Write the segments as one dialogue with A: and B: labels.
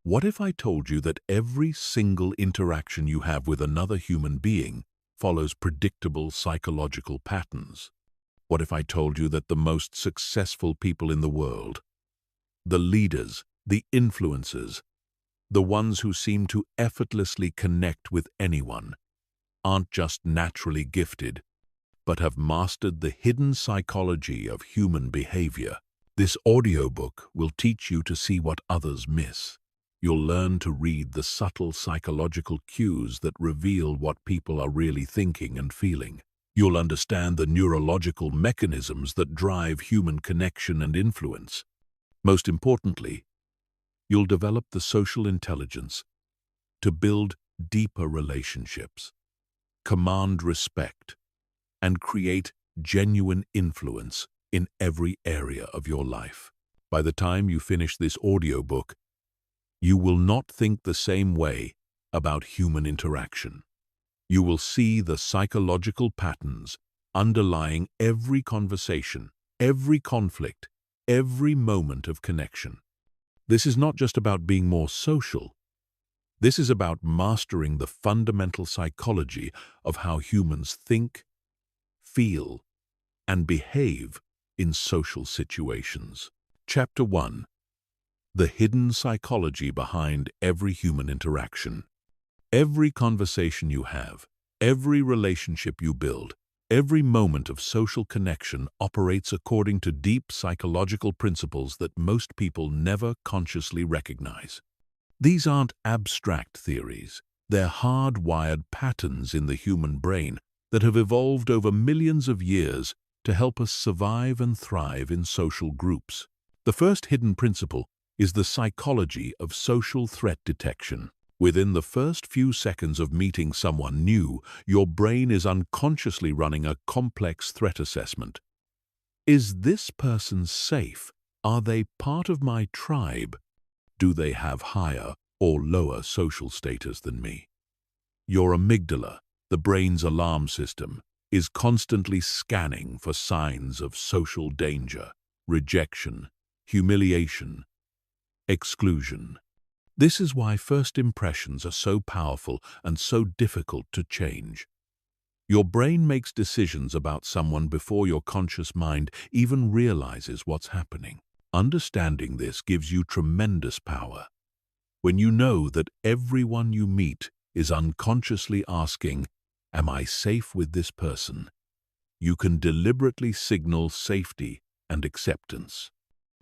A: What if I told you that every single interaction you have with another human being follows predictable psychological patterns? What if I told you that the most successful people in the world, the leaders, the influencers, the ones who seem to effortlessly connect with anyone, aren't just naturally gifted, but have mastered the hidden psychology of human behavior? This audiobook will teach you to see what others miss. You'll learn to read the subtle psychological cues that reveal what people are really thinking and feeling. You'll understand the neurological mechanisms that drive human connection and influence. Most importantly, you'll develop the social intelligence to build deeper relationships, command respect, and create genuine influence in every area of your life. By the time you finish this audiobook, you will not think the same way about human interaction. You will see the psychological patterns underlying every conversation, every conflict, every moment of connection. This is not just about being more social. This is about mastering the fundamental psychology of how humans think, feel, and behave in social situations. Chapter 1. The hidden psychology behind every human interaction. Every conversation you have, every relationship you build, every moment of social connection operates according to deep psychological principles that most people never consciously recognize. These aren't abstract theories. They're hardwired patterns in the human brain that have evolved over millions of years to help us survive and thrive in social groups. The first hidden principle is the psychology of social threat detection. Within the first few seconds of meeting someone new, your brain is unconsciously running a complex threat assessment. Is this person safe? Are they part of my tribe? Do they have higher or lower social status than me? Your amygdala, the brain's alarm system, is constantly scanning for signs of social danger, rejection, humiliation, exclusion. This is why first impressions are so powerful and so difficult to change. Your brain makes decisions about someone before your conscious mind even realizes what's happening. Understanding this gives you tremendous power. When you know that everyone you meet is unconsciously asking, "Am I safe with this person?" you can deliberately signal safety and acceptance.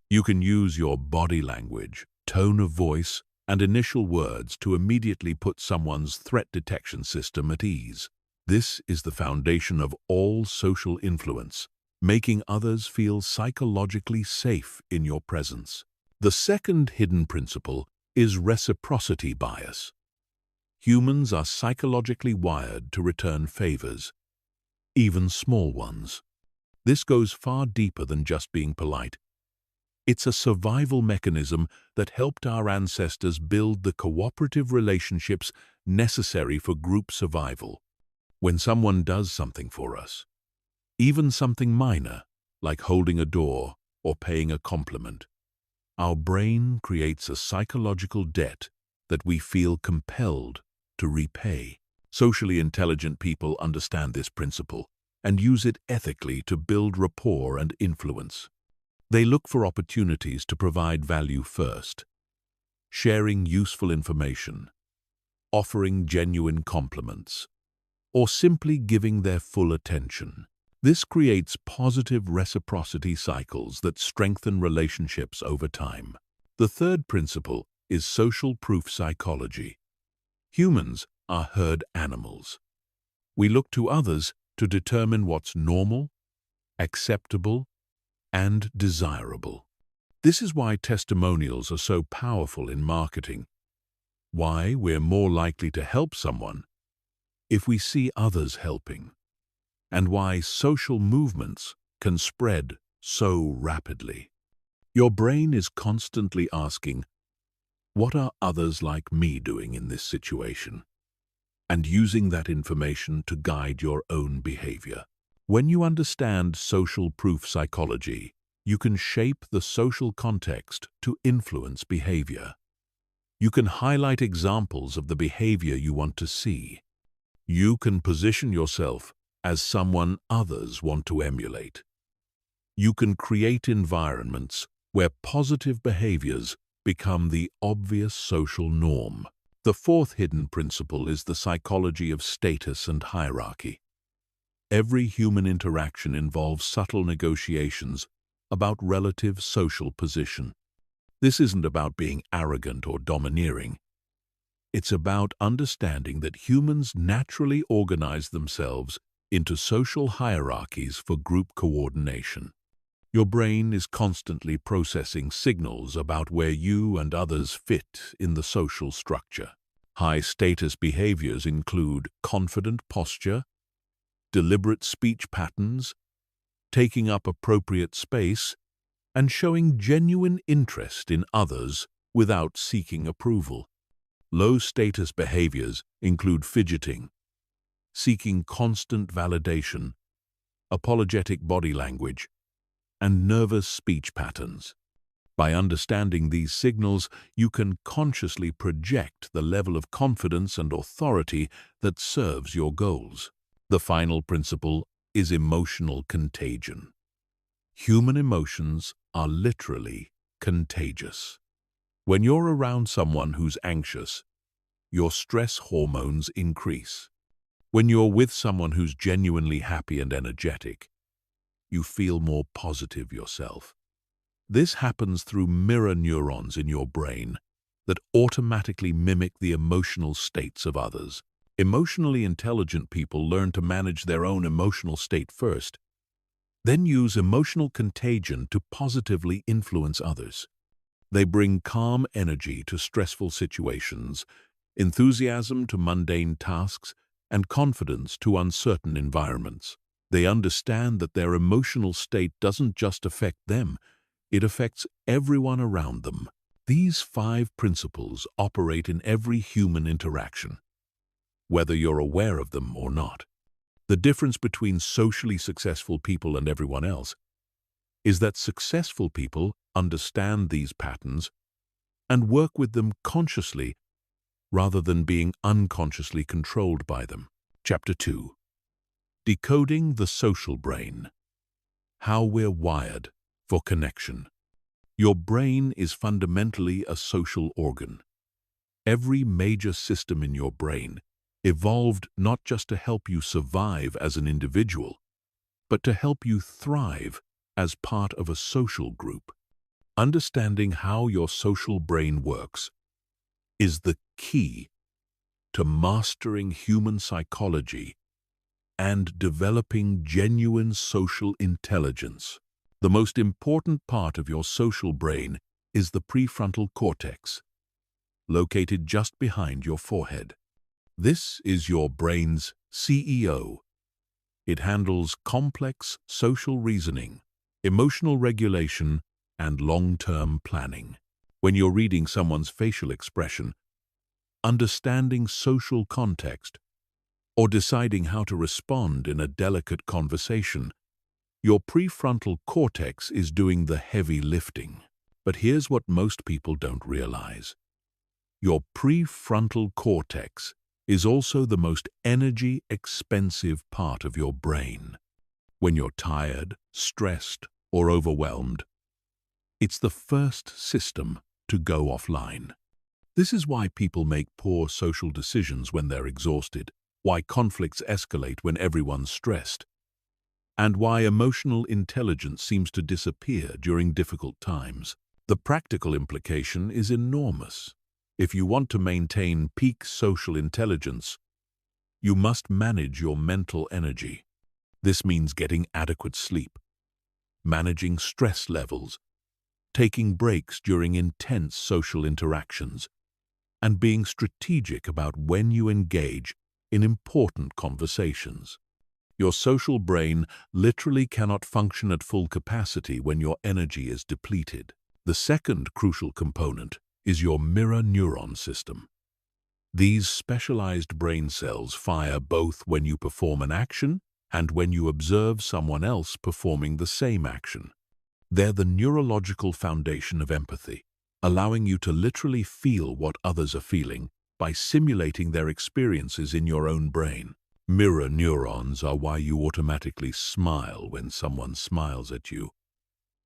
A: You can use your body language, tone of voice, and initial words to immediately put someone's threat detection system at ease. This is the foundation of all social influence, making others feel psychologically safe in your presence. The second hidden principle is reciprocity bias. Humans are psychologically wired to return favors, even small ones. This goes far deeper than just being polite. It's a survival mechanism that helped our ancestors build the cooperative relationships necessary for group survival. When someone does something for us, even something minor, like holding a door or paying a compliment, our brain creates a psychological debt that we feel compelled to repay. Socially intelligent people understand this principle and use it ethically to build rapport and influence. They look for opportunities to provide value first, sharing useful information, offering genuine compliments, or simply giving their full attention. This creates positive reciprocity cycles that strengthen relationships over time. The third principle is social proof psychology. Humans are herd animals. We look to others to determine what's normal, acceptable, and desirable. This is why testimonials are so powerful in marketing, why we're more likely to help someone if we see others helping, and why social movements can spread so rapidly. Your brain is constantly asking, "What are others like me doing in this situation?" and using that information to guide your own behavior. When you understand social proof psychology, you can shape the social context to influence behavior. You can highlight examples of the behavior you want to see. You can position yourself as someone others want to emulate. You can create environments where positive behaviors become the obvious social norm. The fourth hidden principle is the psychology of status and hierarchy. Every human interaction involves subtle negotiations about relative social position. This isn't about being arrogant or domineering. It's about understanding that humans naturally organize themselves into social hierarchies for group coordination. Your brain is constantly processing signals about where you and others fit in the social structure. High-status behaviors include confident posture, deliberate speech patterns, taking up appropriate space, and showing genuine interest in others without seeking approval. Low-status behaviors include fidgeting, seeking constant validation, apologetic body language, and nervous speech patterns. By understanding these signals, you can consciously project the level of confidence and authority that serves your goals. The final principle is emotional contagion. Human emotions are literally contagious. When you're around someone who's anxious, your stress hormones increase. When you're with someone who's genuinely happy and energetic, you feel more positive yourself. This happens through mirror neurons in your brain that automatically mimic the emotional states of others. Emotionally intelligent people learn to manage their own emotional state first, then use emotional contagion to positively influence others. They bring calm energy to stressful situations, enthusiasm to mundane tasks, and confidence to uncertain environments. They understand that their emotional state doesn't just affect them, it affects everyone around them. These 5 principles operate in every human interaction, whether you're aware of them or not. The difference between socially successful people and everyone else is that successful people understand these patterns and work with them consciously rather than being unconsciously controlled by them. Chapter 2. Decoding the social brain. How we're wired for connection. Your brain is fundamentally a social organ. Every major system in your brain evolved not just to help you survive as an individual, but to help you thrive as part of a social group. Understanding how your social brain works is the key to mastering human psychology and developing genuine social intelligence. The most important part of your social brain is the prefrontal cortex, located just behind your forehead. This is your brain's CEO. It handles complex social reasoning, emotional regulation, and long-term planning. When you're reading someone's facial expression, understanding social context, or deciding how to respond in a delicate conversation, your prefrontal cortex is doing the heavy lifting. But here's what most people don't realize. Your prefrontal cortex is also the most energy-expensive part of your brain. When you're tired, stressed, or overwhelmed, it's the first system to go offline. This is why people make poor social decisions when they're exhausted, why conflicts escalate when everyone's stressed, and why emotional intelligence seems to disappear during difficult times. The practical implication is enormous. If you want to maintain peak social intelligence, you must manage your mental energy. This means getting adequate sleep, managing stress levels, taking breaks during intense social interactions, and being strategic about when you engage in important conversations. Your social brain literally cannot function at full capacity when your energy is depleted. The second crucial component is your mirror neuron system. These specialized brain cells fire both when you perform an action and when you observe someone else performing the same action. They're the neurological foundation of empathy. allowing you to literally feel what others are feeling by simulating their experiences in your own brain. Mirror neurons are why you automatically smile when someone smiles at you,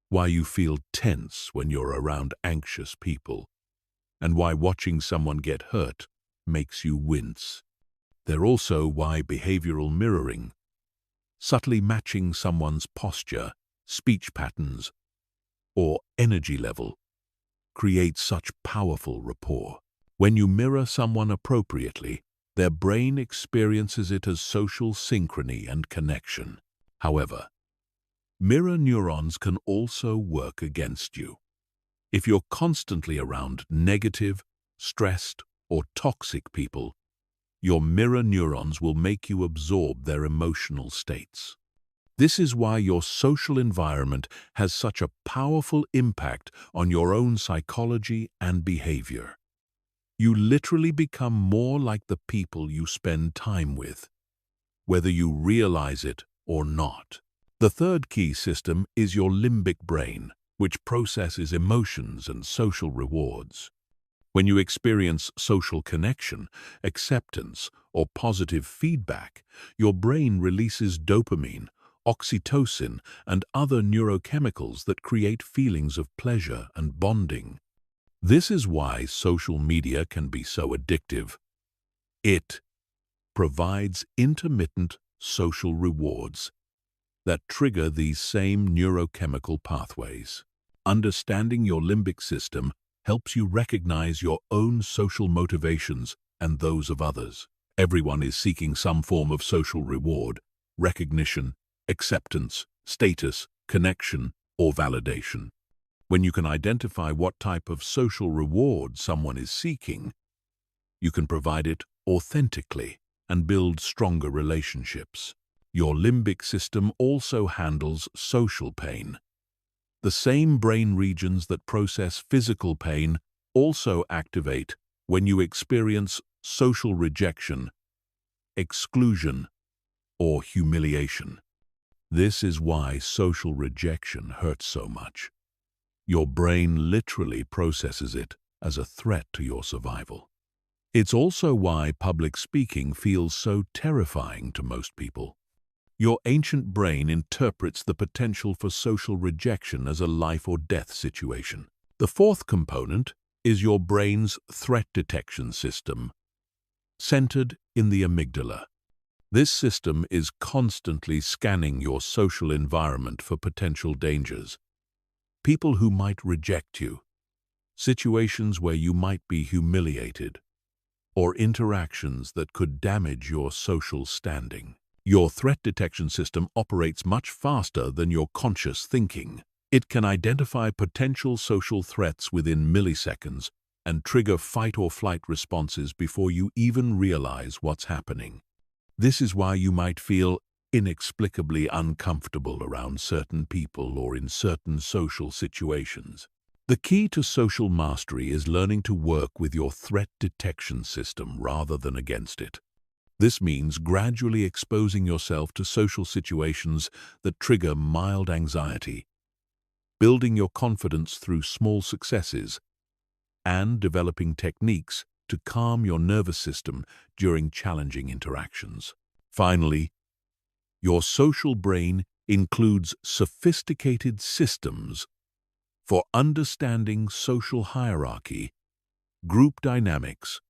A: why you feel tense when you're around anxious people, and why watching someone get hurt makes you wince. They're also why behavioral mirroring, subtly matching someone's posture, speech patterns, or energy level, creates such powerful rapport. When you mirror someone appropriately, their brain experiences it as social synchrony and connection. However, mirror neurons can also work against you. If you're constantly around negative, stressed, or toxic people, your mirror neurons will make you absorb their emotional states. This is why your social environment has such a powerful impact on your own psychology and behavior. You literally become more like the people you spend time with, whether you realize it or not. The third key system is your limbic brain, which processes emotions and social rewards. When you experience social connection, acceptance, or positive feedback, your brain releases dopamine, oxytocin, and other neurochemicals that create feelings of pleasure and bonding. This is why social media can be so addictive. It provides intermittent social rewards that trigger these same neurochemical pathways. Understanding your limbic system helps you recognize your own social motivations and those of others. Everyone is seeking some form of social reward, recognition, acceptance, status, connection, or validation. When you can identify what type of social reward someone is seeking, you can provide it authentically and build stronger relationships. Your limbic system also handles social pain. The same brain regions that process physical pain also activate when you experience social rejection, exclusion, or humiliation. This is why social rejection hurts so much. Your brain literally processes it as a threat to your survival. It's also why public speaking feels so terrifying to most people. Your ancient brain interprets the potential for social rejection as a life or death situation. The fourth component is your brain's threat detection system, centered in the amygdala. This system is constantly scanning your social environment for potential dangers, people who might reject you, situations where you might be humiliated, or interactions that could damage your social standing. Your threat detection system operates much faster than your conscious thinking. It can identify potential social threats within milliseconds and trigger fight or flight responses before you even realize what's happening. This is why you might feel inexplicably uncomfortable around certain people or in certain social situations. The key to social mastery is learning to work with your threat detection system rather than against it. This means gradually exposing yourself to social situations that trigger mild anxiety, building your confidence through small successes, and developing techniques to calm your nervous system during challenging interactions. Finally, your social brain includes sophisticated systems for understanding social hierarchy, group dynamics,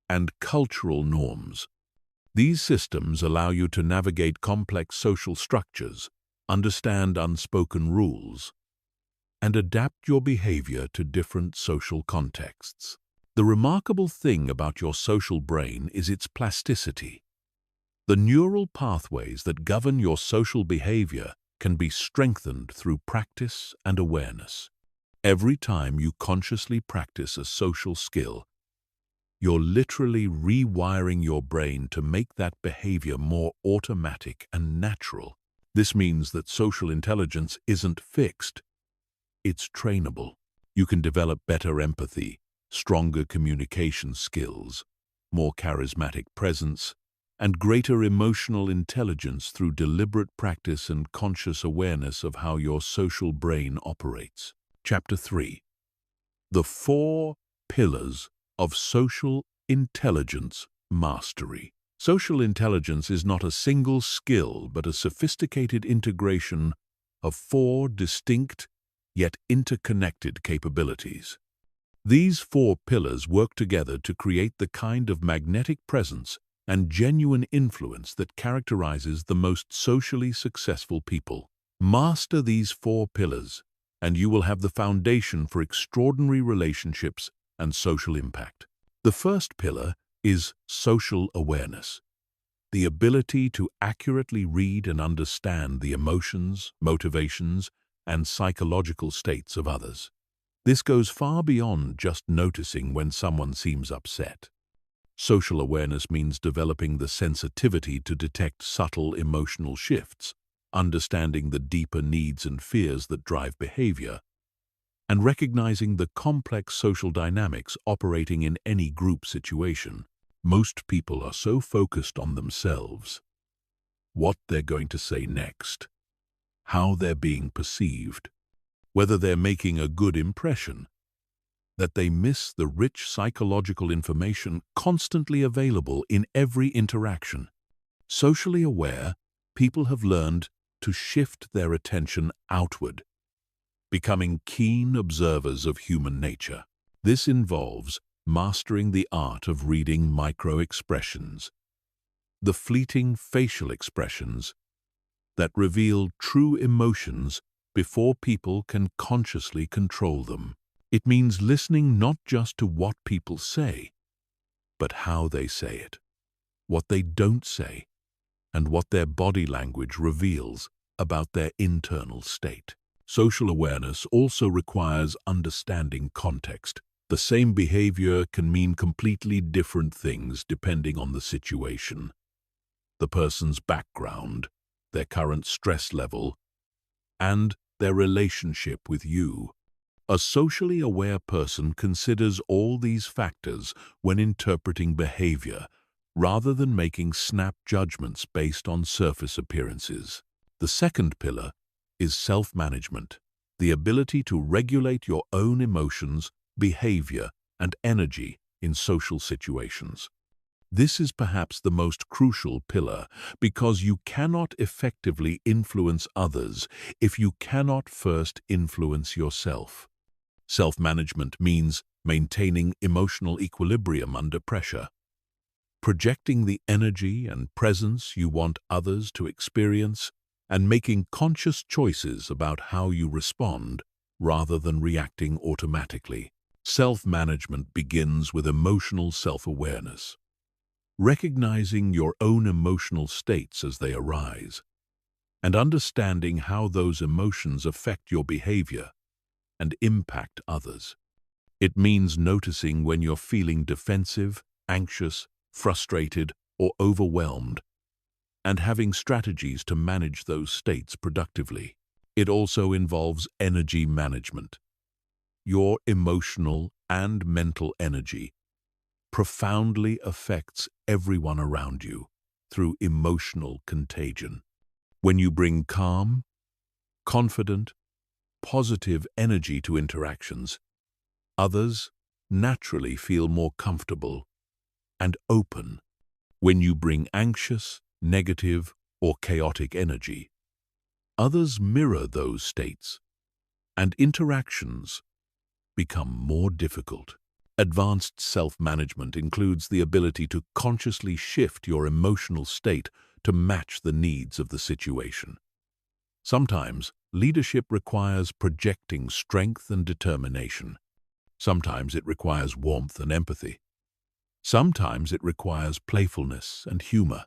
A: and cultural norms. These systems allow you to navigate complex social structures, understand unspoken rules, and adapt your behavior to different social contexts. The remarkable thing about your social brain is its plasticity. The neural pathways that govern your social behavior can be strengthened through practice and awareness. Every time you consciously practice a social skill, you're literally rewiring your brain to make that behavior more automatic and natural. This means that social intelligence isn't fixed, it's trainable. You can develop better empathy, stronger communication skills, more charismatic presence, and greater emotional intelligence through deliberate practice and conscious awareness of how your social brain operates. Chapter 3. The 4 pillars of social intelligence mastery. Social intelligence is not a single skill, but a sophisticated integration of 4 distinct yet interconnected capabilities. These 4 pillars work together to create the kind of magnetic presence and genuine influence that characterizes the most socially successful people. Master these 4 pillars, and you will have the foundation for extraordinary relationships and social impact. The first pillar is social awareness, the ability to accurately read and understand the emotions, motivations, and psychological states of others. This goes far beyond just noticing when someone seems upset. Social awareness means developing the sensitivity to detect subtle emotional shifts, understanding the deeper needs and fears that drive behavior, and recognizing the complex social dynamics operating in any group situation. Most people are so focused on themselves, what they're going to say next, how they're being perceived, whether they're making a good impression, that they miss the rich psychological information constantly available in every interaction. Socially aware, people have learned to shift their attention outward, becoming keen observers of human nature. This involves mastering the art of reading micro-expressions, the fleeting facial expressions that reveal true emotions before people can consciously control them. It means listening not just to what people say, but how they say it, what they don't say, and what their body language reveals about their internal state. Social awareness also requires understanding context. The same behavior can mean completely different things depending on the situation, the person's background, their current stress level, and their relationship with you. A socially aware person considers all these factors when interpreting behavior, rather than making snap judgments based on surface appearances. The second pillar is self-management, the ability to regulate your own emotions, behavior, and energy in social situations. This is perhaps the most crucial pillar because you cannot effectively influence others if you cannot first influence yourself. Self-management means maintaining emotional equilibrium under pressure, projecting the energy and presence you want others to experience, and making conscious choices about how you respond rather than reacting automatically. Self-management begins with emotional self-awareness, recognizing your own emotional states as they arise, and understanding how those emotions affect your behavior and impact others. It means noticing when you're feeling defensive, anxious, frustrated, or overwhelmed, and having strategies to manage those states productively. It also involves energy management. Your emotional and mental energy profoundly affects everyone around you through emotional contagion. When you bring calm, confident, positive energy to interactions, others naturally feel more comfortable and open. When you bring anxious, negative, or chaotic energy, others mirror those states, and interactions become more difficult. Advanced self-management includes the ability to consciously shift your emotional state to match the needs of the situation. Sometimes, leadership requires projecting strength and determination. Sometimes it requires warmth and empathy. Sometimes it requires playfulness and humor.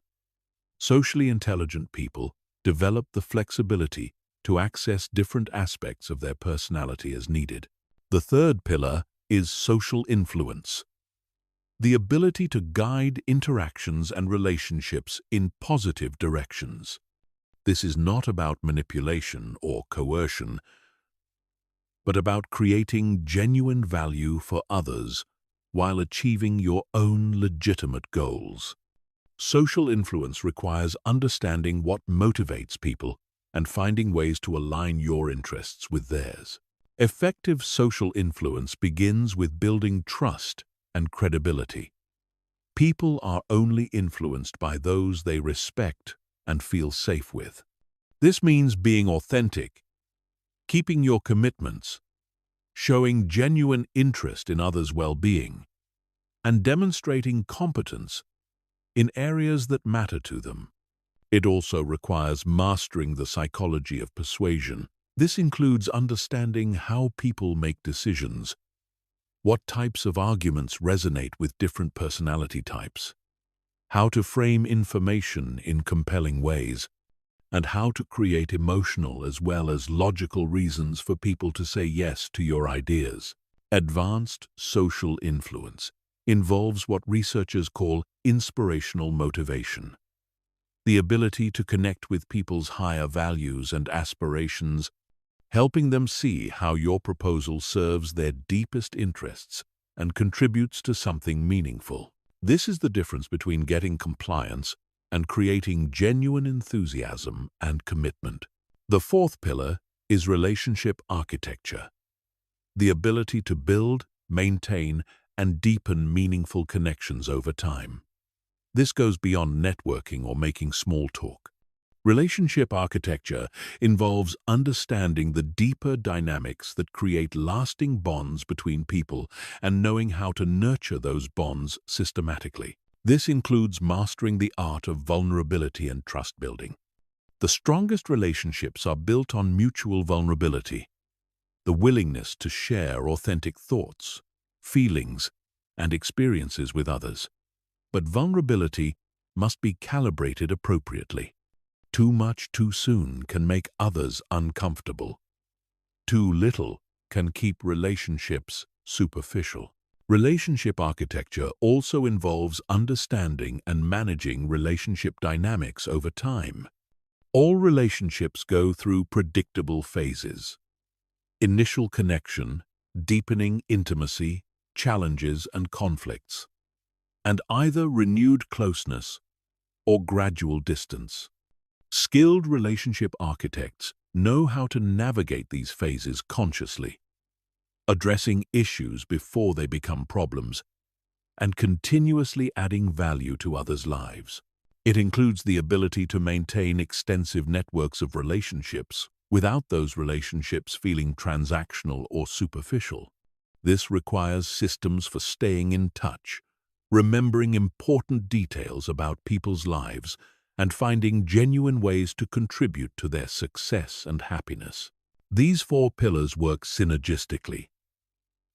A: Socially intelligent people develop the flexibility to access different aspects of their personality as needed. The third pillar is social influence, the ability to guide interactions and relationships in positive directions. This is not about manipulation or coercion, but about creating genuine value for others while achieving your own legitimate goals. Social influence requires understanding what motivates people and finding ways to align your interests with theirs. Effective social influence begins with building trust and credibility. People are only influenced by those they respect and feel safe with. This means being authentic, keeping your commitments, showing genuine interest in others' well-being, and demonstrating competence in areas that matter to them. It also requires mastering the psychology of persuasion. This includes understanding how people make decisions, what types of arguments resonate with different personality types, how to frame information in compelling ways, and how to create emotional as well as logical reasons for people to say yes to your ideas. Advanced social influence involves what researchers call inspirational motivation, the ability to connect with people's higher values and aspirations, helping them see how your proposal serves their deepest interests and contributes to something meaningful. This is the difference between getting compliance and creating genuine enthusiasm and commitment. The fourth pillar is relationship architecture, the ability to build, maintain, and deepen meaningful connections over time. This goes beyond networking or making small talk. Relationship architecture involves understanding the deeper dynamics that create lasting bonds between people and knowing how to nurture those bonds systematically. This includes mastering the art of vulnerability and trust building. The strongest relationships are built on mutual vulnerability, the willingness to share authentic thoughts, feelings, and experiences with others. But vulnerability must be calibrated appropriately. Too much too soon can make others uncomfortable. Too little can keep relationships superficial. Relationship architecture also involves understanding and managing relationship dynamics over time. All relationships go through predictable phases: initial connection, deepening intimacy, challenges and conflicts, and either renewed closeness or gradual distance. Skilled relationship architects know how to navigate these phases consciously, addressing issues before they become problems, and continuously adding value to others' lives. It includes the ability to maintain extensive networks of relationships without those relationships feeling transactional or superficial. This requires systems for staying in touch, remembering important details about people's lives, and finding genuine ways to contribute to their success and happiness. These four pillars work synergistically.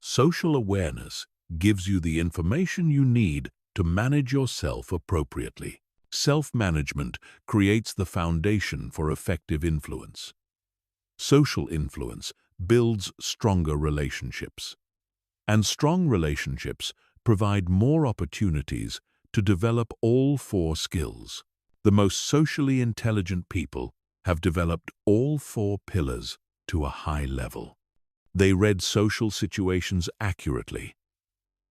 A: Social awareness gives you the information you need to manage yourself appropriately. Self-management creates the foundation for effective influence. Social influence builds stronger relationships. And strong relationships provide more opportunities to develop all four skills. The most socially intelligent people have developed all four pillars to a high level. They read social situations accurately,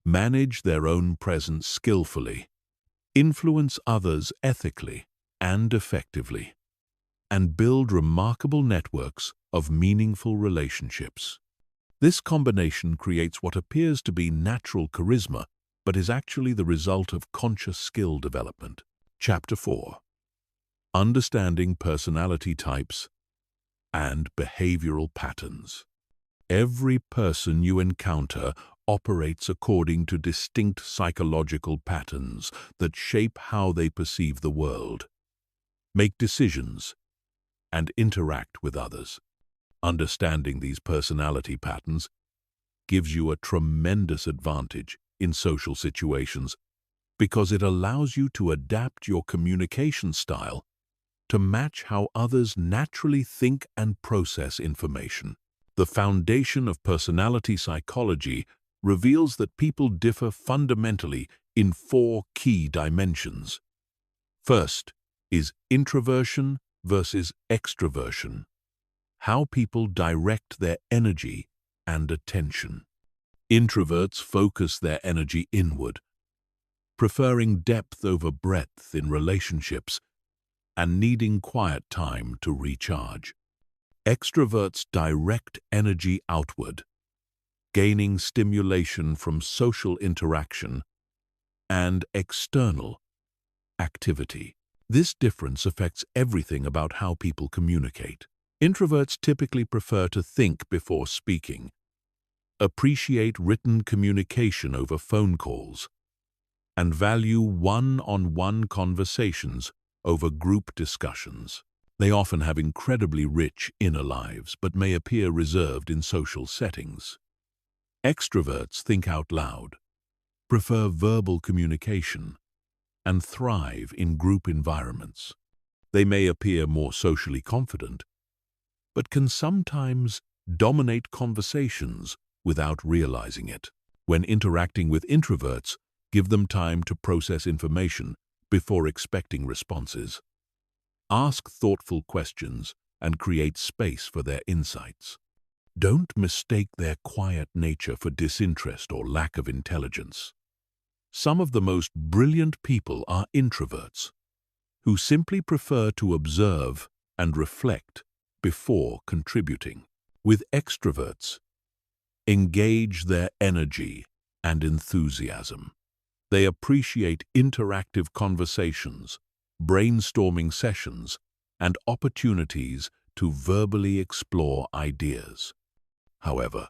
A: manage their own presence skillfully, influence others ethically and effectively, and build remarkable networks of meaningful relationships. This combination creates what appears to be natural charisma, but is actually the result of conscious skill development. Chapter 4. Understanding personality types and behavioral patterns. Every person you encounter operates according to distinct psychological patterns that shape how they perceive the world, make decisions, and interact with others. Understanding these personality patterns gives you a tremendous advantage in social situations because it allows you to adapt your communication style to match how others naturally think and process information. The foundation of personality psychology reveals that people differ fundamentally in four key dimensions. First is introversion versus extroversion, how people direct their energy and attention. Introverts focus their energy inward, preferring depth over breadth in relationships and needing quiet time to recharge. Extroverts direct energy outward, gaining stimulation from social interaction and external activity. This difference affects everything about how people communicate. Introverts typically prefer to think before speaking, appreciate written communication over phone calls, and value one-on-one conversations over group discussions. They often have incredibly rich inner lives, but may appear reserved in social settings. Extroverts think out loud, prefer verbal communication, and thrive in group environments. They may appear more socially confident, but can sometimes dominate conversations without realizing it. When interacting with introverts, give them time to process information before expecting responses. Ask thoughtful questions and create space for their insights. Don't mistake their quiet nature for disinterest or lack of intelligence. Some of the most brilliant people are introverts, who simply prefer to observe and reflect before contributing. With extroverts, engage their energy and enthusiasm. They appreciate interactive conversations, brainstorming sessions, and opportunities to verbally explore ideas. However,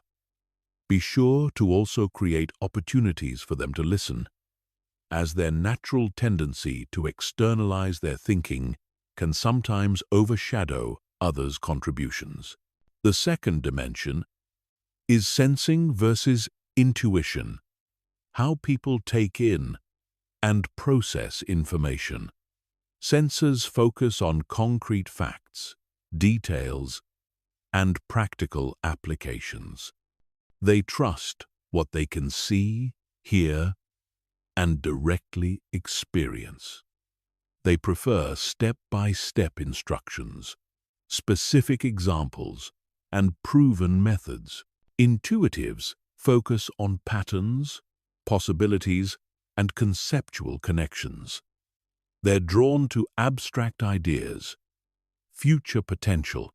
A: be sure to also create opportunities for them to listen, as their natural tendency to externalize their thinking can sometimes overshadow others' contributions. The second dimension is sensing versus intuition, how people take in and process information. Sensors focus on concrete facts, details, and practical applications. They trust what they can see, hear, and directly experience. They prefer step-by-step instructions, specific examples, and proven methods. Intuitives focus on patterns, possibilities, and conceptual connections. They're drawn to abstract ideas, future potential,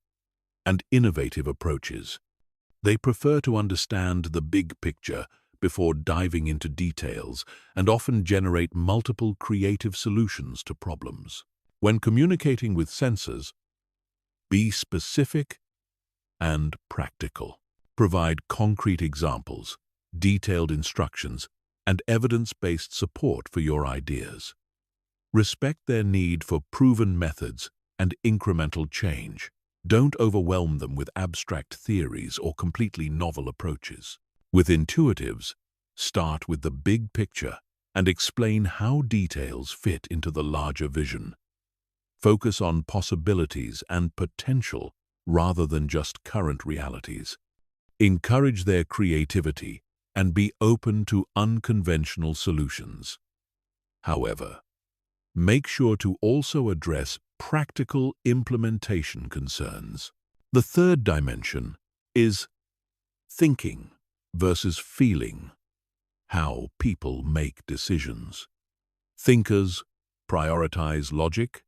A: and innovative approaches. They prefer to understand the big picture before diving into details and often generate multiple creative solutions to problems. When communicating with sensors, be specific and practical. Provide concrete examples, detailed instructions, and evidence-based support for your ideas. Respect their need for proven methods and incremental change. Don't overwhelm them with abstract theories or completely novel approaches. With intuitives, start with the big picture and explain how details fit into the larger vision. Focus on possibilities and potential rather than just current realities. Encourage their creativity and be open to unconventional solutions. However, make sure to also address practical implementation concerns. The third dimension is thinking versus feeling, how people make decisions. Thinkers prioritize logic,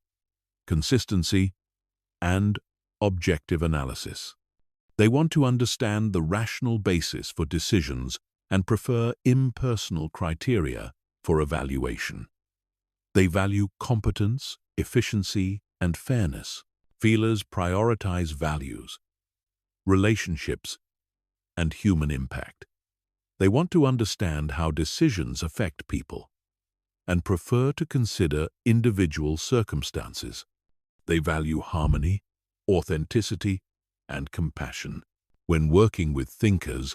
A: consistency, and objective analysis. They want to understand the rational basis for decisions and prefer impersonal criteria for evaluation. They value competence, efficiency, and fairness. Feelers prioritize values, relationships, and human impact. They want to understand how decisions affect people and prefer to consider individual circumstances. They value harmony, authenticity, and compassion. When working with thinkers,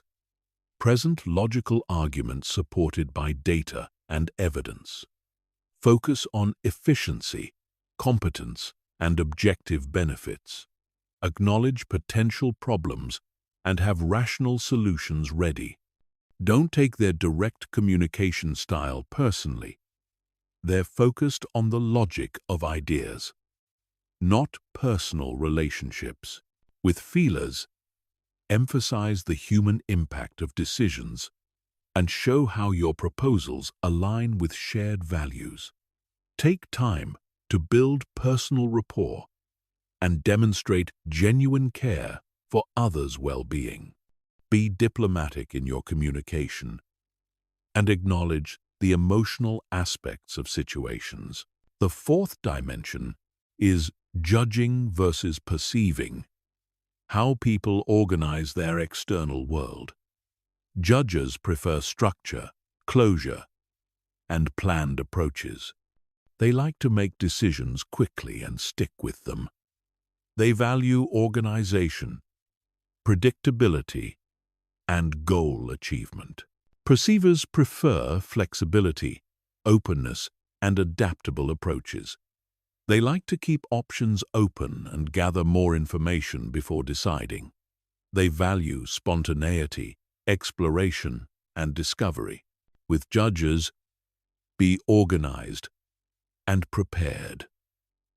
A: present logical arguments supported by data and evidence. Focus on efficiency, competence, and objective benefits. Acknowledge potential problems and have rational solutions ready. Don't take their direct communication style personally. They're focused on the logic of ideas, not personal relationships. With feelers, emphasize the human impact of decisions and show how your proposals align with shared values. Take time to build personal rapport and demonstrate genuine care for others' well-being. Be diplomatic in your communication and acknowledge the emotional aspects of situations. The fourth dimension is judging versus perceiving, how people organize their external world. Judges prefer structure, closure, and planned approaches. They like to make decisions quickly and stick with them. They value organization, predictability, and goal achievement. Perceivers prefer flexibility, openness, and adaptable approaches. They like to keep options open and gather more information before deciding. They value spontaneity, exploration, and discovery. With judges, be organized and prepared.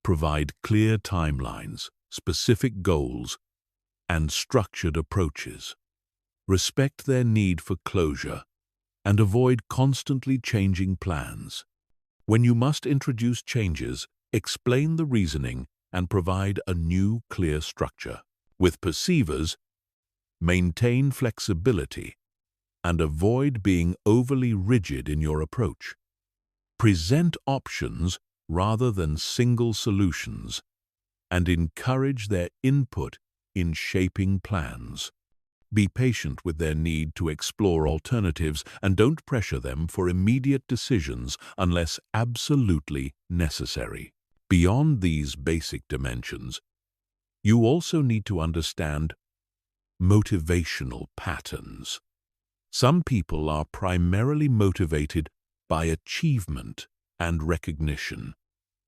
A: Provide clear timelines, specific goals, and structured approaches. Respect their need for closure and avoid constantly changing plans. When you must introduce changes, explain the reasoning and provide a new, clear structure. With perceivers, maintain flexibility and avoid being overly rigid in your approach. Present options rather than single solutions and encourage their input in shaping plans. Be patient with their need to explore alternatives and don't pressure them for immediate decisions unless absolutely necessary. Beyond these basic dimensions, you also need to understand motivational patterns. Some people are primarily motivated by achievement and recognition.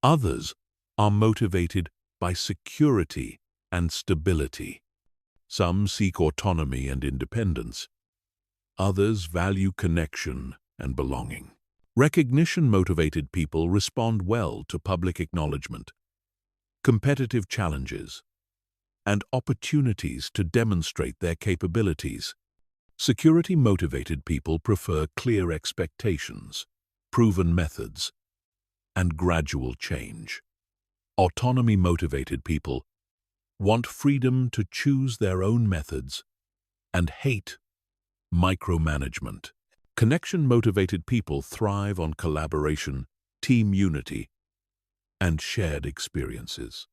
A: Others are motivated by security and stability. Some seek autonomy and independence. Others value connection and belonging. Recognition-motivated people respond well to public acknowledgement, competitive challenges, and opportunities to demonstrate their capabilities. Security-motivated people prefer clear expectations, proven methods, and gradual change. Autonomy-motivated people want freedom to choose their own methods and hate micromanagement. Connection-motivated people thrive on collaboration, team unity, and shared experiences.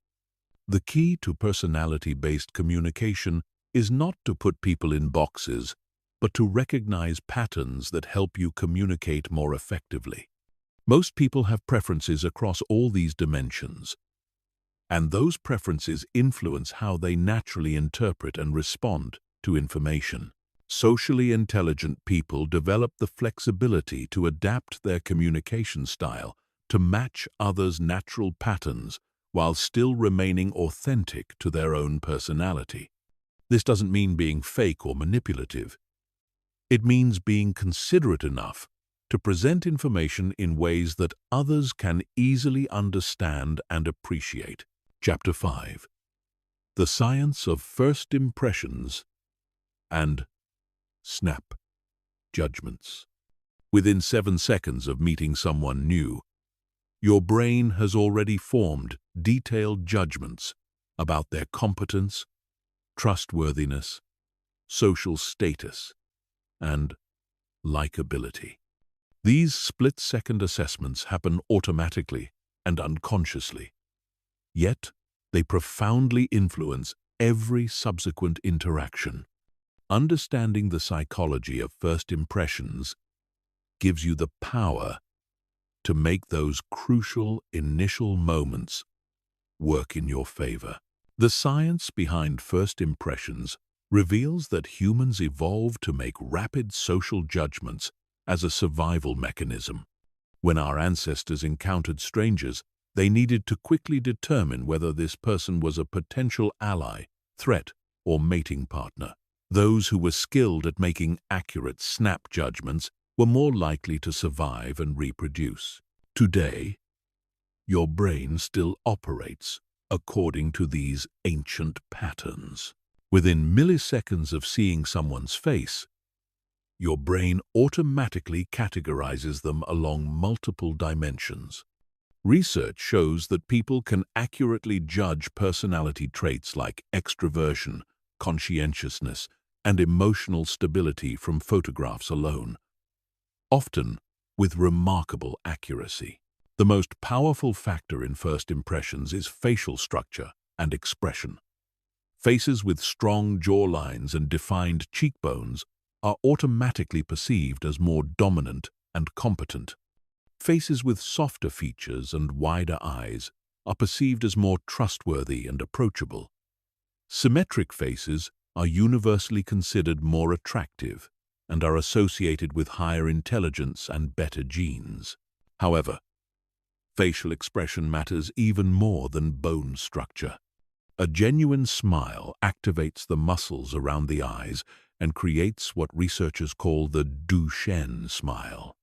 A: The key to personality-based communication is not to put people in boxes, but to recognize patterns that help you communicate more effectively. Most people have preferences across all these dimensions, and those preferences influence how they naturally interpret and respond to information. Socially intelligent people develop the flexibility to adapt their communication style to match others' natural patterns while still remaining authentic to their own personality. This doesn't mean being fake or manipulative. It means being considerate enough to present information in ways that others can easily understand and appreciate. Chapter 5. The Science of First Impressions and Snap Judgments. Within 7 seconds of meeting someone new, your brain has already formed detailed judgments about their competence, trustworthiness, social status, and likability. These split-second assessments happen automatically and unconsciously, yet they profoundly influence every subsequent interaction. Understanding the psychology of first impressions gives you the power to make those crucial initial moments work in your favor. The science behind first impressions reveals that humans evolved to make rapid social judgments as a survival mechanism. When our ancestors encountered strangers, they needed to quickly determine whether this person was a potential ally, threat, or mating partner. Those who were skilled at making accurate snap judgments were more likely to survive and reproduce. Today, your brain still operates according to these ancient patterns. Within milliseconds of seeing someone's face, your brain automatically categorizes them along multiple dimensions. Research shows that people can accurately judge personality traits like extroversion, conscientiousness, and emotional stability from photographs alone, often with remarkable accuracy. The most powerful factor in first impressions is facial structure and expression. Faces with strong jawlines and defined cheekbones are automatically perceived as more dominant and competent. Faces with softer features and wider eyes are perceived as more trustworthy and approachable. Symmetric faces are universally considered more attractive and are associated with higher intelligence and better genes. However, facial expression matters even more than bone structure. A genuine smile activates the muscles around the eyes and creates what researchers call the Duchenne smile.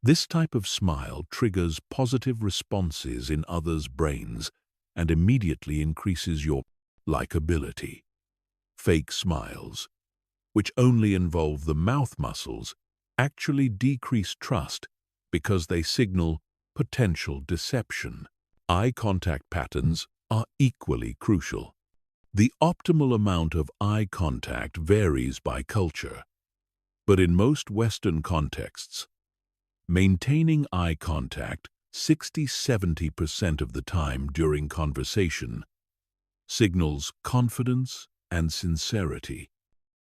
A: This type of smile triggers positive responses in others' brains and immediately increases your likability. Fake smiles, which only involve the mouth muscles, actually decrease trust because they signal potential deception. Eye contact patterns are equally crucial. The optimal amount of eye contact varies by culture, but in most Western contexts, maintaining eye contact 60–70% of the time during conversation signals confidence and sincerity.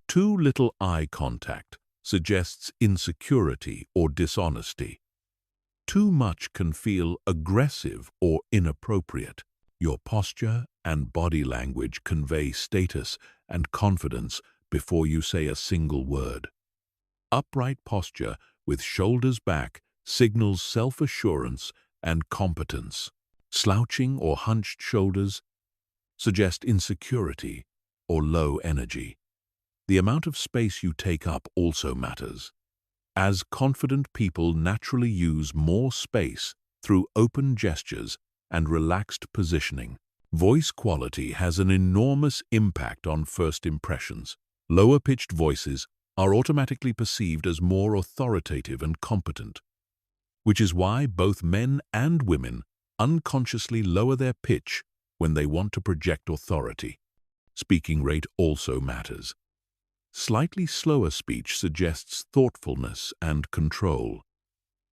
A: Too little eye contact suggests insecurity or dishonesty. Too much can feel aggressive or inappropriate. Your posture and body language convey status and confidence before you say a single word. Upright posture with shoulders back signals self-assurance and competence. Slouching or hunched shoulders suggest insecurity or low energy. The amount of space you take up also matters, as confident people naturally use more space through open gestures and relaxed positioning. Voice quality has an enormous impact on first impressions. Lower-pitched voices are automatically perceived as more authoritative and competent, which is why both men and women unconsciously lower their pitch when they want to project authority. Speaking rate also matters. Slightly slower speech suggests thoughtfulness and control,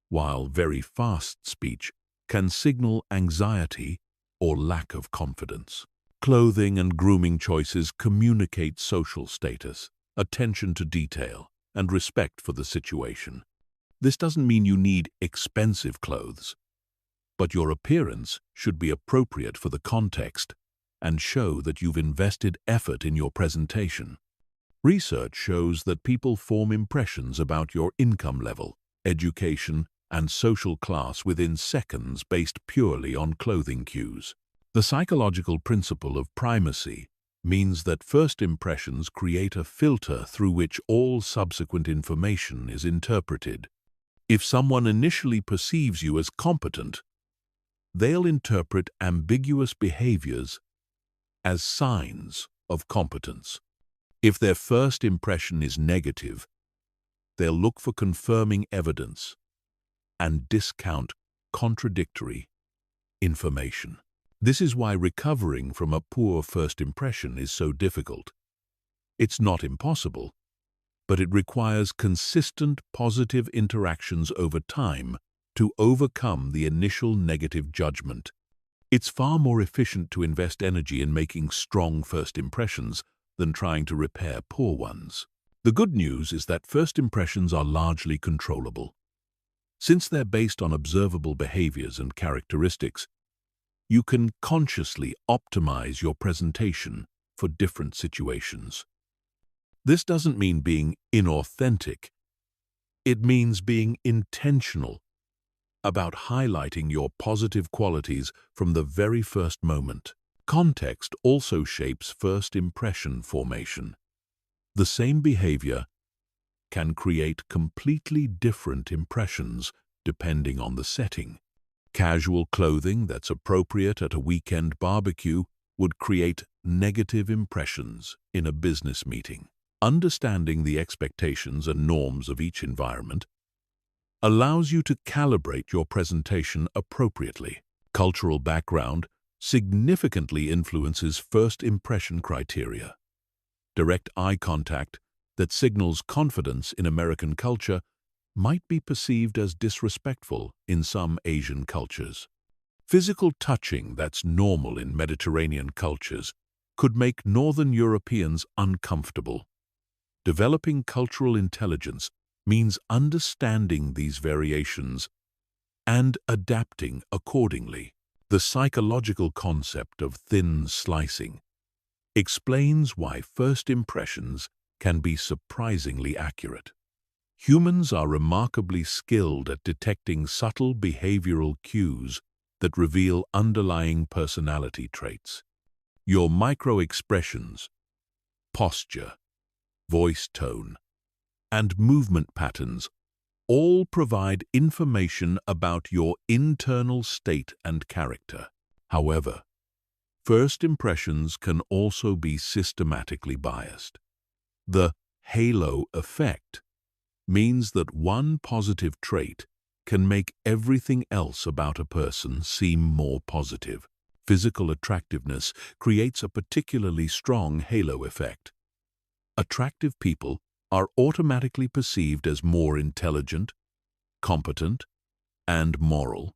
A: while very fast speech can signal anxiety or lack of confidence. Clothing and grooming choices communicate social status, attention to detail, and respect for the situation. This doesn't mean you need expensive clothes, but your appearance should be appropriate for the context and show that you've invested effort in your presentation. Research shows that people form impressions about your income level, education, and social class within seconds based purely on clothing cues. The psychological principle of primacy means that first impressions create a filter through which all subsequent information is interpreted. If someone initially perceives you as competent, they'll interpret ambiguous behaviors as signs of competence. If their first impression is negative, they'll look for confirming evidence and discount contradictory information. This is why recovering from a poor first impression is so difficult. It's not impossible, but it requires consistent positive interactions over time to overcome the initial negative judgment. It's far more efficient to invest energy in making strong first impressions than trying to repair poor ones. The good news is that first impressions are largely controllable. Since they're based on observable behaviors and characteristics, you can consciously optimize your presentation for different situations. This doesn't mean being inauthentic. It means being intentional about highlighting your positive qualities from the very first moment. Context also shapes first impression formation. The same behavior can create completely different impressions depending on the setting. Casual clothing that's appropriate at a weekend barbecue would create negative impressions in a business meeting. Understanding the expectations and norms of each environment allows you to calibrate your presentation appropriately. Cultural background significantly influences first impression criteria. Direct eye contact that signals confidence in American culture might be perceived as disrespectful in some Asian cultures. Physical touching that's normal in Mediterranean cultures could make Northern Europeans uncomfortable. Developing cultural intelligence means understanding these variations and adapting accordingly. The psychological concept of thin slicing explains why first impressions can be surprisingly accurate. Humans are remarkably skilled at detecting subtle behavioral cues that reveal underlying personality traits. Your micro-expressions, posture, voice tone, and movement patterns all provide information about your internal state and character. However, first impressions can also be systematically biased. The halo effect means that one positive trait can make everything else about a person seem more positive. Physical attractiveness creates a particularly strong halo effect. Attractive people are automatically perceived as more intelligent, competent, and moral,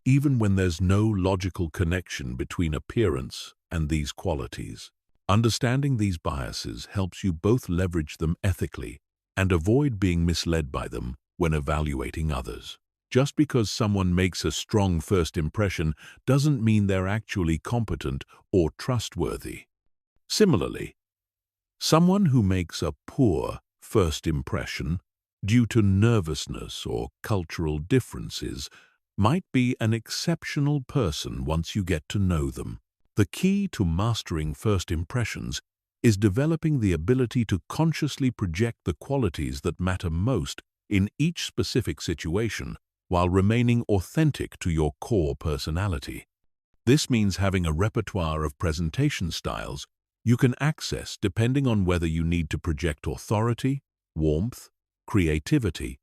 A: even when there's no logical connection between appearance and these qualities. Understanding these biases helps you both leverage them ethically and avoid being misled by them when evaluating others. Just because someone makes a strong first impression doesn't mean they're actually competent or trustworthy. Similarly, someone who makes a poor first impression due to nervousness or cultural differences might be an exceptional person once you get to know them. The key to mastering first impressions is developing the ability to consciously project the qualities that matter most in each specific situation while remaining authentic to your core personality. This means having a repertoire of presentation styles you can access depending on whether you need to project authority, warmth, creativity,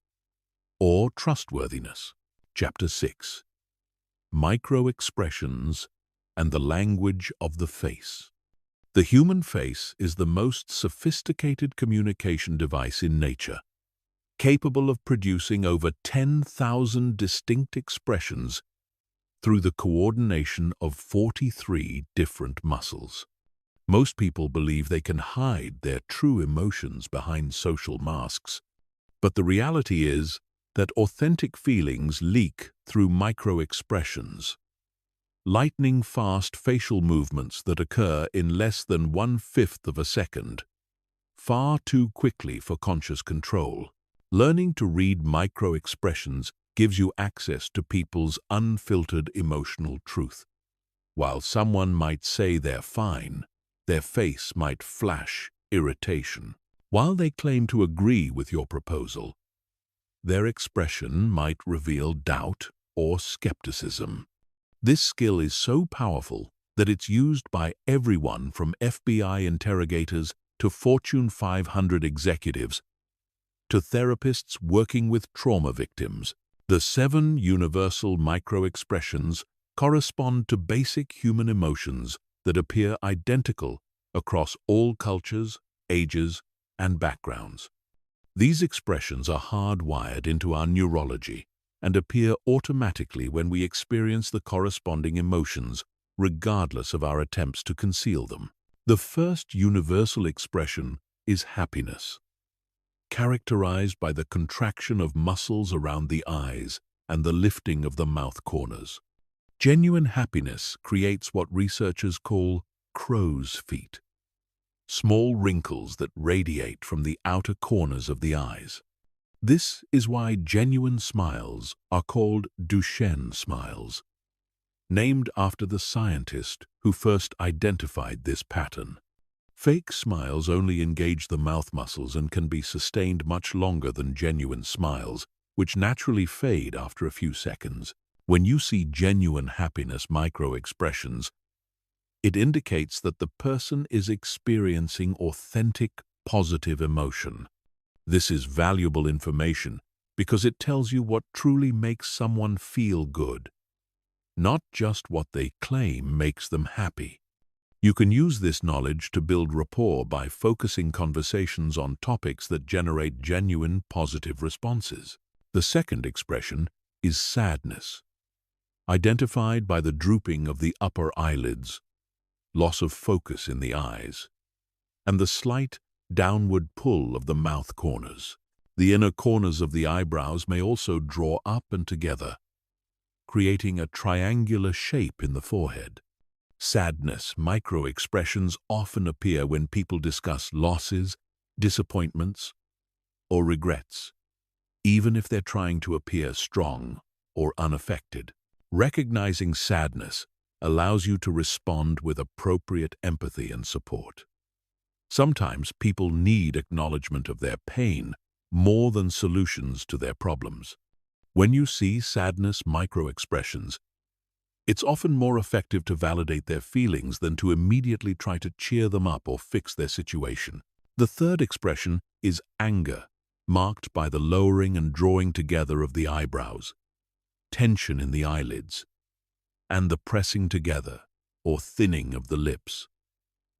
A: or trustworthiness. Chapter 6. Micro-expressions and the language of the face. The human face is the most sophisticated communication device in nature, capable of producing over 10,000 distinct expressions through the coordination of 43 different muscles. Most people believe they can hide their true emotions behind social masks, but the reality is that authentic feelings leak through micro-expressions, lightning-fast facial movements that occur in less than 1/5 of a second, far too quickly for conscious control. Learning to read micro-expressions gives you access to people's unfiltered emotional truth. While someone might say they're fine, their face might flash irritation. While they claim to agree with your proposal, their expression might reveal doubt or skepticism. This skill is so powerful that it's used by everyone from FBI interrogators to Fortune 500 executives to therapists working with trauma victims. The 7 universal micro-expressions correspond to basic human emotions that appear identical across all cultures, ages, and backgrounds. These expressions are hardwired into our neurology and appear automatically when we experience the corresponding emotions, regardless of our attempts to conceal them. The first universal expression is happiness, characterized by the contraction of muscles around the eyes and the lifting of the mouth corners. Genuine happiness creates what researchers call crow's feet, small wrinkles that radiate from the outer corners of the eyes. This is why genuine smiles are called Duchenne smiles, named after the scientist who first identified this pattern. Fake smiles only engage the mouth muscles and can be sustained much longer than genuine smiles, which naturally fade after a few seconds. When you see genuine happiness micro-expressions, it indicates that the person is experiencing authentic, positive emotion. This is valuable information because it tells you what truly makes someone feel good, not just what they claim makes them happy. You can use this knowledge to build rapport by focusing conversations on topics that generate genuine positive responses. The second expression is sadness, identified by the drooping of the upper eyelids, loss of focus in the eyes, and the slight downward pull of the mouth corners. The inner corners of the eyebrows may also draw up and together, creating a triangular shape in the forehead. Sadness micro-expressions often appear when people discuss losses, disappointments, or regrets, even if they're trying to appear strong or unaffected. Recognizing sadness allows you to respond with appropriate empathy and support. Sometimes people need acknowledgement of their pain more than solutions to their problems. When you see sadness micro-expressions, it's often more effective to validate their feelings than to immediately try to cheer them up or fix their situation. The third expression is anger, marked by the lowering and drawing together of the eyebrows, tension in the eyelids, and the pressing together or thinning of the lips.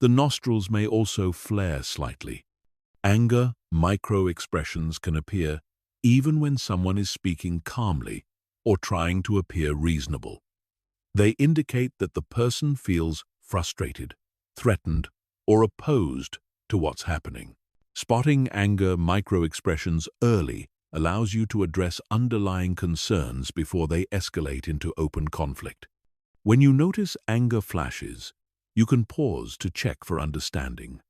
A: The nostrils may also flare slightly. Anger micro-expressions can appear even when someone is speaking calmly or trying to appear reasonable. They indicate that the person feels frustrated, threatened, or opposed to what's happening. Spotting anger micro-expressions early allows you to address underlying concerns before they escalate into open conflict. When you notice anger flashes, you can pause to check for understanding,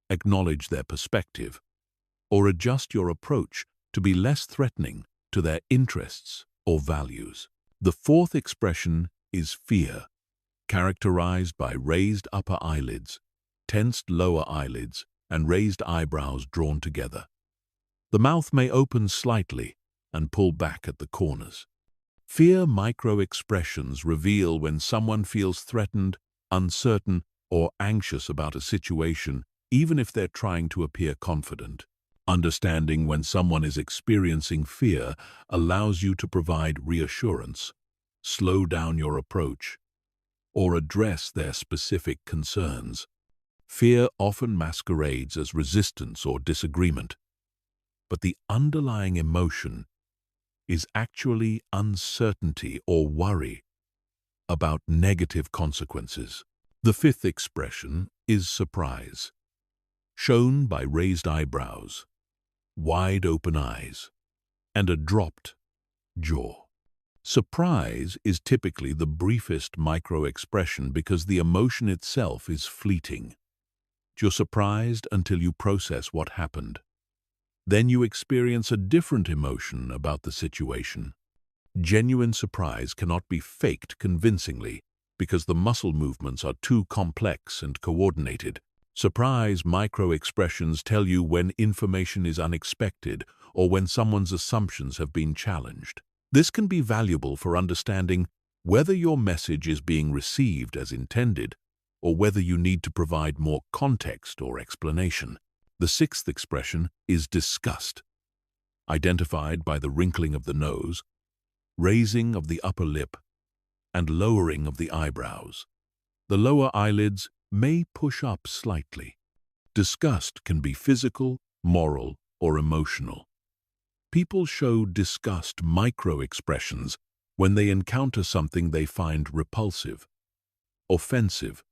A: acknowledge their perspective, or adjust your approach to be less threatening to their interests or values. The fourth expression is fear, characterized by raised upper eyelids, tensed lower eyelids, and raised eyebrows drawn together. The mouth may open slightly and pull back at the corners. Fear micro-expressions reveal when someone feels threatened, uncertain, or anxious about a situation, even if they're trying to appear confident. Understanding when someone is experiencing fear allows you to provide reassurance, slow down your approach, or address their specific concerns. Fear often masquerades as resistance or disagreement, but the underlying emotion is actually uncertainty or worry about negative consequences. The fifth expression is surprise, shown by raised eyebrows, wide open eyes, and a dropped jaw. Surprise is typically the briefest micro-expression because the emotion itself is fleeting. You're surprised until you process what happened. Then you experience a different emotion about the situation. Genuine surprise cannot be faked convincingly because the muscle movements are too complex and coordinated. Surprise micro-expressions tell you when information is unexpected or when someone's assumptions have been challenged. This can be valuable for understanding whether your message is being received as intended or whether you need to provide more context or explanation. The sixth expression is disgust, identified by the wrinkling of the nose, raising of the upper lip, and lowering of the eyebrows. The lower eyelids may push up slightly. Disgust can be physical, moral, or emotional. People show disgust micro-expressions when they encounter something they find repulsive, offensive,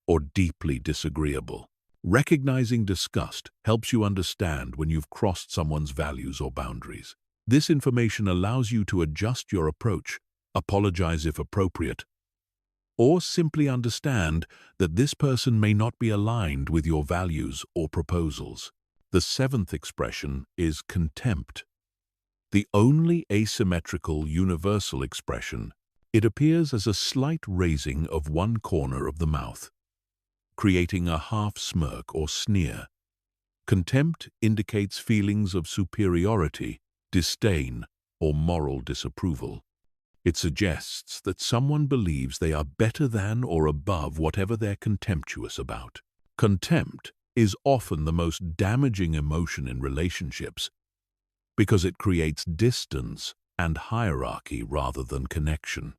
A: or deeply disagreeable. Recognizing disgust helps you understand when you've crossed someone's values or boundaries. This information allows you to adjust your approach, apologize if appropriate, or simply understand that this person may not be aligned with your values or proposals. The seventh expression is contempt. The only asymmetrical universal expression, it appears as a slight raising of one corner of the mouth, creating a half smirk or sneer. Contempt indicates feelings of superiority, disdain, or moral disapproval. It suggests that someone believes they are better than or above whatever they're contemptuous about. Contempt is often the most damaging emotion in relationships because it creates distance and hierarchy rather than connection.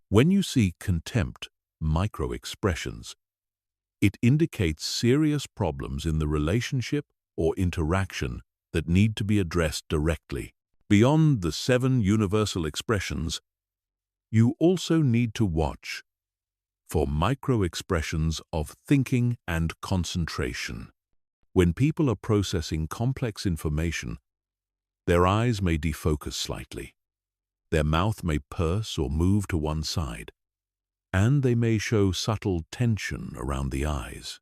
A: When you see contempt, micro-expressions, it indicates serious problems in the relationship or interaction that need to be addressed directly. Beyond the 7 universal expressions, you also need to watch for micro-expressions of thinking and concentration. When people are processing complex information, their eyes may defocus slightly, their mouth may purse or move to one side, and they may show subtle tension around the eyes.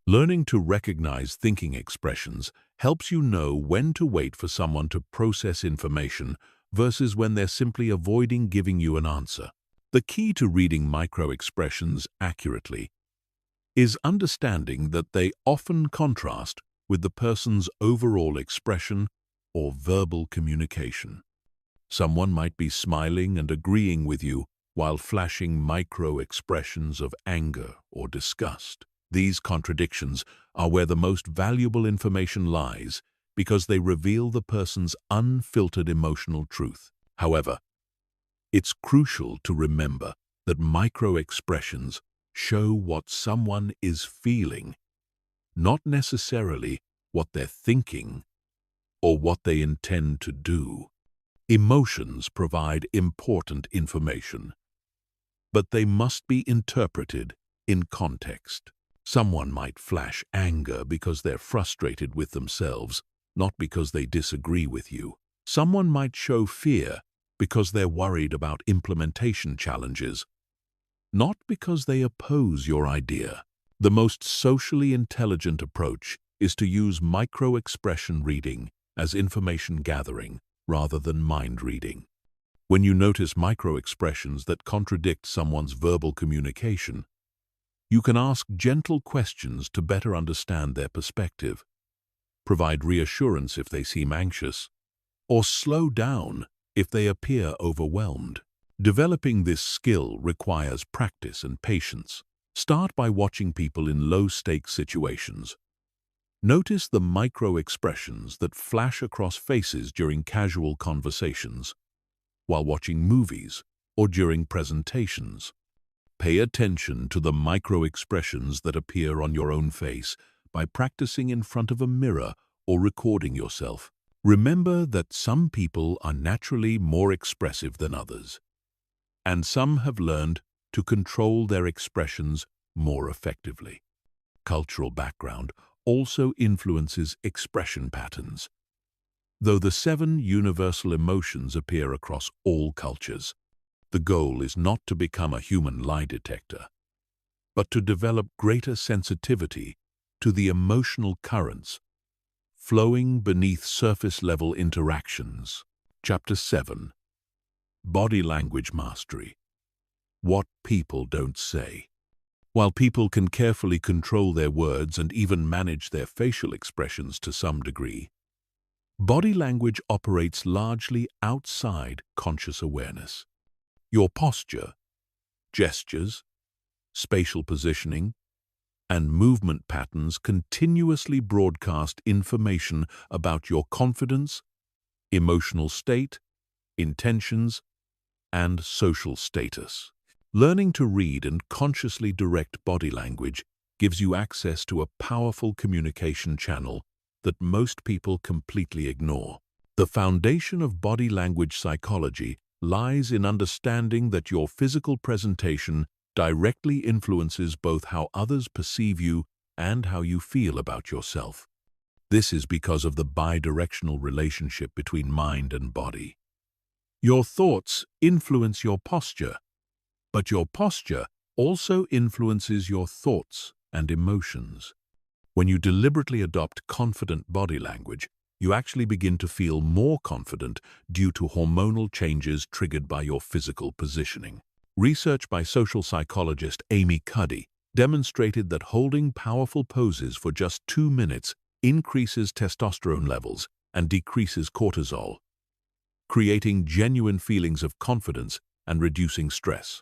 A: Learning to recognize thinking expressions helps you know when to wait for someone to process information versus when they're simply avoiding giving you an answer. The key to reading micro-expressions accurately is understanding that they often contrast with the person's overall expression or verbal communication. Someone might be smiling and agreeing with you while flashing micro-expressions of anger or disgust. These contradictions are where the most valuable information lies because they reveal the person's unfiltered emotional truth. However, it's crucial to remember that micro-expressions show what someone is feeling, not necessarily what they're thinking or what they intend to do. Emotions provide important information, but they must be interpreted in context. Someone might flash anger because they're frustrated with themselves, not because they disagree with you. Someone might show fear because they're worried about implementation challenges, not because they oppose your idea. The most socially intelligent approach is to use micro-expression reading as information gathering rather than mind reading. When you notice micro-expressions that contradict someone's verbal communication, you can ask gentle questions to better understand their perspective, provide reassurance if they seem anxious, or slow down if they appear overwhelmed. Developing this skill requires practice and patience. Start by watching people in low-stakes situations. Notice the micro-expressions that flash across faces during casual conversations, while watching movies or during presentations. Pay attention to the micro-expressions that appear on your own face by practicing in front of a mirror or recording yourself. Remember that some people are naturally more expressive than others, and some have learned to control their expressions more effectively. Cultural background also influences expression patterns. Though the 7 universal emotions appear across all cultures, the goal is not to become a human lie detector, but to develop greater sensitivity to the emotional currents flowing beneath surface-level interactions. Chapter 7. Body Language Mastery. What people don't say. While people can carefully control their words and even manage their facial expressions to some degree, body language operates largely outside conscious awareness. Your posture, gestures, spatial positioning, and movement patterns continuously broadcast information about your confidence, emotional state, intentions, and social status. Learning to read and consciously direct body language gives you access to a powerful communication channel that most people completely ignore. The foundation of body language psychology lies in understanding that your physical presentation directly influences both how others perceive you and how you feel about yourself. This is because of the bidirectional relationship between mind and body. Your thoughts influence your posture, but your posture also influences your thoughts and emotions. When you deliberately adopt confident body language, you actually begin to feel more confident due to hormonal changes triggered by your physical positioning. Research by social psychologist Amy Cuddy demonstrated that holding powerful poses for just 2 minutes increases testosterone levels and decreases cortisol, creating genuine feelings of confidence and reducing stress.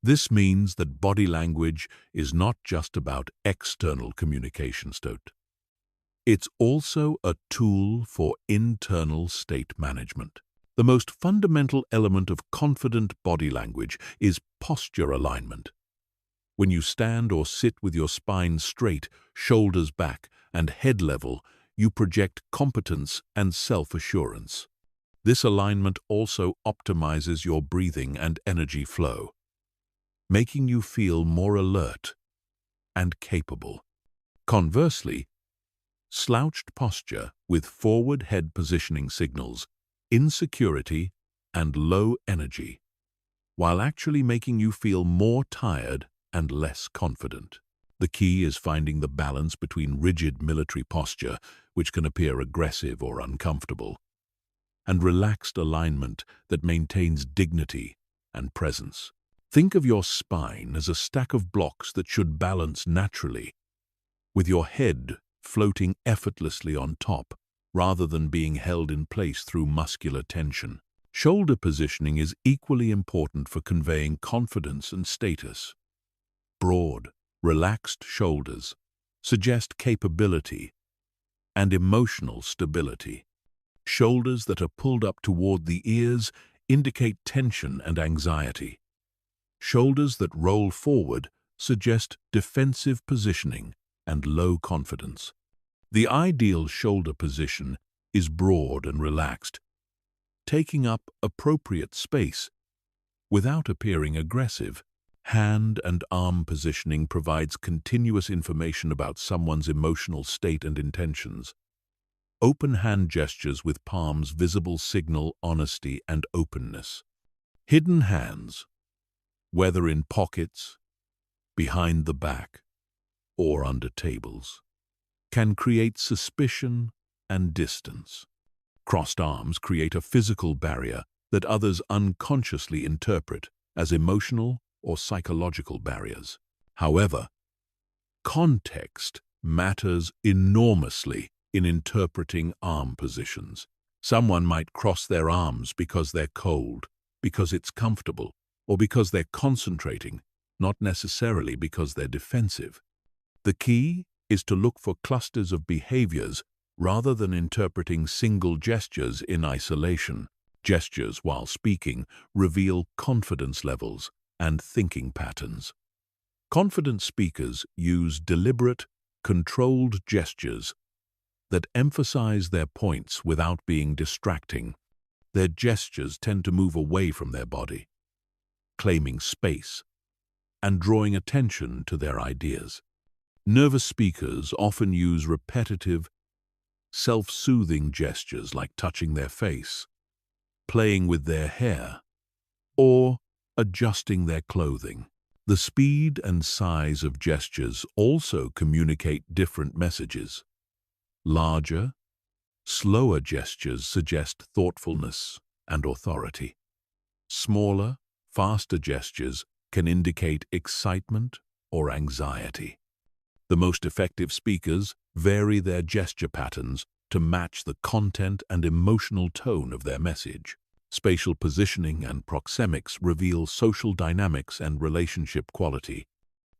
A: This means that body language is not just about external communication. It's also a tool for internal state management. The most fundamental element of confident body language is posture alignment. When you stand or sit with your spine straight, shoulders back, and head level, you project competence and self-assurance. This alignment also optimizes your breathing and energy flow, making you feel more alert and capable. Conversely, slouched posture with forward head positioning signals insecurity and low energy, while actually making you feel more tired and less confident. The key is finding the balance between rigid military posture, which can appear aggressive or uncomfortable, and relaxed alignment that maintains dignity and presence. Think of your spine as a stack of blocks that should balance naturally, with your head floating effortlessly on top, rather than being held in place through muscular tension. Shoulder positioning is equally important for conveying confidence and status. Broad, relaxed shoulders suggest capability and emotional stability. Shoulders that are pulled up toward the ears indicate tension and anxiety. Shoulders that roll forward suggest defensive positioning and low confidence. The ideal shoulder position is broad and relaxed, taking up appropriate space without appearing aggressive. Hand and arm positioning provides continuous information about someone's emotional state and intentions. Open hand gestures with palms visible signal honesty and openness. Hidden hands, whether in pockets, behind the back, or under tables, can create suspicion and distance. Crossed arms create a physical barrier that others unconsciously interpret as emotional or psychological barriers. However, context matters enormously in interpreting arm positions. Someone might cross their arms because they're cold, because it's comfortable, or because they're concentrating, not necessarily because they're defensive. The key is to look for clusters of behaviors rather than interpreting single gestures in isolation. Gestures, while speaking, reveal confidence levels and thinking patterns. Confident speakers use deliberate, controlled gestures that emphasize their points without being distracting. Their gestures tend to move away from their body, claiming space and drawing attention to their ideas. Nervous speakers often use repetitive, self-soothing gestures like touching their face, playing with their hair, or adjusting their clothing. The speed and size of gestures also communicate different messages. Larger, slower gestures suggest thoughtfulness and authority. Smaller, faster gestures can indicate excitement or anxiety. The most effective speakers vary their gesture patterns to match the content and emotional tone of their message. Spatial positioning and proxemics reveal social dynamics and relationship quality.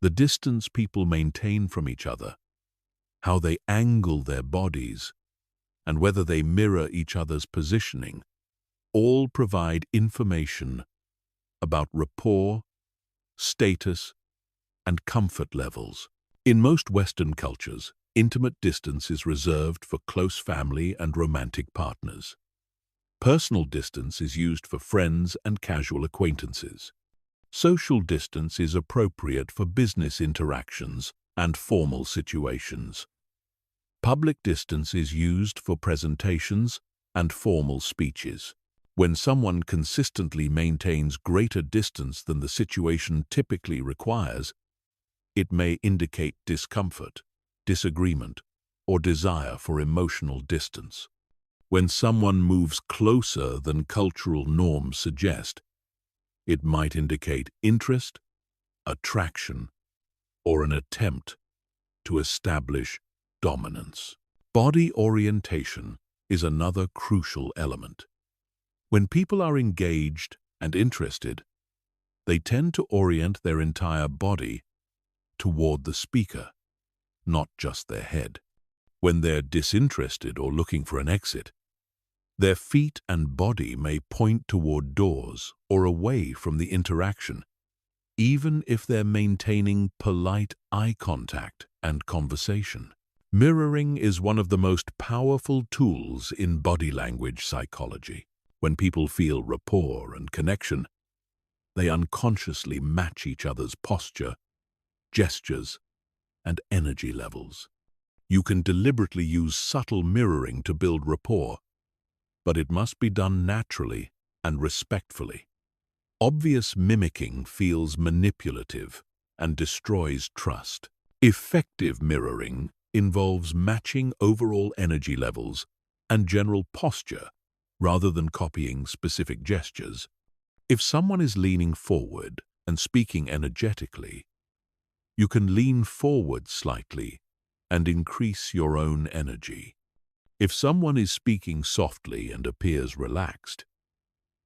A: The distance people maintain from each other, how they angle their bodies, and whether they mirror each other's positioning, all provide information about rapport, status, and comfort levels. In most Western cultures, intimate distance is reserved for close family and romantic partners. Personal distance is used for friends and casual acquaintances. Social distance is appropriate for business interactions and formal situations. Public distance is used for presentations and formal speeches. When someone consistently maintains greater distance than the situation typically requires, it may indicate discomfort, disagreement, or desire for emotional distance. When someone moves closer than cultural norms suggest, it might indicate interest, attraction, or an attempt to establish dominance. Body orientation is another crucial element. When people are engaged and interested, they tend to orient their entire body toward the speaker, not just their head. When they're disinterested or looking for an exit, Their feet and body may point toward doors or away from the interaction, even if they're maintaining polite eye contact and conversation. Mirroring is one of the most powerful tools in body language psychology. When people feel rapport and connection, they unconsciously match each other's posture, gestures, and energy levels. You can deliberately use subtle mirroring to build rapport, but it must be done naturally and respectfully. Obvious mimicking feels manipulative and destroys trust. Effective mirroring involves matching overall energy levels and general posture rather than copying specific gestures. If someone is leaning forward and speaking energetically, you can lean forward slightly and increase your own energy. If someone is speaking softly and appears relaxed,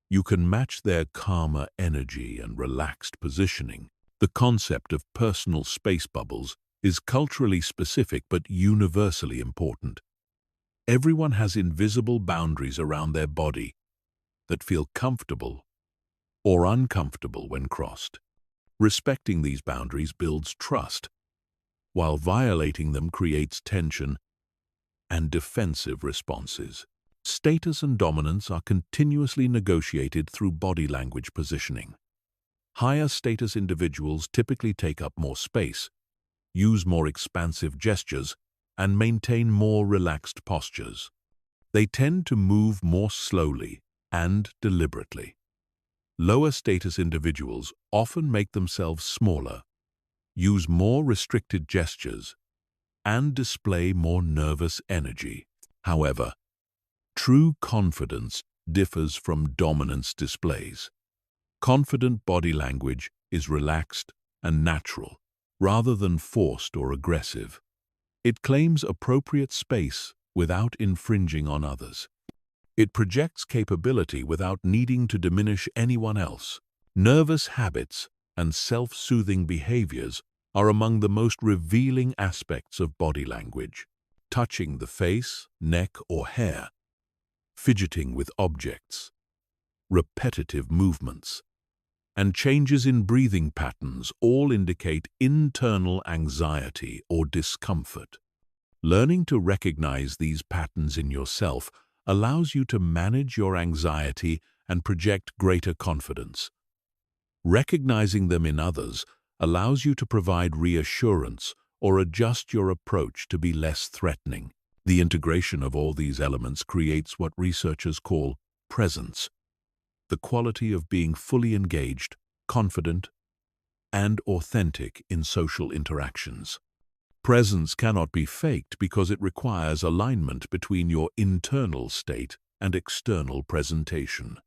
A: you can match their calmer energy and relaxed positioning. The concept of personal space bubbles is culturally specific but universally important. Everyone has invisible boundaries around their body that feel comfortable or uncomfortable when crossed. Respecting these boundaries builds trust, while violating them creates tension and defensive responses. Status and dominance are continuously negotiated through body language positioning. Higher status individuals typically take up more space, use more expansive gestures, and maintain more relaxed postures. They tend to move more slowly and deliberately. Lower status individuals often make themselves smaller, use more restricted gestures, and display more nervous energy. However, true confidence differs from dominance displays. Confident body language is relaxed and natural, rather than forced or aggressive. It claims appropriate space without infringing on others. It projects capability without needing to diminish anyone else. Nervous habits and self-soothing behaviors are among the most revealing aspects of body language. Touching the face, neck, or hair, fidgeting with objects, repetitive movements, and changes in breathing patterns all indicate internal anxiety or discomfort. Learning to recognize these patterns in yourself allows you to manage your anxiety and project greater confidence. Recognizing them in others allows you to provide reassurance or adjust your approach to be less threatening. The integration of all these elements creates what researchers call presence, the quality of being fully engaged, confident, and authentic in social interactions. Presence cannot be faked because it requires alignment between your internal state and external presentation.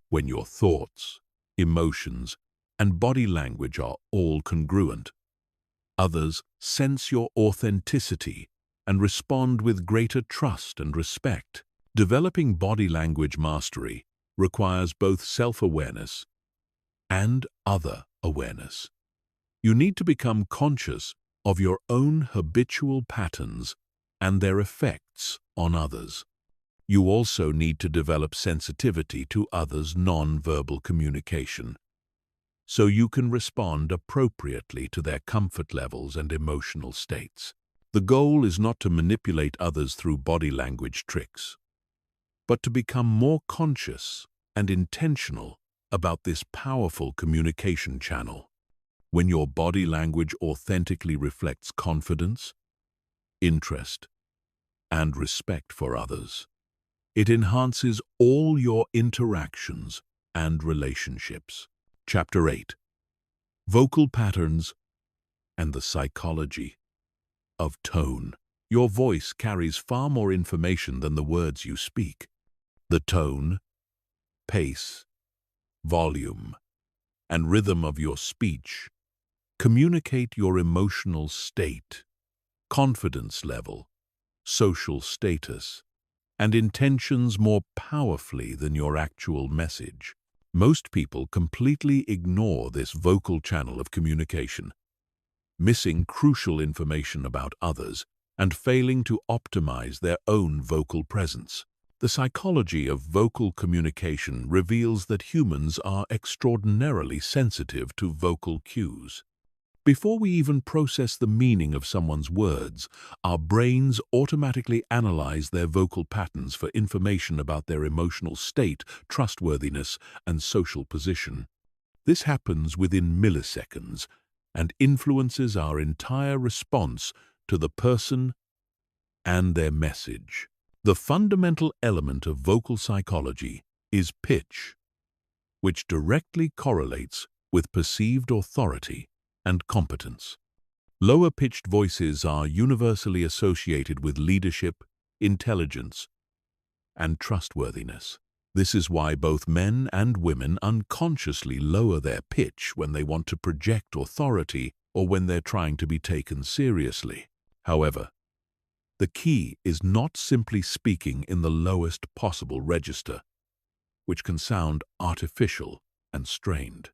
A: When your thoughts, emotions, and body language are all congruent, others sense your authenticity and respond with greater trust and respect. Developing body language mastery requires both self-awareness and other awareness. You need to become conscious of your own habitual patterns and their effects on others. You also need to develop sensitivity to others' non-verbal communication, so you can respond appropriately to their comfort levels and emotional states. The goal is not to manipulate others through body language tricks, but to become more conscious and intentional about this powerful communication channel. When your body language authentically reflects confidence, interest, and respect for others, it enhances all your interactions and relationships. Chapter 8. Vocal Patterns and the Psychology of Tone. Your voice carries far more information than the words you speak. The tone, pace, volume, and rhythm of your speech communicate your emotional state, confidence level, social status, and intentions more powerfully than your actual message. Most people completely ignore this vocal channel of communication, missing crucial information about others and failing to optimize their own vocal presence. The psychology of vocal communication reveals that humans are extraordinarily sensitive to vocal cues. Before we even process the meaning of someone's words, our brains automatically analyze their vocal patterns for information about their emotional state, trustworthiness, and social position. This happens within milliseconds and influences our entire response to the person and their message. The fundamental element of vocal psychology is pitch, which directly correlates with perceived authority and competence. Lower-pitched voices are universally associated with leadership, intelligence, and trustworthiness. This is why both men and women unconsciously lower their pitch when they want to project authority or when they're trying to be taken seriously. However, the key is not simply speaking in the lowest possible register, which can sound artificial and strained.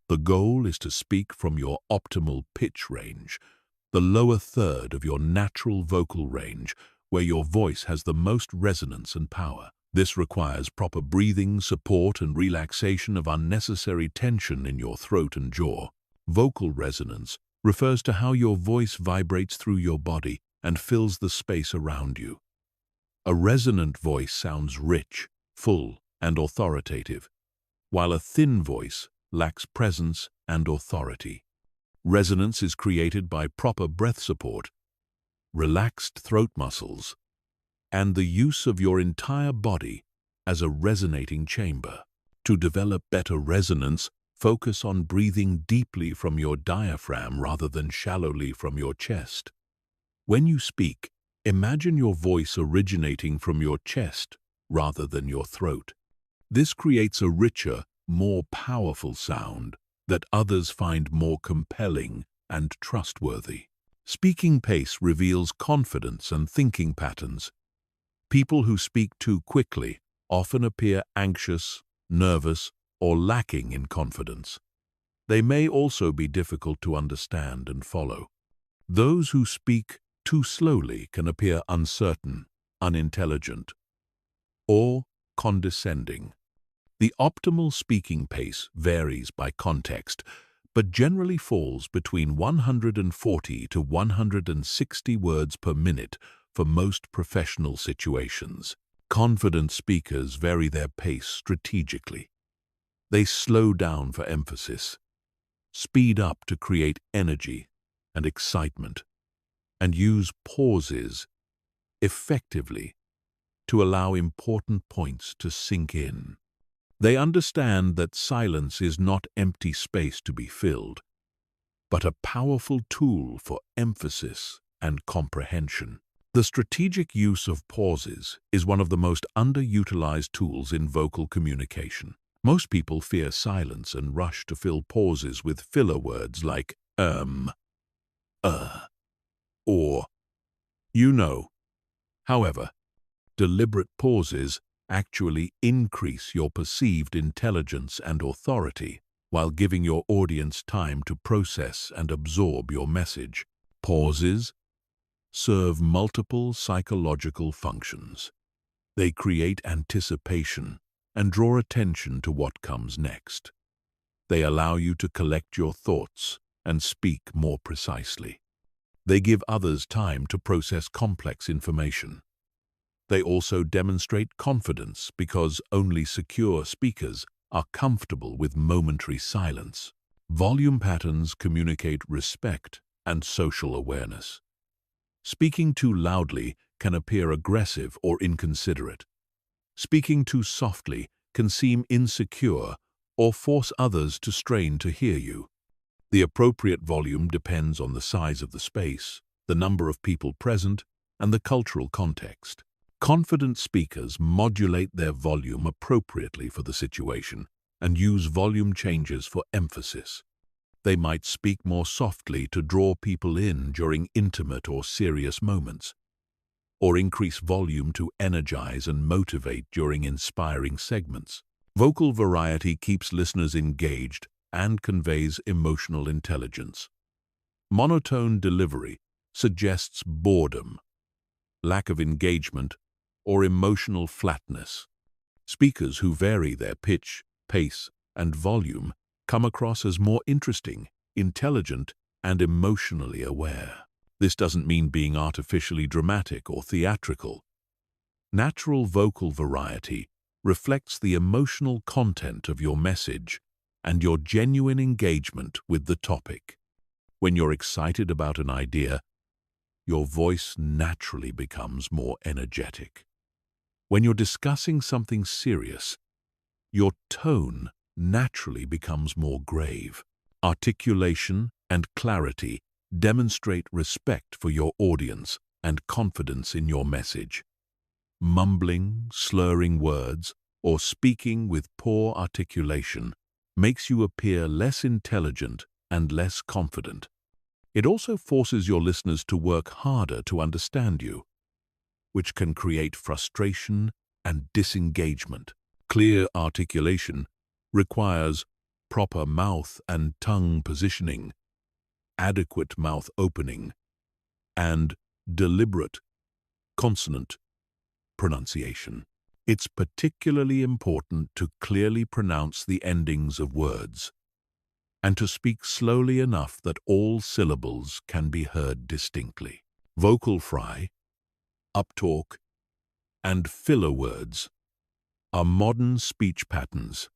A: The goal is to speak from your optimal pitch range, the lower third of your natural vocal range, where your voice has the most resonance and power. This requires proper breathing, support, and relaxation of unnecessary tension in your throat and jaw. Vocal resonance refers to how your voice vibrates through your body and fills the space around you. A resonant voice sounds rich, full, and authoritative, while a thin voice lacks presence and authority. Resonance is created by proper breath support, relaxed throat muscles, and the use of your entire body as a resonating chamber. To develop better resonance, focus on breathing deeply from your diaphragm rather than shallowly from your chest. When you speak, imagine your voice originating from your chest rather than your throat. This creates a richer, more powerful sound that others find more compelling and trustworthy. Speaking pace reveals confidence and thinking patterns. People who speak too quickly often appear anxious, nervous, or lacking in confidence. They may also be difficult to understand and follow. Those who speak too slowly can appear uncertain, unintelligent, or condescending. The optimal speaking pace varies by context, but generally falls between 140 to 160 words per minute for most professional situations. Confident speakers vary their pace strategically. They slow down for emphasis, speed up to create energy and excitement, and use pauses effectively to allow important points to sink in. They understand that silence is not empty space to be filled, but a powerful tool for emphasis and comprehension. The strategic use of pauses is one of the most underutilized tools in vocal communication. Most people fear silence and rush to fill pauses with filler words like or you know. However, deliberate pauses actually increase your perceived intelligence and authority while giving your audience time to process and absorb your message. Pauses serve multiple psychological functions. They create anticipation and draw attention to what comes next. They allow you to collect your thoughts and speak more precisely. They give others time to process complex information. They also demonstrate confidence because only secure speakers are comfortable with momentary silence. Volume patterns communicate respect and social awareness. Speaking too loudly can appear aggressive or inconsiderate. Speaking too softly can seem insecure or force others to strain to hear you. The appropriate volume depends on the size of the space, the number of people present, and the cultural context. Confident speakers modulate their volume appropriately for the situation and use volume changes for emphasis. They might speak more softly to draw people in during intimate or serious moments, or increase volume to energize and motivate during inspiring segments. Vocal variety keeps listeners engaged and conveys emotional intelligence. Monotone delivery suggests boredom, lack of engagement, or emotional flatness. Speakers who vary their pitch, pace, and volume come across as more interesting, intelligent, and emotionally aware. This doesn't mean being artificially dramatic or theatrical. Natural vocal variety reflects the emotional content of your message and your genuine engagement with the topic. When you're excited about an idea, your voice naturally becomes more energetic. When you're discussing something serious, your tone naturally becomes more grave. Articulation and clarity demonstrate respect for your audience and confidence in your message. Mumbling, slurring words, or speaking with poor articulation makes you appear less intelligent and less confident. It also forces your listeners to work harder to understand you, which can create frustration and disengagement. Clear articulation requires proper mouth and tongue positioning, adequate mouth opening, and deliberate consonant pronunciation. It's particularly important to clearly pronounce the endings of words and to speak slowly enough that all syllables can be heard distinctly. Vocal fry, uptalk, and filler words are modern speech patterns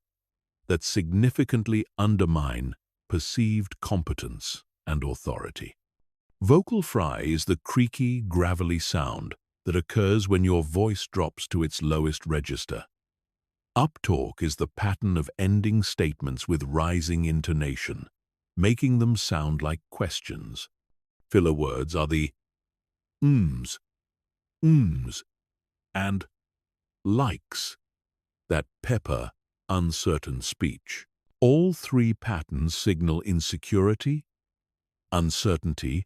A: that significantly undermine perceived competence and authority. Vocal fry is the creaky, gravelly sound that occurs when your voice drops to its lowest register. Uptalk is the pattern of ending statements with rising intonation, making them sound like questions. Filler words are the ums, and likes that pepper uncertain speech. All three patterns signal insecurity, uncertainty,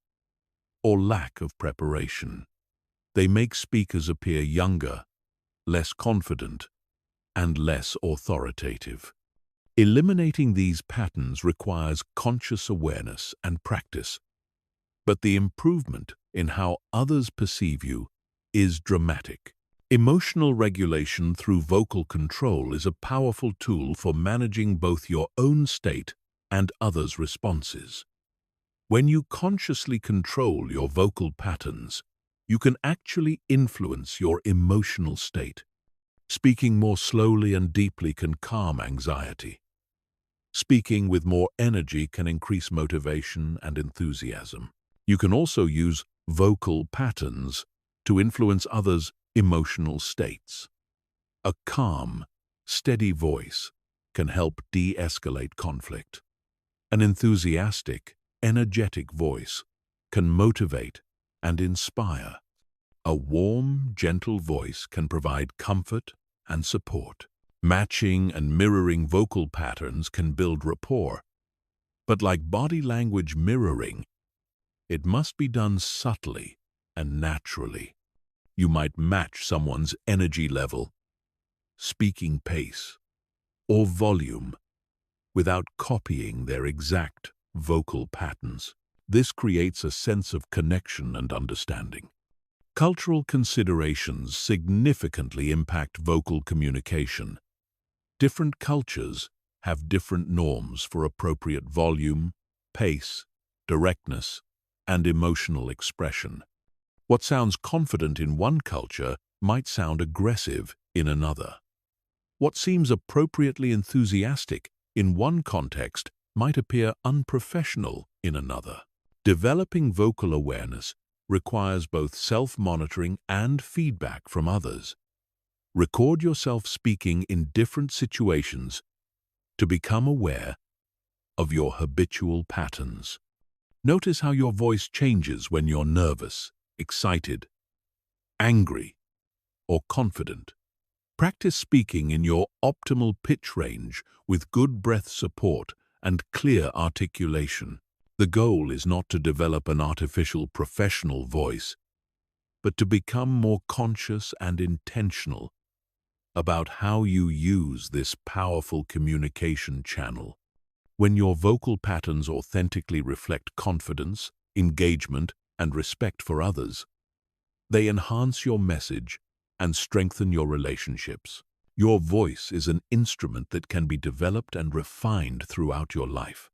A: or lack of preparation. They make speakers appear younger, less confident, and less authoritative. Eliminating these patterns requires conscious awareness and practice, but the improvement in how others perceive you is dramatic. Emotional regulation through vocal control is a powerful tool for managing both your own state and others' responses. When you consciously control your vocal patterns, you can actually influence your emotional state. Speaking more slowly and deeply can calm anxiety. Speaking with more energy can increase motivation and enthusiasm. You can also use vocal patterns to influence others' emotional states. A calm, steady voice can help de-escalate conflict. An enthusiastic, energetic voice can motivate and inspire. A warm, gentle voice can provide comfort and support. Matching and mirroring vocal patterns can build rapport, but like body language mirroring, it must be done subtly and naturally. You might match someone's energy level, speaking pace, or volume without copying their exact vocal patterns. This creates a sense of connection and understanding. Cultural considerations significantly impact vocal communication. Different cultures have different norms for appropriate volume, pace, directness, and emotional expression. What sounds confident in one culture might sound aggressive in another. What seems appropriately enthusiastic in one context might appear unprofessional in another. Developing vocal awareness requires both self-monitoring and feedback from others. Record yourself speaking in different situations to become aware of your habitual patterns. Notice how your voice changes when you're nervous, excited, angry, or confident. Practice speaking in your optimal pitch range with good breath support and clear articulation. The goal is not to develop an artificial professional voice, but to become more conscious and intentional about how you use this powerful communication channel. When your vocal patterns authentically reflect confidence, engagement, and respect for others, they enhance your message and strengthen your relationships. Your voice is an instrument that can be developed and refined throughout your life.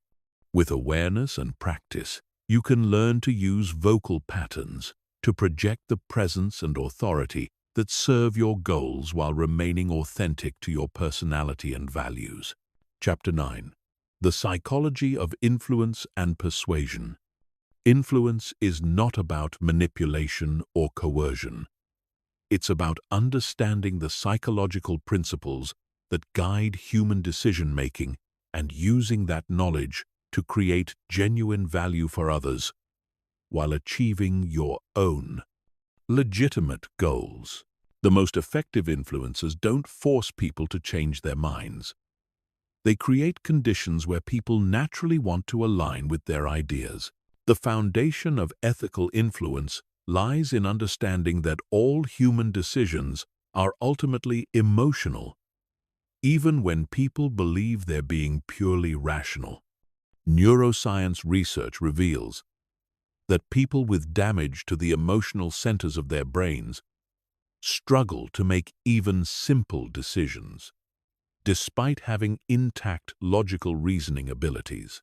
A: With awareness and practice, you can learn to use vocal patterns to project the presence and authority that serve your goals while remaining authentic to your personality and values. Chapter 9. The Psychology of Influence and Persuasion. Influence is not about manipulation or coercion. It's about understanding the psychological principles that guide human decision-making and using that knowledge to create genuine value for others while achieving your own legitimate goals. The most effective influencers don't force people to change their minds. They create conditions where people naturally want to align with their ideas. The foundation of ethical influence lies in understanding that all human decisions are ultimately emotional, even when people believe they're being purely rational. Neuroscience research reveals that people with damage to the emotional centers of their brains struggle to make even simple decisions, despite having intact logical reasoning abilities.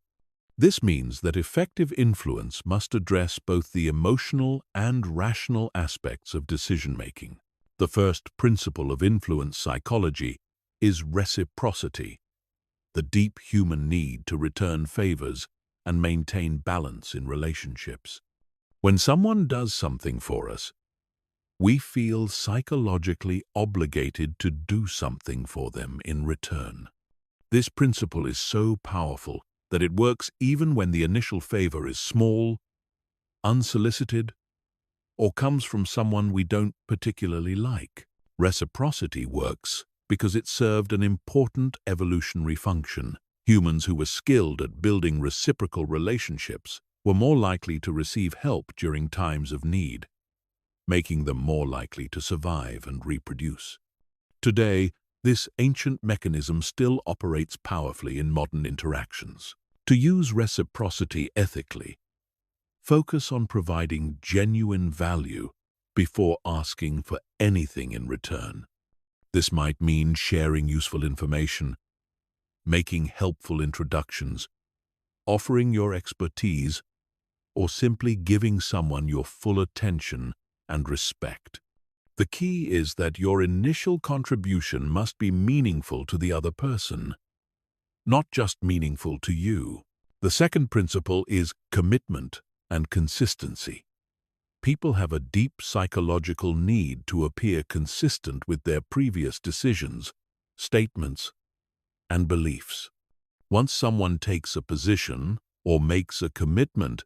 A: This means that effective influence must address both the emotional and rational aspects of decision-making. The first principle of influence psychology is reciprocity, the deep human need to return favors and maintain balance in relationships. When someone does something for us, we feel psychologically obligated to do something for them in return. This principle is so powerful that it works even when the initial favor is small, unsolicited, or comes from someone we don't particularly like. Reciprocity works because it served an important evolutionary function. Humans who were skilled at building reciprocal relationships were more likely to receive help during times of need, making them more likely to survive and reproduce. Today, this ancient mechanism still operates powerfully in modern interactions. To use reciprocity ethically, focus on providing genuine value before asking for anything in return. This might mean sharing useful information, making helpful introductions, offering your expertise, or simply giving someone your full attention and respect. The key is that your initial contribution must be meaningful to the other person, not just meaningful to you. The second principle is commitment and consistency. People have a deep psychological need to appear consistent with their previous decisions, statements, and beliefs. Once someone takes a position or makes a commitment,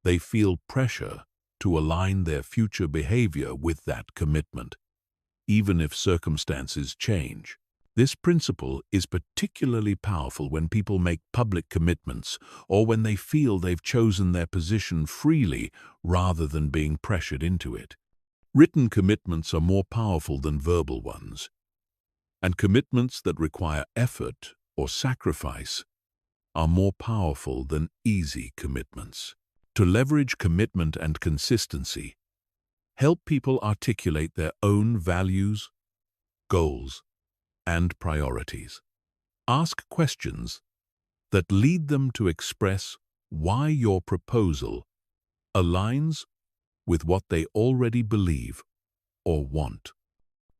A: they feel pressure to align their future behavior with that commitment, even if circumstances change. This principle is particularly powerful when people make public commitments or when they feel they've chosen their position freely rather than being pressured into it. Written commitments are more powerful than verbal ones, and commitments that require effort or sacrifice are more powerful than easy commitments. To leverage commitment and consistency, help people articulate their own values, goals, and priorities. Ask questions that lead them to express why your proposal aligns with what they already believe or want.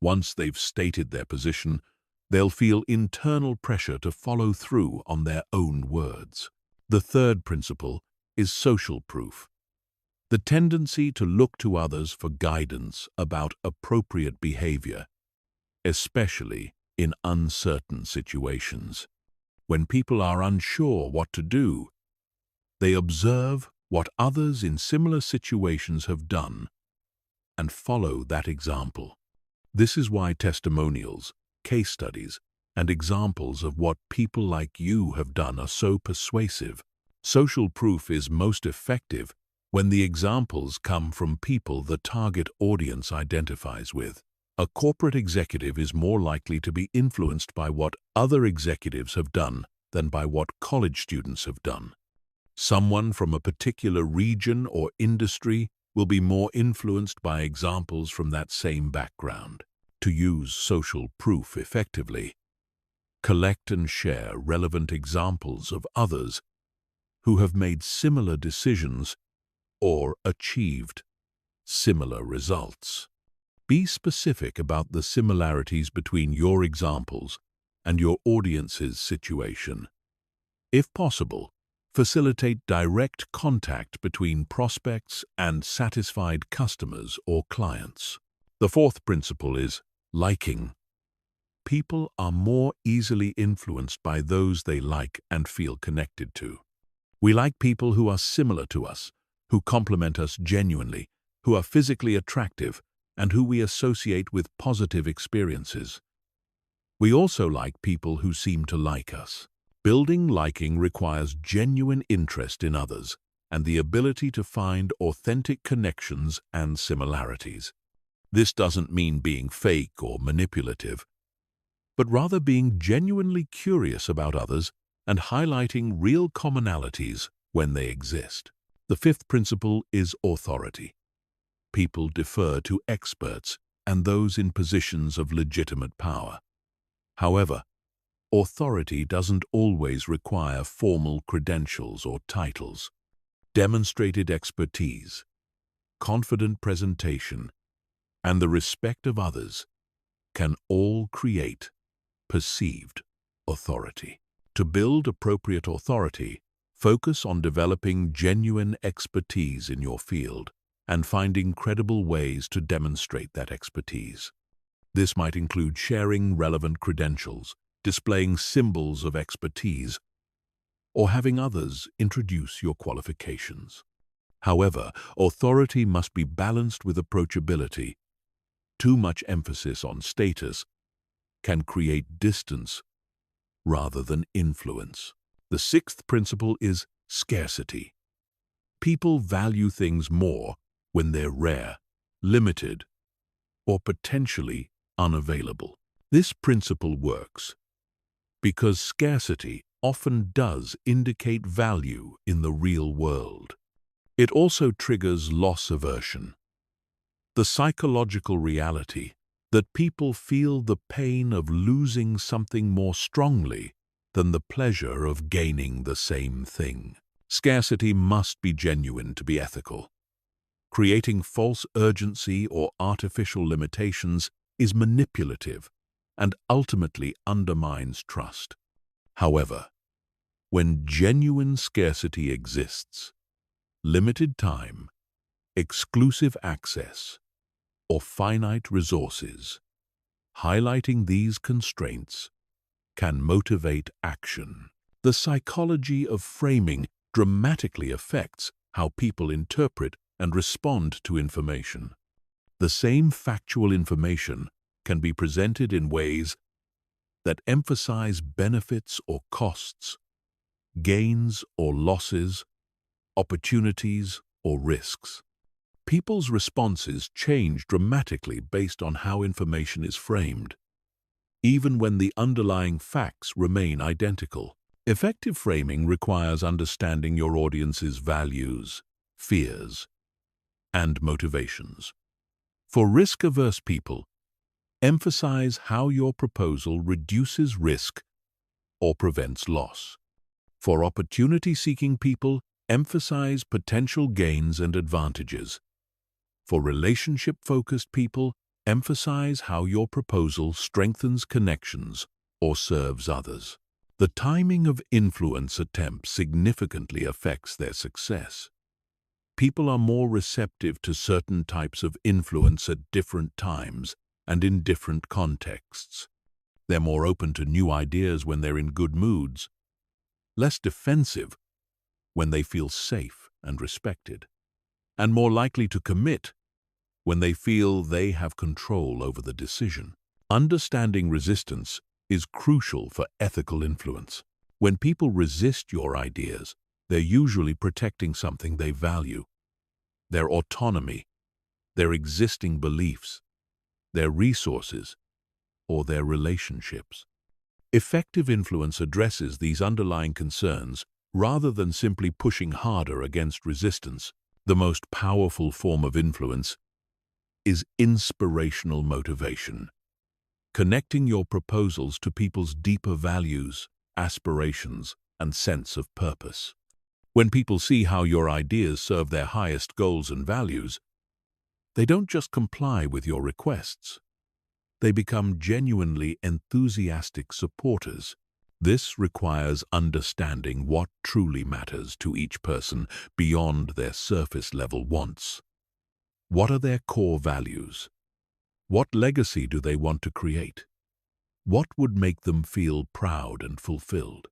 A: Once they've stated their position, they'll feel internal pressure to follow through on their own words. The third principle is social proof, the tendency to look to others for guidance about appropriate behavior, especially in uncertain situations. When people are unsure what to do, they observe what others in similar situations have done and follow that example. This is why testimonials, case studies, and examples of what people like you have done are so persuasive. Social proof is most effective when the examples come from people the target audience identifies with. A corporate executive is more likely to be influenced by what other executives have done than by what college students have done. Someone from a particular region or industry will be more influenced by examples from that same background. To use social proof effectively, collect and share relevant examples of others who have made similar decisions or achieved similar results. Be specific about the similarities between your examples and your audience's situation. If possible, facilitate direct contact between prospects and satisfied customers or clients. The fourth principle is liking. People are more easily influenced by those they like and feel connected to. We like people who are similar to us, who complement us genuinely, who are physically attractive, and who we associate with positive experiences. We also like people who seem to like us. Building liking requires genuine interest in others and the ability to find authentic connections and similarities. This doesn't mean being fake or manipulative, but rather being genuinely curious about others and highlighting real commonalities when they exist. The fifth principle is authority. People defer to experts and those in positions of legitimate power. However, authority doesn't always require formal credentials or titles. Demonstrated expertise, confident presentation, and the respect of others can all create perceived authority. To build appropriate authority, focus on developing genuine expertise in your field and finding credible ways to demonstrate that expertise. This might include sharing relevant credentials, displaying symbols of expertise, or having others introduce your qualifications. However, authority must be balanced with approachability. Too much emphasis on status can create distance rather than influence. The sixth principle is scarcity. People value things more when they're rare, limited, or potentially unavailable. This principle works because scarcity often does indicate value in the real world. It also triggers loss aversion, the psychological reality that people feel the pain of losing something more strongly than the pleasure of gaining the same thing. Scarcity must be genuine to be ethical. Creating false urgency or artificial limitations is manipulative and ultimately undermines trust. However, when genuine scarcity exists, limited time, exclusive access, or finite resources, highlighting these constraints can motivate action. The psychology of framing dramatically affects how people interpret and respond to information. The same factual information can be presented in ways that emphasize benefits or costs, gains or losses, opportunities or risks. People's responses change dramatically based on how information is framed, even when the underlying facts remain identical. Effective framing requires understanding your audience's values, fears, and motivations. For risk-averse people, emphasize how your proposal reduces risk or prevents loss. For opportunity-seeking people, emphasize potential gains and advantages. For relationship-focused people, emphasize how your proposal strengthens connections or serves others. The timing of influence attempts significantly affects their success. People are more receptive to certain types of influence at different times and in different contexts. They're more open to new ideas when they're in good moods, less defensive when they feel safe and respected, and more likely to commit when they feel they have control over the decision. Understanding resistance is crucial for ethical influence. When people resist your ideas, they're usually protecting something they value: their autonomy, their existing beliefs, their resources, or their relationships. Effective influence addresses these underlying concerns rather than simply pushing harder against resistance. The most powerful form of influence is inspirational motivation, connecting your proposals to people's deeper values, aspirations, and sense of purpose. When people see how your ideas serve their highest goals and values, they don't just comply with your requests. They become genuinely enthusiastic supporters. This requires understanding what truly matters to each person beyond their surface-level wants. What are their core values? What legacy do they want to create? What would make them feel proud and fulfilled?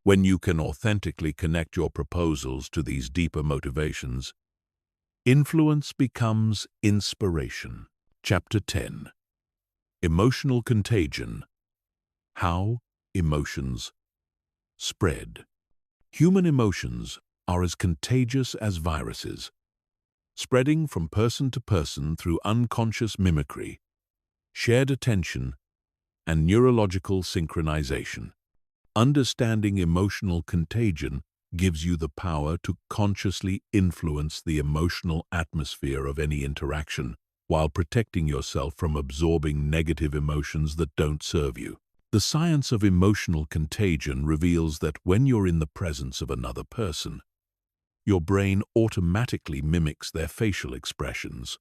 A: When you can authentically connect your proposals to these deeper motivations, influence becomes inspiration. Chapter 10. Emotional Contagion. How emotions spread. Human emotions are as contagious as viruses, spreading from person to person through unconscious mimicry, shared attention, and neurological synchronization. Understanding emotional contagion gives you the power to consciously influence the emotional atmosphere of any interaction while protecting yourself from absorbing negative emotions that don't serve you. The science of emotional contagion reveals that when you're in the presence of another person, your brain automatically mimics their facial expressions,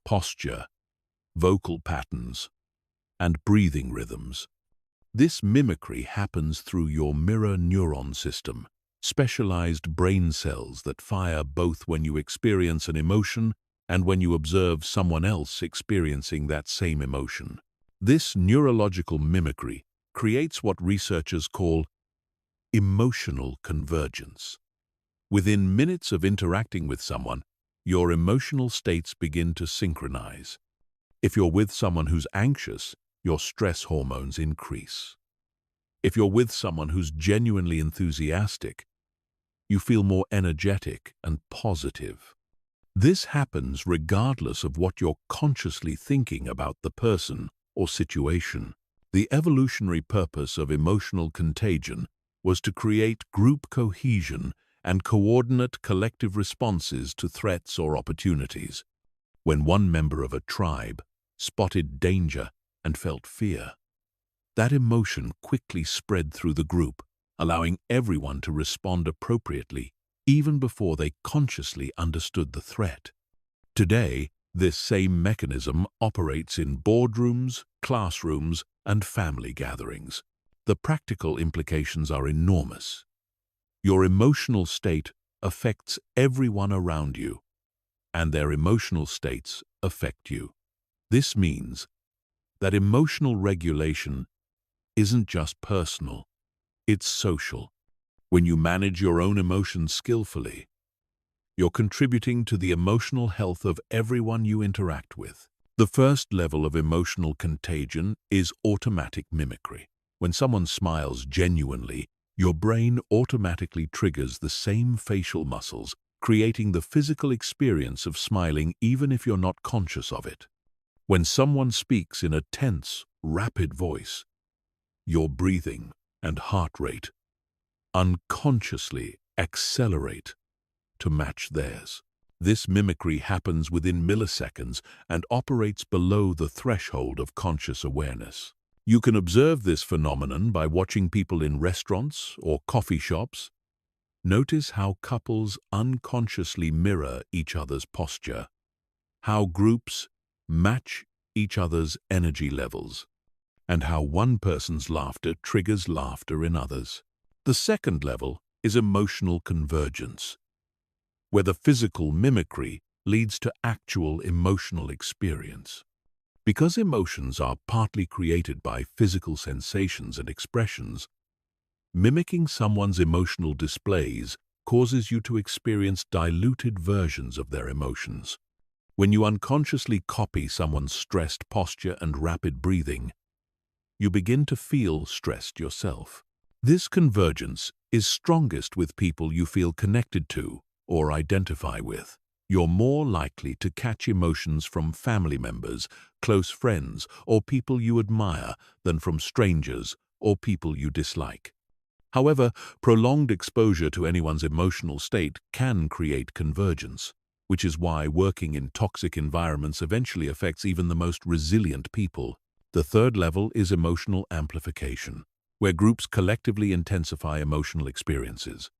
A: posture, vocal patterns, and breathing rhythms. This mimicry happens through your mirror neuron system, specialized brain cells that fire both when you experience an emotion and when you observe someone else experiencing that same emotion. This neurological mimicry creates what researchers call emotional convergence. Within minutes of interacting with someone, your emotional states begin to synchronize. If you're with someone who's anxious, your stress hormones increase. If you're with someone who's genuinely enthusiastic, you feel more energetic and positive. This happens regardless of what you're consciously thinking about the person or situation. The evolutionary purpose of emotional contagion was to create group cohesion and coordinate collective responses to threats or opportunities. When one member of a tribe spotted danger and felt fear, that emotion quickly spread through the group, allowing everyone to respond appropriately even before they consciously understood the threat. Today, this same mechanism operates in boardrooms, classrooms, and family gatherings. The practical implications are enormous. Your emotional state affects everyone around you, and their emotional states affect you. This means that emotional regulation isn't just personal, it's social. When you manage your own emotions skillfully, you're contributing to the emotional health of everyone you interact with. The first level of emotional contagion is automatic mimicry. When someone smiles genuinely, your brain automatically triggers the same facial muscles, creating the physical experience of smiling even if you're not conscious of it. When someone speaks in a tense, rapid voice, your breathing and heart rate unconsciously accelerate to match theirs. This mimicry happens within milliseconds and operates below the threshold of conscious awareness. You can observe this phenomenon by watching people in restaurants or coffee shops. Notice how couples unconsciously mirror each other's posture, how groups match each other's energy levels, and how one person's laughter triggers laughter in others. The second level is emotional convergence, where the physical mimicry leads to actual emotional experience. Because emotions are partly created by physical sensations and expressions, mimicking someone's emotional displays causes you to experience diluted versions of their emotions. When you unconsciously copy someone's stressed posture and rapid breathing, you begin to feel stressed yourself. This convergence is strongest with people you feel connected to or identify with. You're more likely to catch emotions from family members, close friends, or people you admire than from strangers or people you dislike. However, prolonged exposure to anyone's emotional state can create convergence, which is why working in toxic environments eventually affects even the most resilient people. The third level is emotional amplification, where groups collectively intensify emotional experiences.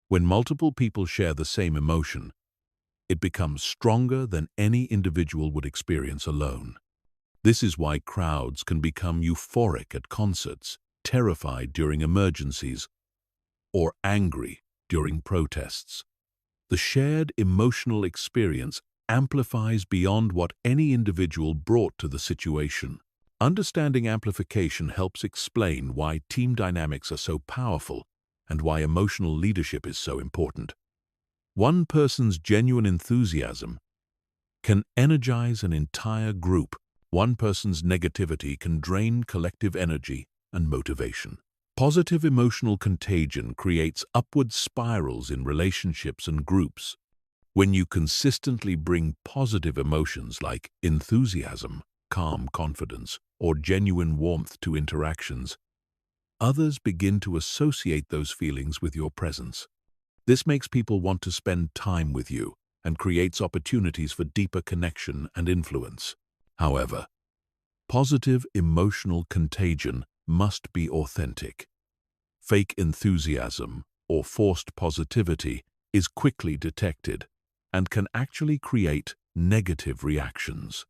A: When multiple people share the same emotion, it becomes stronger than any individual would experience alone. This is why crowds can become euphoric at concerts, terrified during emergencies, or angry during protests. The shared emotional experience amplifies beyond what any individual brought to the situation. Understanding amplification helps explain why team dynamics are so powerful and why emotional leadership is so important. One person's genuine enthusiasm can energize an entire group. One person's negativity can drain collective energy and motivation. Positive emotional contagion creates upward spirals in relationships and groups. When you consistently bring positive emotions like enthusiasm, calm confidence, or genuine warmth to interactions, others begin to associate those feelings with your presence. This makes people want to spend time with you and creates opportunities for deeper connection and influence. However, positive emotional contagion must be authentic. Fake enthusiasm or forced positivity is quickly detected and can actually create negative reactions.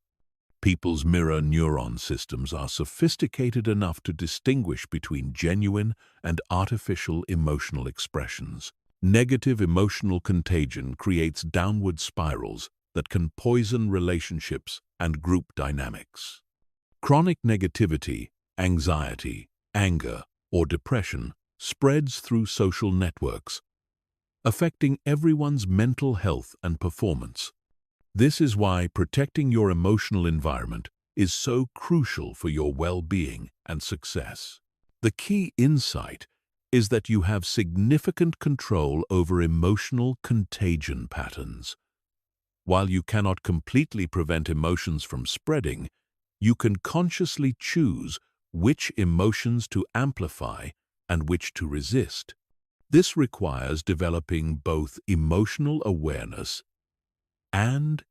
A: People's mirror neuron systems are sophisticated enough to distinguish between genuine and artificial emotional expressions. Negative emotional contagion creates downward spirals that can poison relationships and group dynamics. Chronic negativity, anxiety, anger, or depression spreads through social networks, affecting everyone's mental health and performance. This is why protecting your emotional environment is so crucial for your well-being and success. The key insight is that you have significant control over emotional contagion patterns. While you cannot completely prevent emotions from spreading, you can consciously choose which emotions to amplify and which to resist. This requires developing both emotional awareness and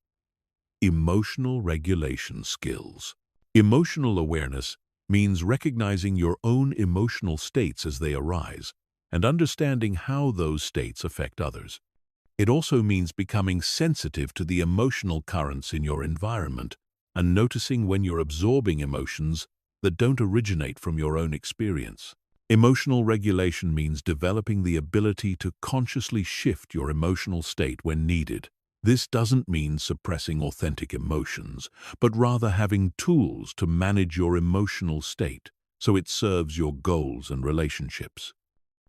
A: emotional regulation skills. Emotional awareness means recognizing your own emotional states as they arise and understanding how those states affect others. It also means becoming sensitive to the emotional currents in your environment and noticing when you're absorbing emotions that don't originate from your own experience. Emotional regulation means developing the ability to consciously shift your emotional state when needed. This doesn't mean suppressing authentic emotions, but rather having tools to manage your emotional state so it serves your goals and relationships.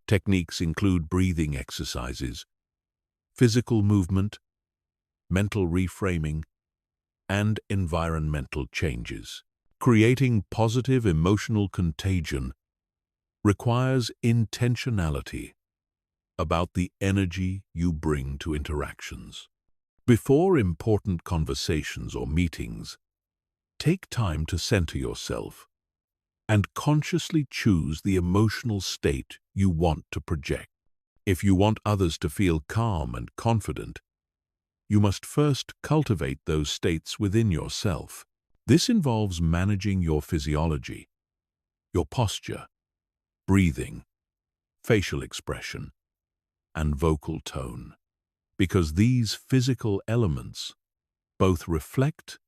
A: Techniques include breathing exercises, physical movement, mental reframing, and environmental changes. Creating positive emotional contagion requires intentionality about the energy you bring to interactions. Before important conversations or meetings, take time to center yourself and consciously choose the emotional state you want to project. If you want others to feel calm and confident, you must first cultivate those states within yourself. This involves managing your physiology, your posture, breathing, facial expression, and vocal tone, because these physical elements both reflect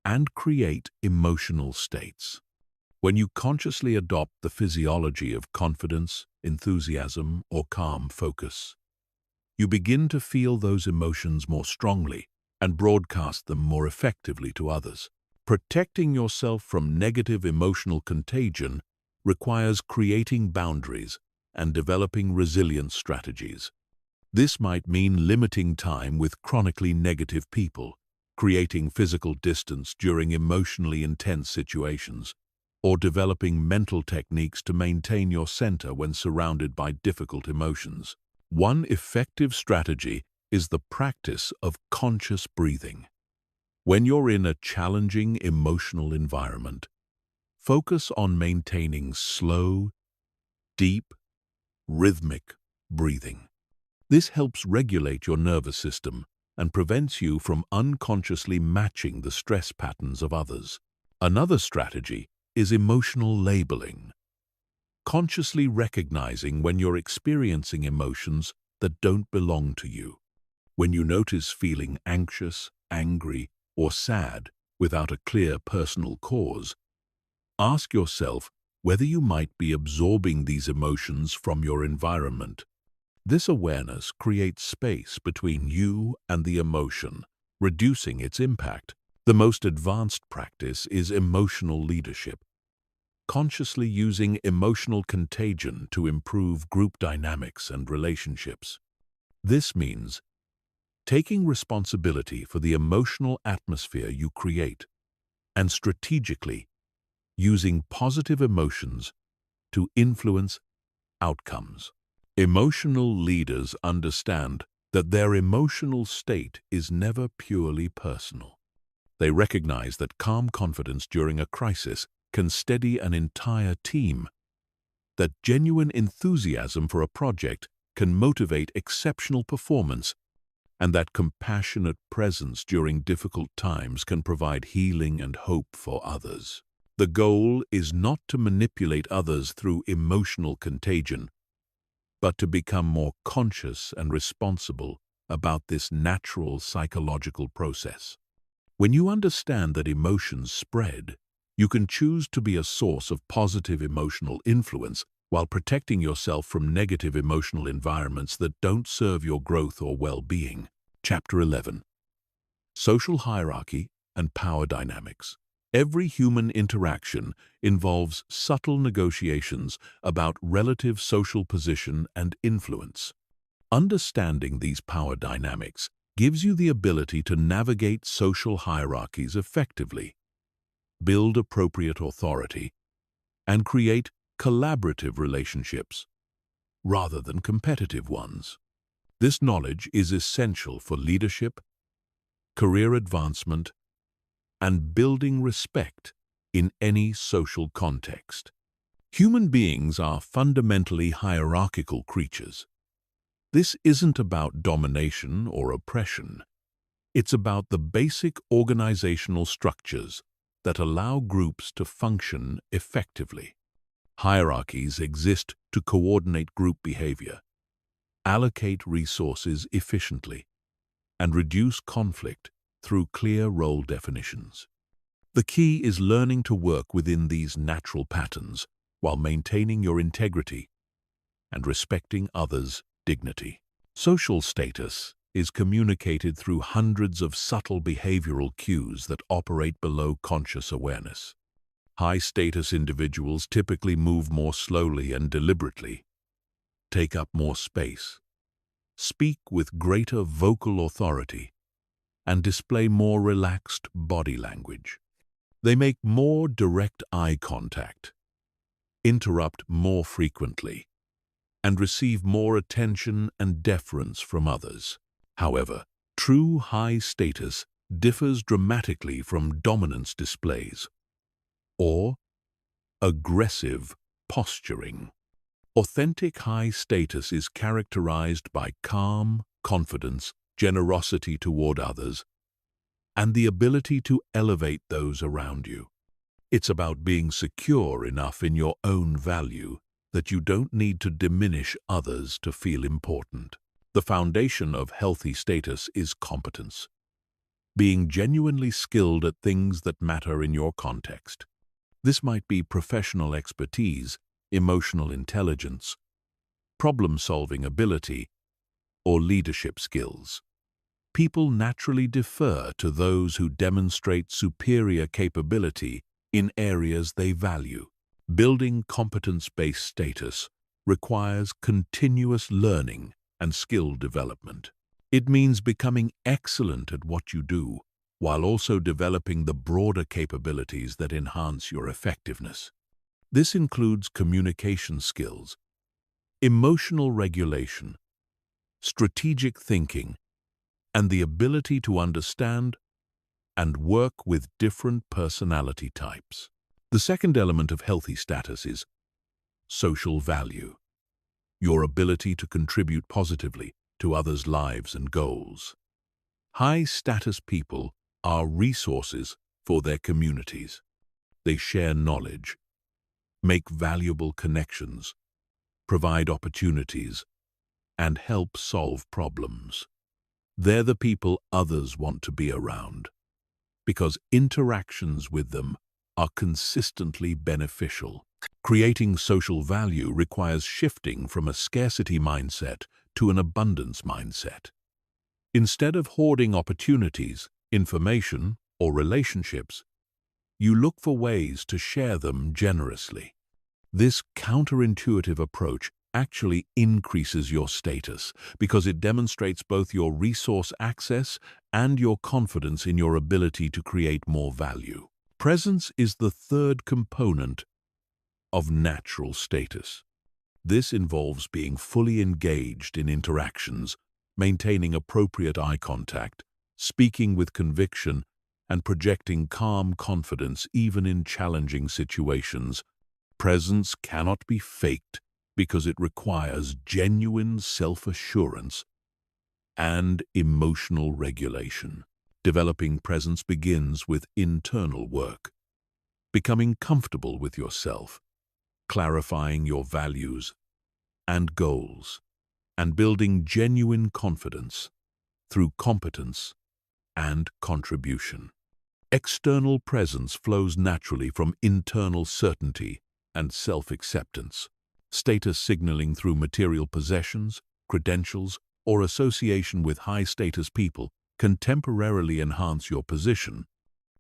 A: and create emotional states. When you consciously adopt the physiology of confidence, enthusiasm, or calm focus, you begin to feel those emotions more strongly and broadcast them more effectively to others. Protecting yourself from negative emotional contagion requires creating boundaries and developing resilience strategies. This might mean limiting time with chronically negative people, creating physical distance during emotionally intense situations, or developing mental techniques to maintain your center when surrounded by difficult emotions. One effective strategy is the practice of conscious breathing. When you're in a challenging emotional environment, focus on maintaining slow, deep, rhythmic breathing. This helps regulate your nervous system and prevents you from unconsciously matching the stress patterns of others. Another strategy is emotional labeling, consciously recognizing when you're experiencing emotions that don't belong to you. When you notice feeling anxious, angry, or sad without a clear personal cause, ask yourself whether you might be absorbing these emotions from your environment. This awareness creates space between you and the emotion, reducing its impact. The most advanced practice is emotional leadership, consciously using emotional contagion to improve group dynamics and relationships. This means taking responsibility for the emotional atmosphere you create and strategically using positive emotions to influence outcomes. Emotional leaders understand that their emotional state is never purely personal. They recognize that calm confidence during a crisis can steady an entire team, that genuine enthusiasm for a project can motivate exceptional performance, and that compassionate presence during difficult times can provide healing and hope for others. The goal is not to manipulate others through emotional contagion, but to become more conscious and responsible about this natural psychological process. When you understand that emotions spread, you can choose to be a source of positive emotional influence while protecting yourself from negative emotional environments that don't serve your growth or well-being. Chapter 11. Social hierarchy and power dynamics. Every human interaction involves subtle negotiations about relative social position and influence. Understanding these power dynamics gives you the ability to navigate social hierarchies effectively, build appropriate authority, and create collaborative relationships rather than competitive ones. This knowledge is essential for leadership, career advancement, and building respect in any social context. Human beings are fundamentally hierarchical creatures. This isn't about domination or oppression. It's about the basic organizational structures that allow groups to function effectively. Hierarchies exist to coordinate group behavior, allocate resources efficiently, and reduce conflict through clear role definitions. The key is learning to work within these natural patterns while maintaining your integrity and respecting others' dignity. Social status is communicated through hundreds of subtle behavioral cues that operate below conscious awareness. High-status individuals typically move more slowly and deliberately, take up more space, speak with greater vocal authority, and display more relaxed body language. They make more direct eye contact, interrupt more frequently, and receive more attention and deference from others. However, true high status differs dramatically from dominance displays or aggressive posturing. Authentic high status is characterized by calm, confidence, generosity toward others, and the ability to elevate those around you. It's about being secure enough in your own value that you don't need to diminish others to feel important. The foundation of healthy status is competence, being genuinely skilled at things that matter in your context. This might be professional expertise, emotional intelligence, problem-solving ability, or leadership skills. People naturally defer to those who demonstrate superior capability in areas they value. Building competence-based status requires continuous learning and skill development. It means becoming excellent at what you do, while also developing the broader capabilities that enhance your effectiveness. This includes communication skills, emotional regulation, strategic thinking, and the ability to understand and work with different personality types. The second element of healthy status is social value. your ability to contribute positively to others' lives and goals. High-status people are resources for their communities. They share knowledge, make valuable connections, provide opportunities, and help solve problems. They're the people others want to be around, because interactions with them are consistently beneficial. Creating social value requires shifting from a scarcity mindset to an abundance mindset. Instead of hoarding opportunities, information, or relationships, you look for ways to share them generously. This counterintuitive approach actually increases your status because it demonstrates both your resource access and your confidence in your ability to create more value. Presence is the third component of natural status. This involves being fully engaged in interactions, maintaining appropriate eye contact, speaking with conviction, and projecting calm confidence even in challenging situations. Presence cannot be faked because it requires genuine self-assurance and emotional regulation. Developing presence begins with internal work, becoming comfortable with yourself, clarifying your values and goals, and building genuine confidence through competence and contribution. External presence flows naturally from internal certainty and self-acceptance. Status signaling through material possessions, credentials, or association with high-status people can temporarily enhance your position,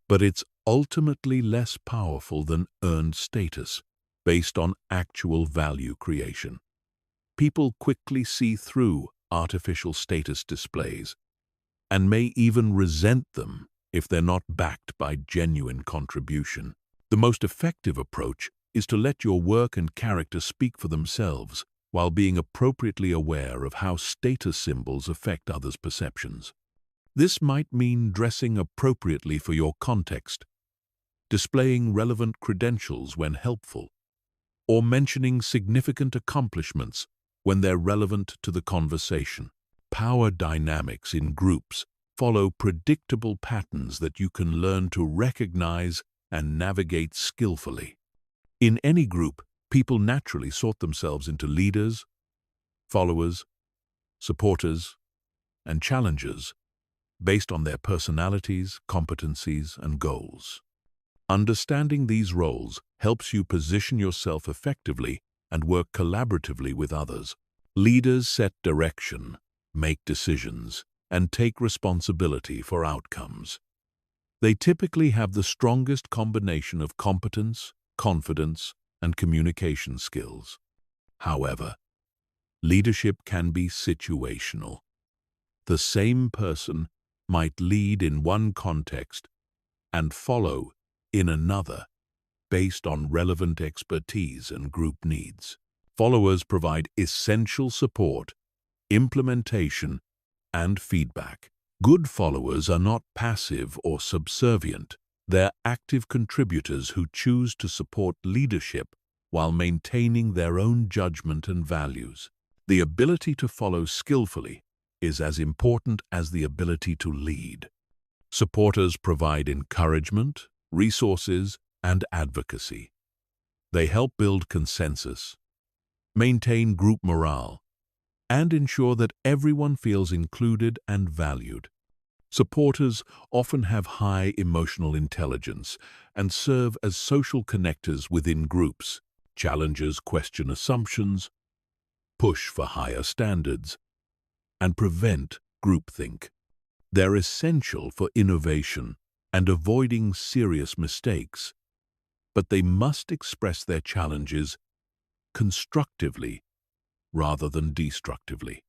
A: but it's ultimately less powerful than earned status based on actual value creation. People quickly see through artificial status displays and may even resent them if they're not backed by genuine contribution. The most effective approach is to let your work and character speak for themselves while being appropriately aware of how status symbols affect others' perceptions. This might mean dressing appropriately for your context, displaying relevant credentials when helpful, or mentioning significant accomplishments when they're relevant to the conversation. Power dynamics in groups follow predictable patterns that you can learn to recognize and navigate skillfully. In any group, people naturally sort themselves into leaders, followers, supporters, and challengers based on their personalities, competencies, and goals. Understanding these roles helps you position yourself effectively and work collaboratively with others. Leaders set direction, make decisions, and take responsibility for outcomes. They typically have the strongest combination of competence, confidence, and communication skills. However, leadership can be situational. The same person might lead in one context and follow in another based on relevant expertise and group needs. Followers provide essential support, implementation, and feedback. Good followers are not passive or subservient. They're active contributors who choose to support leadership while maintaining their own judgment and values. The ability to follow skillfully is as important as the ability to lead. Supporters provide encouragement, resources, and advocacy. They help build consensus, maintain group morale, and ensure that everyone feels included and valued. Supporters often have high emotional intelligence and serve as social connectors within groups. Challengers question assumptions, push for higher standards, and prevent groupthink. They're essential for innovation and avoiding serious mistakes, but they must express their challenges constructively rather than destructively.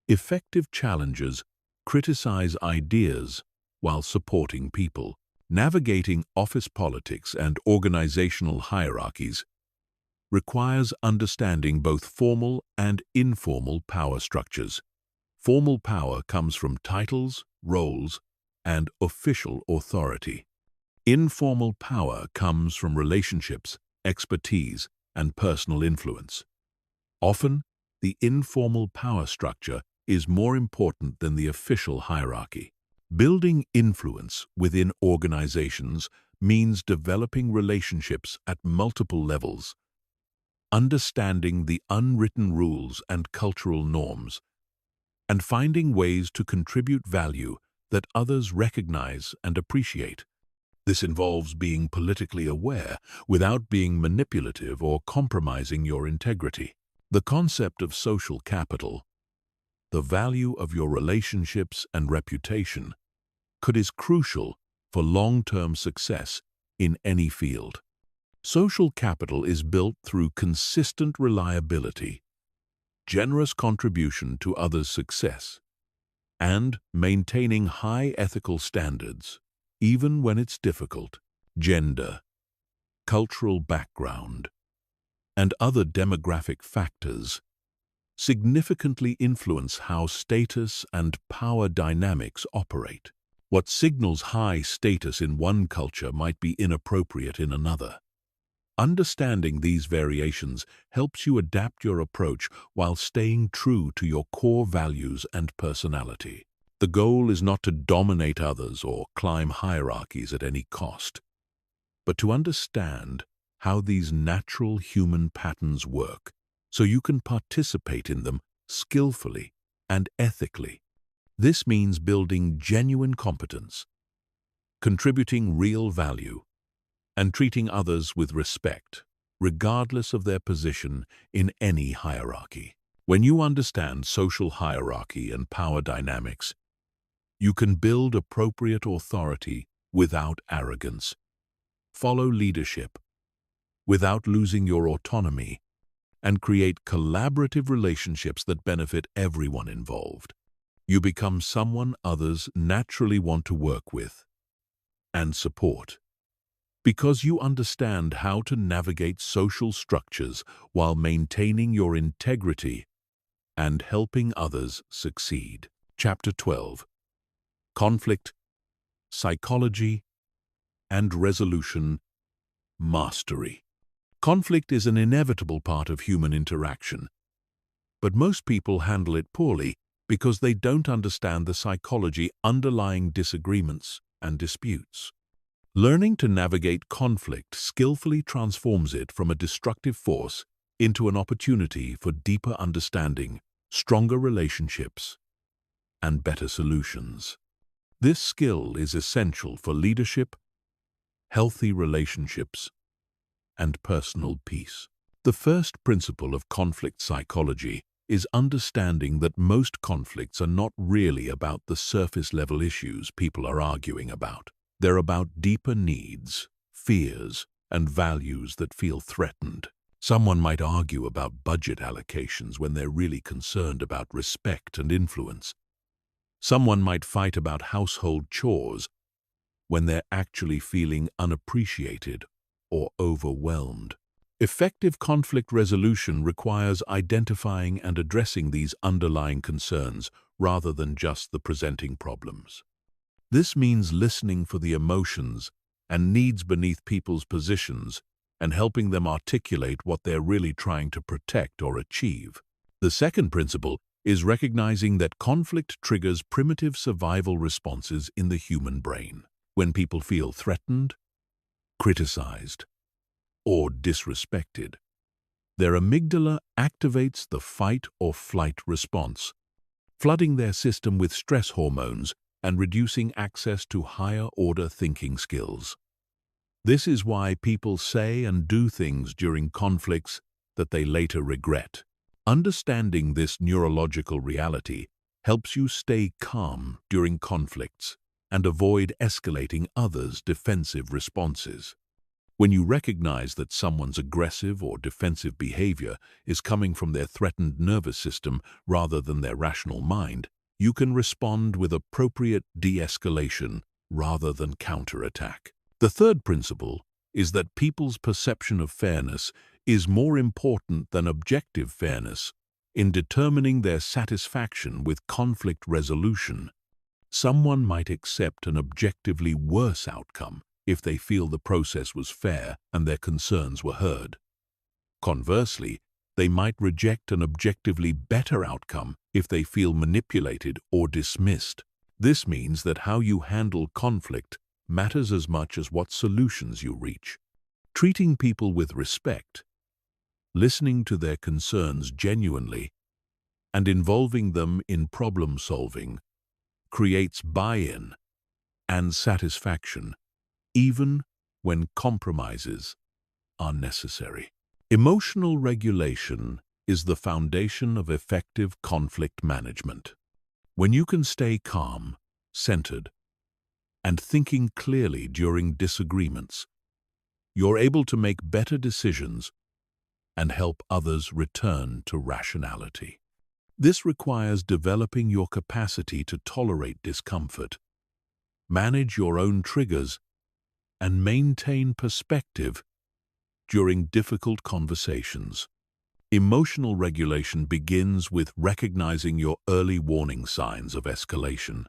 A: Effective challengers criticize ideas while supporting people. Navigating office politics and organizational hierarchies requires understanding both formal and informal power structures. Formal power comes from titles, roles, and official authority. Informal power comes from relationships, expertise, and personal influence. Often, the informal power structure is more important than the official hierarchy. Building influence within organizations means developing relationships at multiple levels, understanding the unwritten rules and cultural norms, and finding ways to contribute value that others recognize and appreciate. This involves being politically aware without being manipulative or compromising your integrity. The concept of social capital, the value of your relationships and reputation, is crucial for long-term success in any field. Social capital is built through consistent reliability, generous contribution to others' success, and maintaining high ethical standards, even when it's difficult. Gender, cultural background, and other demographic factors significantly influence how status and power dynamics operate. What signals high status in one culture might be inappropriate in another. Understanding these variations helps you adapt your approach while staying true to your core values and personality. The goal is not to dominate others or climb hierarchies at any cost, but to understand how these natural human patterns work so you can participate in them skillfully and ethically. This means building genuine competence, contributing real value, and treating others with respect, regardless of their position in any hierarchy. When you understand social hierarchy and power dynamics, you can build appropriate authority without arrogance, follow leadership without losing your autonomy, and create collaborative relationships that benefit everyone involved. You become someone others naturally want to work with and support, because you understand how to navigate social structures while maintaining your integrity and helping others succeed. Chapter 12. Conflict, Psychology, and Resolution Mastery. Conflict is an inevitable part of human interaction, but most people handle it poorly because they don't understand the psychology underlying disagreements and disputes. Learning to navigate conflict skillfully transforms it from a destructive force into an opportunity for deeper understanding, stronger relationships, and better solutions. This skill is essential for leadership, healthy relationships, and personal peace. The first principle of conflict psychology is understanding that most conflicts are not really about the surface-level issues people are arguing about. They're about deeper needs, fears, and values that feel threatened. Someone might argue about budget allocations when they're really concerned about respect and influence. Someone might fight about household chores when they're actually feeling unappreciated or overwhelmed. Effective conflict resolution requires identifying and addressing these underlying concerns rather than just the presenting problems. This means listening for the emotions and needs beneath people's positions and helping them articulate what they're really trying to protect or achieve. The second principle is recognizing that conflict triggers primitive survival responses in the human brain. When people feel threatened, criticized, or disrespected, their amygdala activates the fight or flight response, flooding their system with stress hormones and reducing access to higher-order thinking skills. This is why people say and do things during conflicts that they later regret. Understanding this neurological reality helps you stay calm during conflicts and avoid escalating others' defensive responses. When you recognize that someone's aggressive or defensive behavior is coming from their threatened nervous system rather than their rational mind, you can respond with appropriate de-escalation rather than counterattack. The third principle is that people's perception of fairness is more important than objective fairness in determining their satisfaction with conflict resolution. Someone might accept an objectively worse outcome if they feel the process was fair and their concerns were heard. Conversely, They might reject an objectively better outcome if they feel manipulated or dismissed. This means that how you handle conflict matters as much as what solutions you reach. Treating people with respect, listening to their concerns genuinely, and involving them in problem-solving creates buy-in and satisfaction, even when compromises are necessary. Emotional regulation is the foundation of effective conflict management. When you can stay calm, centered, and thinking clearly during disagreements, you're able to make better decisions and help others return to rationality. This requires developing your capacity to tolerate discomfort, manage your own triggers, and maintain perspective during difficult conversations. Emotional regulation begins with recognizing your early warning signs of escalation.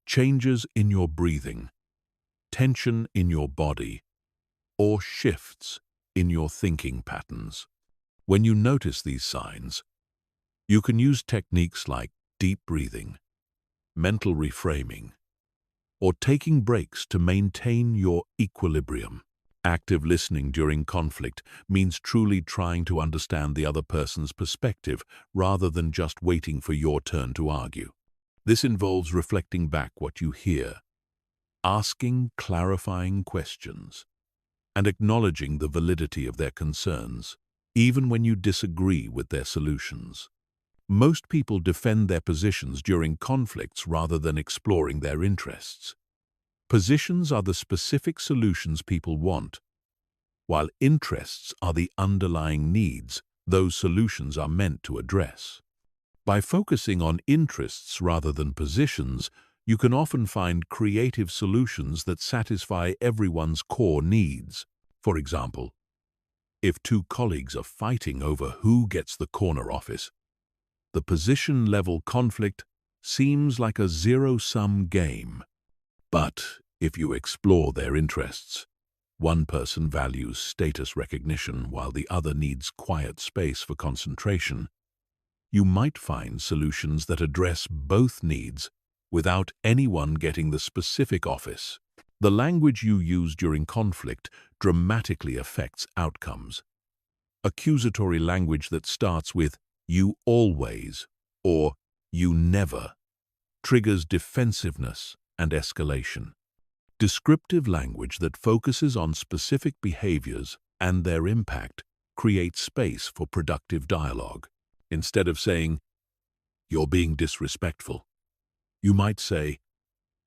A: Changes in your breathing, tension in your body, or shifts in your thinking patterns. When you notice these signs, you can use techniques like deep breathing, mental reframing, or taking breaks to maintain your equilibrium. Active listening during conflict means truly trying to understand the other person's perspective rather than just waiting for your turn to argue. This involves reflecting back what you hear, asking clarifying questions, and acknowledging the validity of their concerns, even when you disagree with their solutions. Most people defend their positions during conflicts rather than exploring their interests. Positions are the specific solutions people want, while interests are the underlying needs those solutions are meant to address. By focusing on interests rather than positions, you can often find creative solutions that satisfy everyone's core needs. For example, if two colleagues are fighting over who gets the corner office, the position-level conflict seems like a zero-sum game. But if you explore their interests, one person values status recognition while the other needs quiet space for concentration, you might find solutions that address both needs without anyone getting the specific office. The language you use during conflict dramatically affects outcomes. Accusatory language that starts with "you always" or "you never" triggers defensiveness and escalation. Descriptive language that focuses on specific behaviors and their impact creates space for productive dialogue. Instead of saying, "You're being disrespectful," you might say,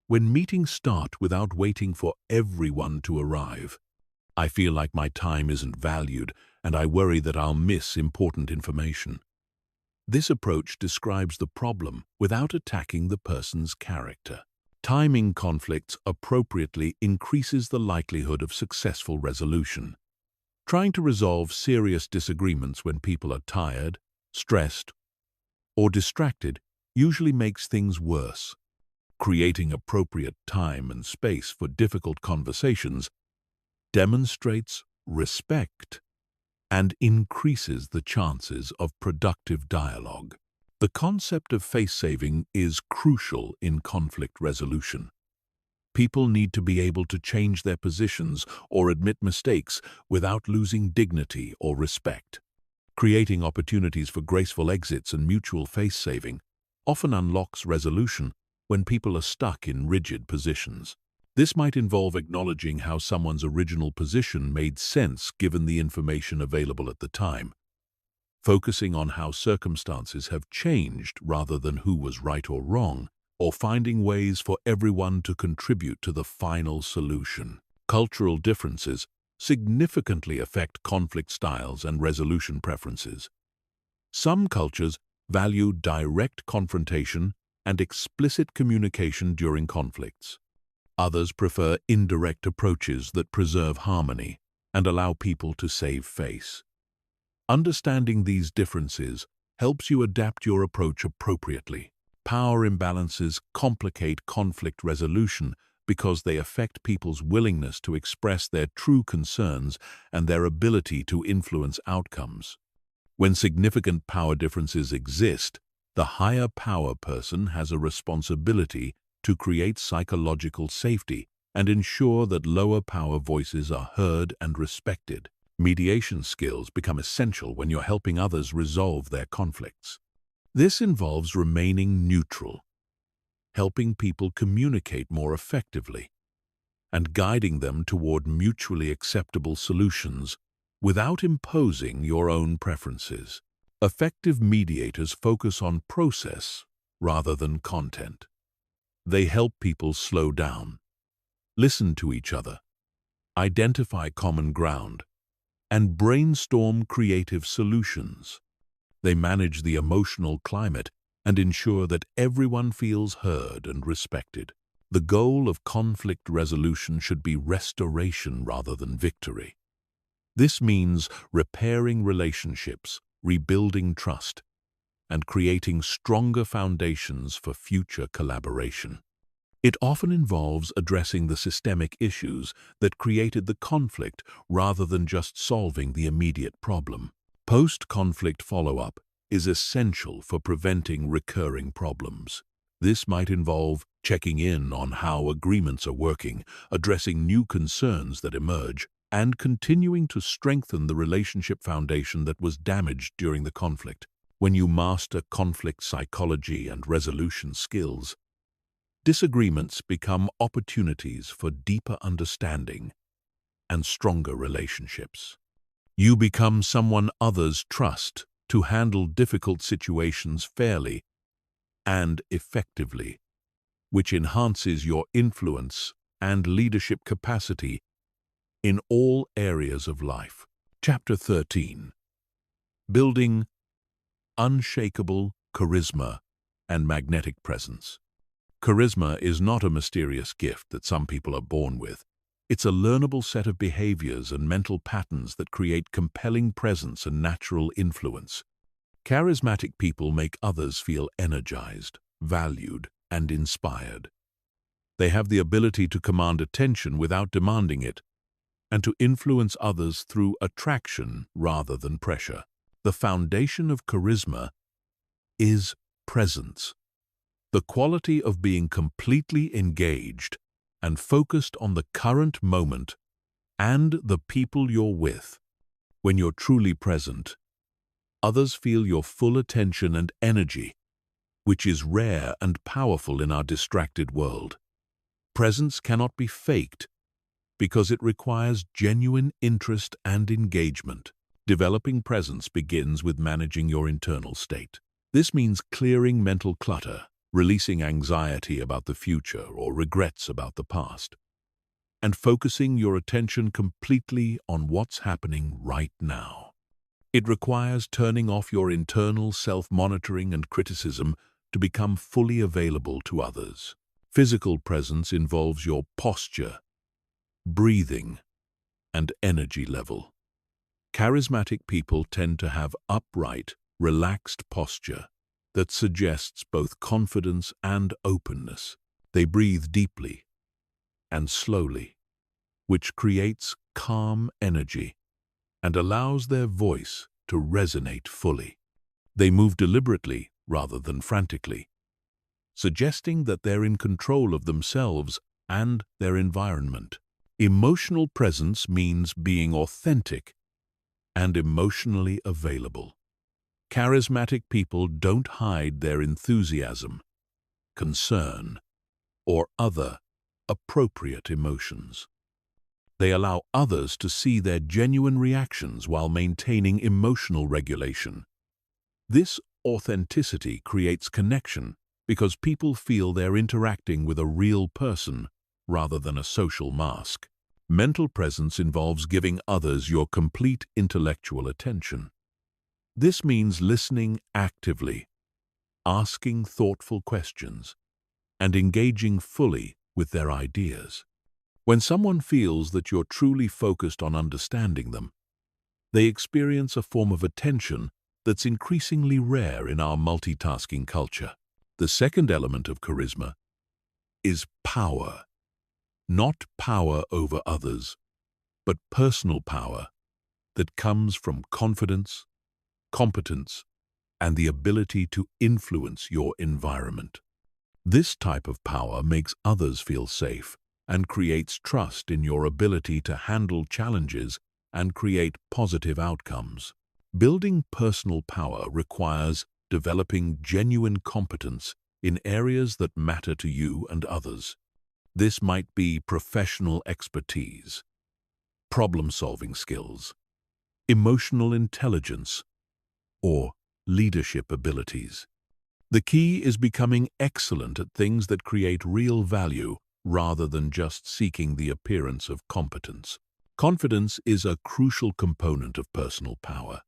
A: "When meetings start without waiting for everyone to arrive, I feel like my time isn't valued and I worry that I'll miss important information." This approach describes the problem without attacking the person's character. Timing conflicts appropriately increases the likelihood of successful resolution. Trying to resolve serious disagreements when people are tired, stressed, or distracted usually makes things worse. Creating appropriate time and space for difficult conversations demonstrates respect and increases the chances of productive dialogue. The concept of face-saving is crucial in conflict resolution. People need to be able to change their positions or admit mistakes without losing dignity or respect. Creating opportunities for graceful exits and mutual face-saving often unlocks resolution when people are stuck in rigid positions. This might involve acknowledging how someone's original position made sense given the information available at the time, focusing on how circumstances have changed rather than who was right or wrong, or finding ways for everyone to contribute to the final solution. Cultural differences significantly affect conflict styles and resolution preferences. Some cultures value direct confrontation and explicit communication during conflicts. Others prefer indirect approaches that preserve harmony and allow people to save face. Understanding these differences helps you adapt your approach appropriately. Power imbalances complicate conflict resolution because they affect people's willingness to express their true concerns and their ability to influence outcomes. When significant power differences exist, the higher power person has a responsibility to create psychological safety and ensure that lower power voices are heard and respected. Mediation skills become essential when you're helping others resolve their conflicts. This involves remaining neutral, helping people communicate more effectively, and guiding them toward mutually acceptable solutions without imposing your own preferences. Effective mediators focus on process rather than content. They help people slow down, listen to each other, identify common ground, and brainstorm creative solutions. They manage the emotional climate and ensure that everyone feels heard and respected. The goal of conflict resolution should be restoration rather than victory. This means repairing relationships, rebuilding trust, and creating stronger foundations for future collaboration. It often involves addressing the systemic issues that created the conflict rather than just solving the immediate problem. Post-conflict follow-up is essential for preventing recurring problems. This might involve checking in on how agreements are working, addressing new concerns that emerge, and continuing to strengthen the relationship foundation that was damaged during the conflict. When you master conflict psychology and resolution skills, disagreements become opportunities for deeper understanding and stronger relationships. You become someone others trust to handle difficult situations fairly and effectively, which enhances your influence and leadership capacity in all areas of life. Chapter 13. Building unshakable charisma and magnetic presence. Charisma is not a mysterious gift that some people are born with. It's a learnable set of behaviors and mental patterns that create compelling presence and natural influence. Charismatic people make others feel energized, valued, and inspired. They have the ability to command attention without demanding it, and to influence others through attraction rather than pressure. The foundation of charisma is presence, the quality of being completely engaged and focused on the current moment and the people you're with. When you're truly present, others feel your full attention and energy, which is rare and powerful in our distracted world. Presence cannot be faked because it requires genuine interest and engagement. Developing presence begins with managing your internal state. This means clearing mental clutter, releasing anxiety about the future or regrets about the past, and focusing your attention completely on what's happening right now. It requires turning off your internal self-monitoring and criticism to become fully available to others. Physical presence involves your posture, breathing, and energy level. Charismatic people tend to have upright, relaxed posture that suggests both confidence and openness. They breathe deeply and slowly, which creates calm energy and allows their voice to resonate fully. They move deliberately rather than frantically, suggesting that they're in control of themselves and their environment. Emotional presence means being authentic and emotionally available. Charismatic people don't hide their enthusiasm, concern, or other appropriate emotions. They allow others to see their genuine reactions while maintaining emotional regulation. This authenticity creates connection because people feel they're interacting with a real person rather than a social mask. Mental presence involves giving others your complete intellectual attention. This means listening actively, asking thoughtful questions, and engaging fully with their ideas. When someone feels that you're truly focused on understanding them, they experience a form of attention that's increasingly rare in our multitasking culture. The second element of charisma is power. Not power over others, but personal power that comes from confidence, competence, and the ability to influence your environment. This type of power makes others feel safe and creates trust in your ability to handle challenges and create positive outcomes. Building personal power requires developing genuine competence in areas that matter to you and others. This might be professional expertise, problem-solving skills, emotional intelligence, or leadership abilities. The key is becoming excellent at things that create real value rather than just seeking the appearance of competence. Confidence is a crucial component of personal power,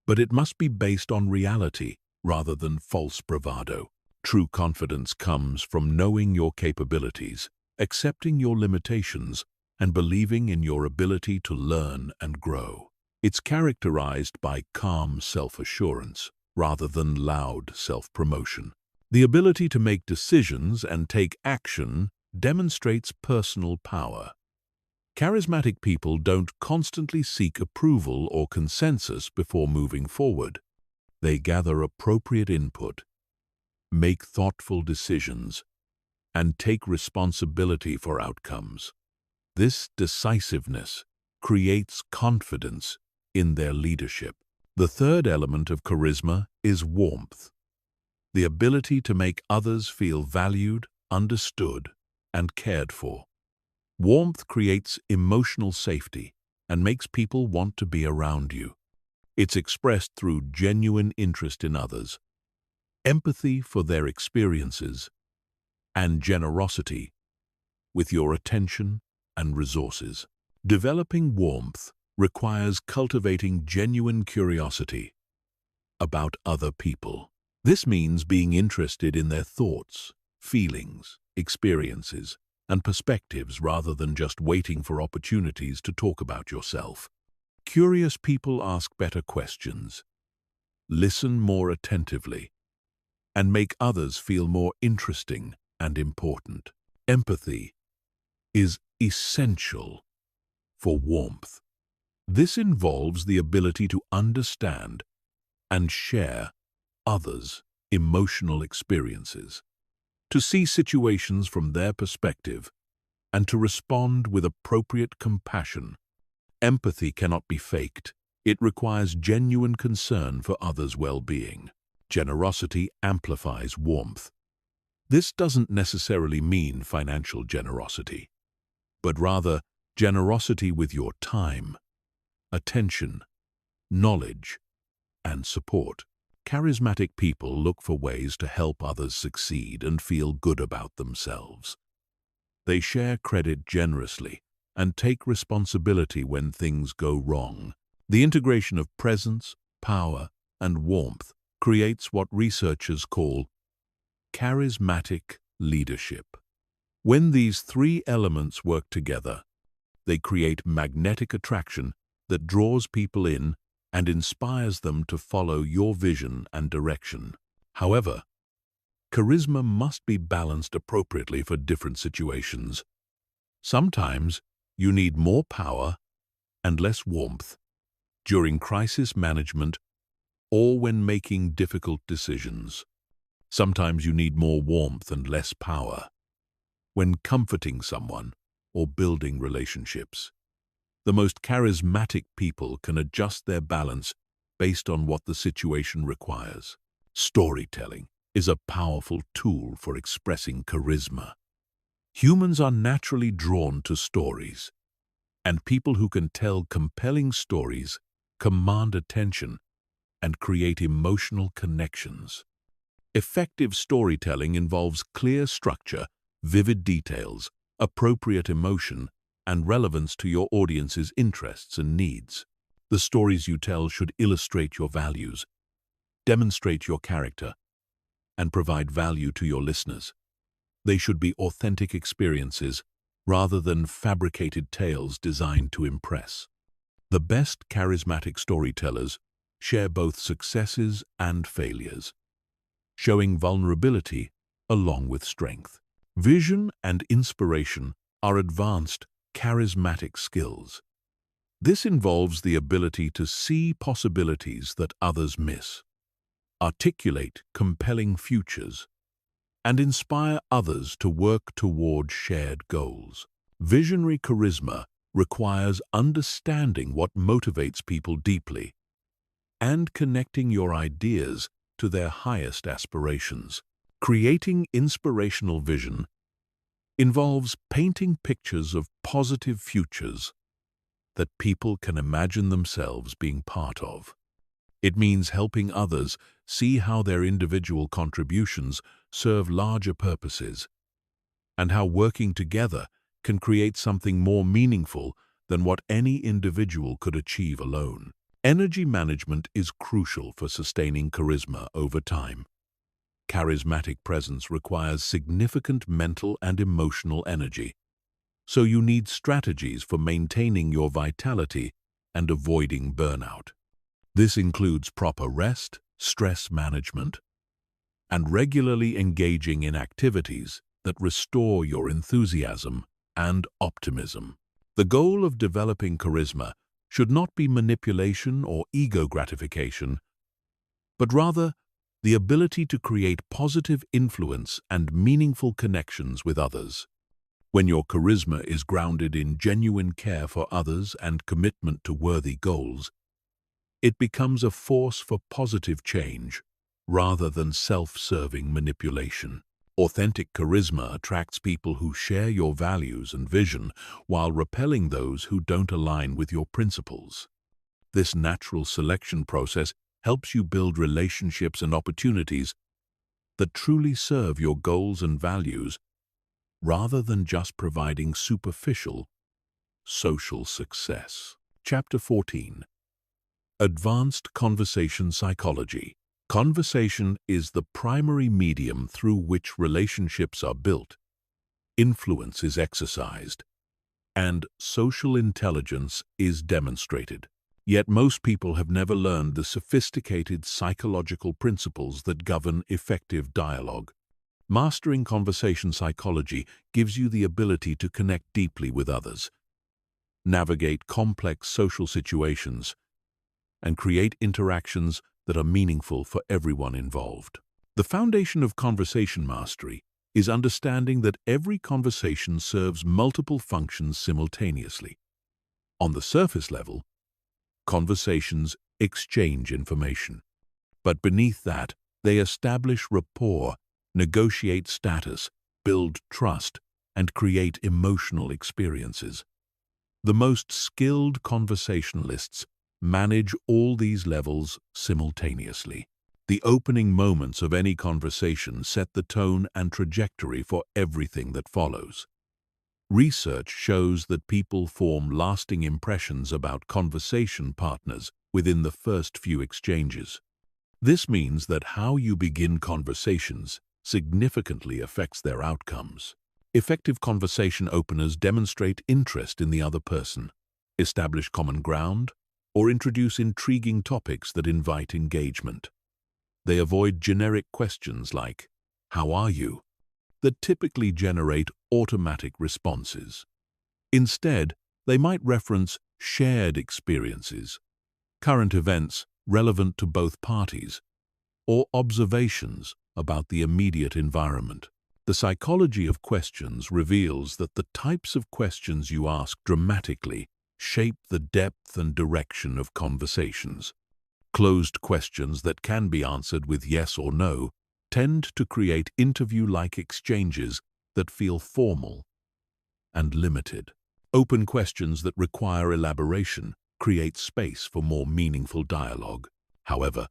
A: but it must be based on reality rather than false bravado. True confidence comes from knowing your capabilities, accepting your limitations, and believing in your ability to learn and grow. It's characterized by calm self-assurance rather than loud self-promotion. The ability to make decisions and take action demonstrates personal power. Charismatic people don't constantly seek approval or consensus before moving forward. They gather appropriate input, make thoughtful decisions, and take responsibility for outcomes. This decisiveness creates confidence in their leadership. The third element of charisma is warmth, the ability to make others feel valued, understood, and cared for. Warmth creates emotional safety and makes people want to be around you. It's expressed through genuine interest in others, empathy for their experiences, and generosity with your attention and resources. Developing warmth requires cultivating genuine curiosity about other people. This means being interested in their thoughts, feelings, experiences, and perspectives rather than just waiting for opportunities to talk about yourself. Curious people ask better questions, listen more attentively, and make others feel more interesting and important. Empathy is essential for warmth. This involves the ability to understand and share others' emotional experiences, to see situations from their perspective, and to respond with appropriate compassion. Empathy cannot be faked. It requires genuine concern for others' well-being. Generosity amplifies warmth. This doesn't necessarily mean financial generosity, but rather generosity with your time, attention, knowledge, and support. Charismatic people look for ways to help others succeed and feel good about themselves. They share credit generously and take responsibility when things go wrong. The integration of presence, power, and warmth creates what researchers call charismatic leadership. When these three elements work together, they create magnetic attraction that draws people in and inspires them to follow your vision and direction. However, charisma must be balanced appropriately for different situations. Sometimes you need more power and less warmth during crisis management or when making difficult decisions. Sometimes you need more warmth and less power when comforting someone or building relationships. The most charismatic people can adjust their balance based on what the situation requires. Storytelling is a powerful tool for expressing charisma. Humans are naturally drawn to stories, and people who can tell compelling stories command attention and create emotional connections. Effective storytelling involves clear structure, vivid details, appropriate emotion, and relevance to your audience's interests and needs. The stories you tell should illustrate your values, demonstrate your character, and provide value to your listeners. They should be authentic experiences rather than fabricated tales designed to impress. The best charismatic storytellers share both successes and failures, showing vulnerability along with strength. Vision and inspiration are advanced charismatic skills. This involves the ability to see possibilities that others miss, articulate compelling futures, and inspire others to work toward shared goals. Visionary charisma requires understanding what motivates people deeply and connecting your ideas to their highest aspirations. Creating inspirational vision involves painting pictures of positive futures that people can imagine themselves being part of. It means helping others see how their individual contributions serve larger purposes and how working together can create something more meaningful than what any individual could achieve alone. Energy management is crucial for sustaining charisma over time. Charismatic presence requires significant mental and emotional energy, so you need strategies for maintaining your vitality and avoiding burnout. This includes proper rest, stress management, and regularly engaging in activities that restore your enthusiasm and optimism. The goal of developing charisma should not be manipulation or ego gratification, but rather the ability to create positive influence and meaningful connections with others. When your charisma is grounded in genuine care for others and commitment to worthy goals, it becomes a force for positive change rather than self-serving manipulation. Authentic charisma attracts people who share your values and vision while repelling those who don't align with your principles. This natural selection process helps you build relationships and opportunities that truly serve your goals and values rather than just providing superficial social success. Chapter 14. Advanced Conversation Psychology. Conversation is the primary medium through which relationships are built, influence is exercised, and social intelligence is demonstrated. Yet most people have never learned the sophisticated psychological principles that govern effective dialogue. Mastering conversation psychology gives you the ability to connect deeply with others, navigate complex social situations, and create interactions that are meaningful for everyone involved. The foundation of conversation mastery is understanding that every conversation serves multiple functions simultaneously. On the surface level, conversations exchange information. But beneath that, they establish rapport, negotiate status, build trust, and create emotional experiences. The most skilled conversationalists manage all these levels simultaneously. The opening moments of any conversation set the tone and trajectory for everything that follows. Research shows that people form lasting impressions about conversation partners within the first few exchanges. This means that how you begin conversations significantly affects their outcomes. Effective conversation openers demonstrate interest in the other person, establish common ground, or introduce intriguing topics that invite engagement. They avoid generic questions like, "How are you?" that typically generate automatic responses. Instead, they might reference shared experiences, current events relevant to both parties, or observations about the immediate environment. The psychology of questions reveals that the types of questions you ask dramatically shape the depth and direction of conversations. Closed questions that can be answered with yes or no tend to create interview-like exchanges that feel formal and limited. Open questions that require elaboration create space for more meaningful dialogue. However,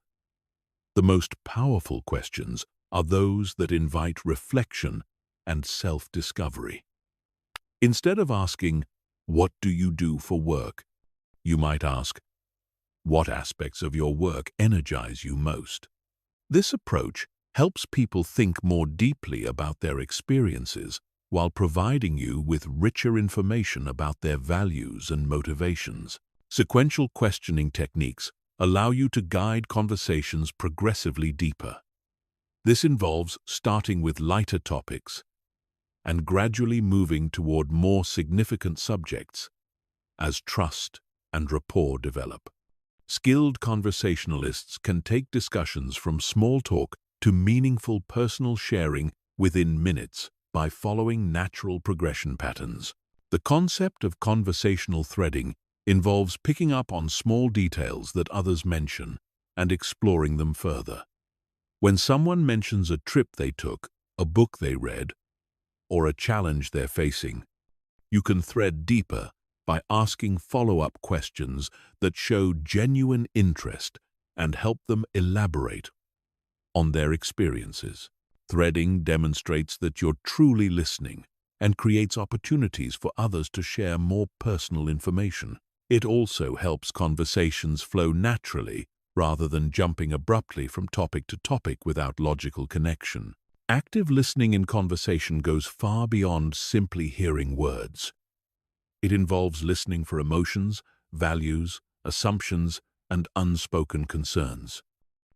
A: the most powerful questions are those that invite reflection and self-discovery. Instead of asking, "What do you do for work?" you might ask, "What aspects of your work energize you most?" This approach helps people think more deeply about their experiences while providing you with richer information about their values and motivations. Sequential questioning techniques allow you to guide conversations progressively deeper. This involves starting with lighter topics and gradually moving toward more significant subjects as trust, and rapport develop. Skilled conversationalists can take discussions from small talk to meaningful personal sharing within minutes by following natural progression patterns. The concept of conversational threading involves picking up on small details that others mention and exploring them further. When someone mentions a trip they took, a book they read, or a challenge they're facing, you can thread deeper by asking follow-up questions that show genuine interest and help them elaborate on their experiences. Threading demonstrates that you're truly listening and creates opportunities for others to share more personal information. It also helps conversations flow naturally rather than jumping abruptly from topic to topic without logical connection. Active listening in conversation goes far beyond simply hearing words. It involves listening for emotions, values, assumptions, and unspoken concerns.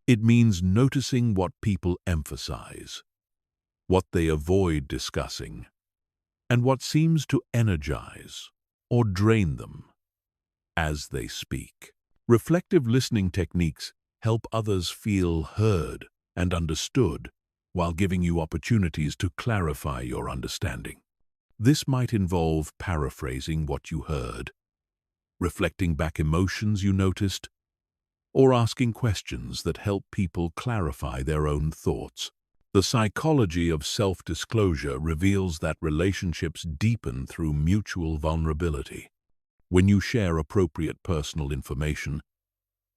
A: It means noticing what people emphasize, what they avoid discussing, and what seems to energize or drain them as they speak. Reflective listening techniques help others feel heard and understood while giving you opportunities to clarify your understanding. This might involve paraphrasing what you heard, reflecting back emotions you noticed, or asking questions that help people clarify their own thoughts. The psychology of self-disclosure reveals that relationships deepen through mutual vulnerability. When you share appropriate personal information,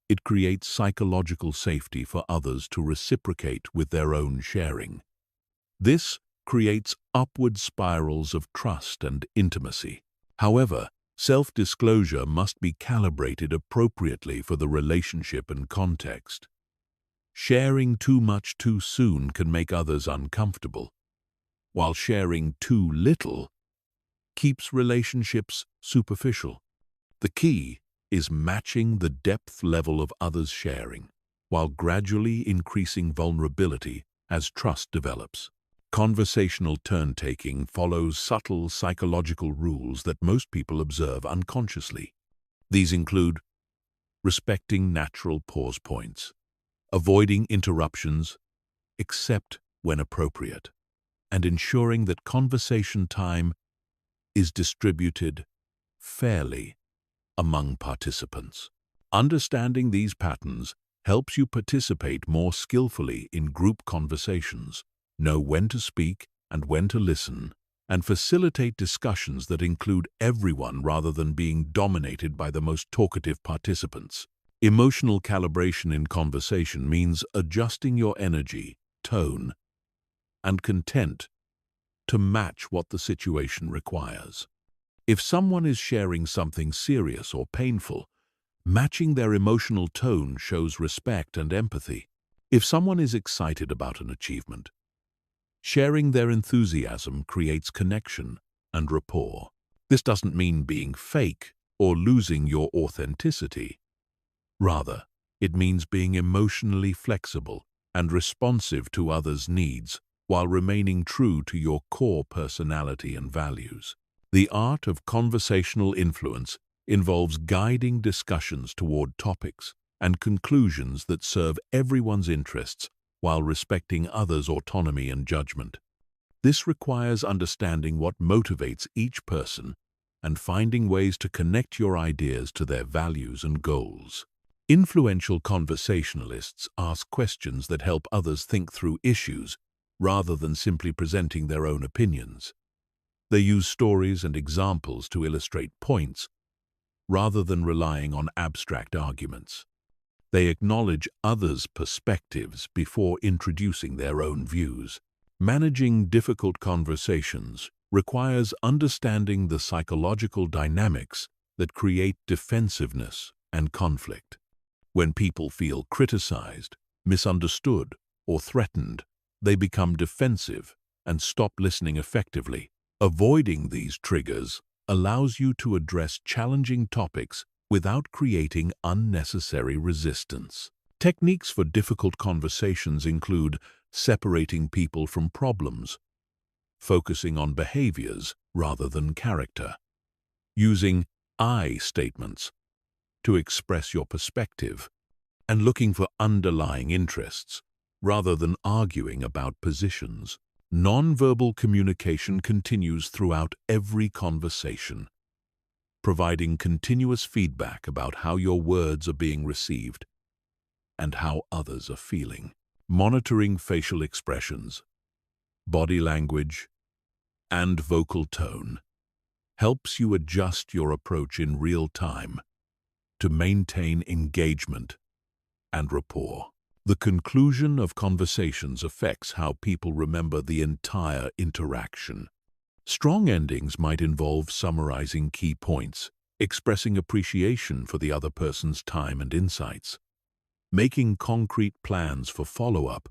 A: it creates psychological safety for others to reciprocate with their own sharing. This creates upward spirals of trust and intimacy. However, self-disclosure must be calibrated appropriately for the relationship and context. Sharing too much too soon can make others uncomfortable, while sharing too little keeps relationships superficial. The key is matching the depth level of others' sharing, while gradually increasing vulnerability as trust develops. Conversational turn-taking follows subtle psychological rules that most people observe unconsciously. These include respecting natural pause points, avoiding interruptions except when appropriate, and ensuring that conversation time is distributed fairly among participants. Understanding these patterns helps you participate more skillfully in group conversations, know when to speak and when to listen, and facilitate discussions that include everyone rather than being dominated by the most talkative participants. Emotional calibration in conversation means adjusting your energy, tone, and content to match what the situation requires. If someone is sharing something serious or painful, matching their emotional tone shows respect and empathy. If someone is excited about an achievement, sharing their enthusiasm creates connection and rapport. This doesn't mean being fake or losing your authenticity. Rather, it means being emotionally flexible and responsive to others' needs while remaining true to your core personality and values. The art of conversational influence involves guiding discussions toward topics and conclusions that serve everyone's interests while respecting others' autonomy and judgment. This requires understanding what motivates each person and finding ways to connect your ideas to their values and goals. Influential conversationalists ask questions that help others think through issues rather than simply presenting their own opinions. They use stories and examples to illustrate points rather than relying on abstract arguments. They acknowledge others' perspectives before introducing their own views. Managing difficult conversations requires understanding the psychological dynamics that create defensiveness and conflict. When people feel criticized, misunderstood, or threatened, they become defensive and stop listening effectively. Avoiding these triggers allows you to address challenging topics without creating unnecessary resistance. Techniques for difficult conversations include separating people from problems, focusing on behaviors rather than character, using I statements, to express your perspective, and looking for underlying interests, rather than arguing about positions. Nonverbal communication continues throughout every conversation, providing continuous feedback about how your words are being received and how others are feeling. Monitoring facial expressions, body language, and vocal tone helps you adjust your approach in real time to maintain engagement and rapport. The conclusion of conversations affects how people remember the entire interaction. Strong endings might involve summarizing key points, expressing appreciation for the other person's time and insights, making concrete plans for follow-up,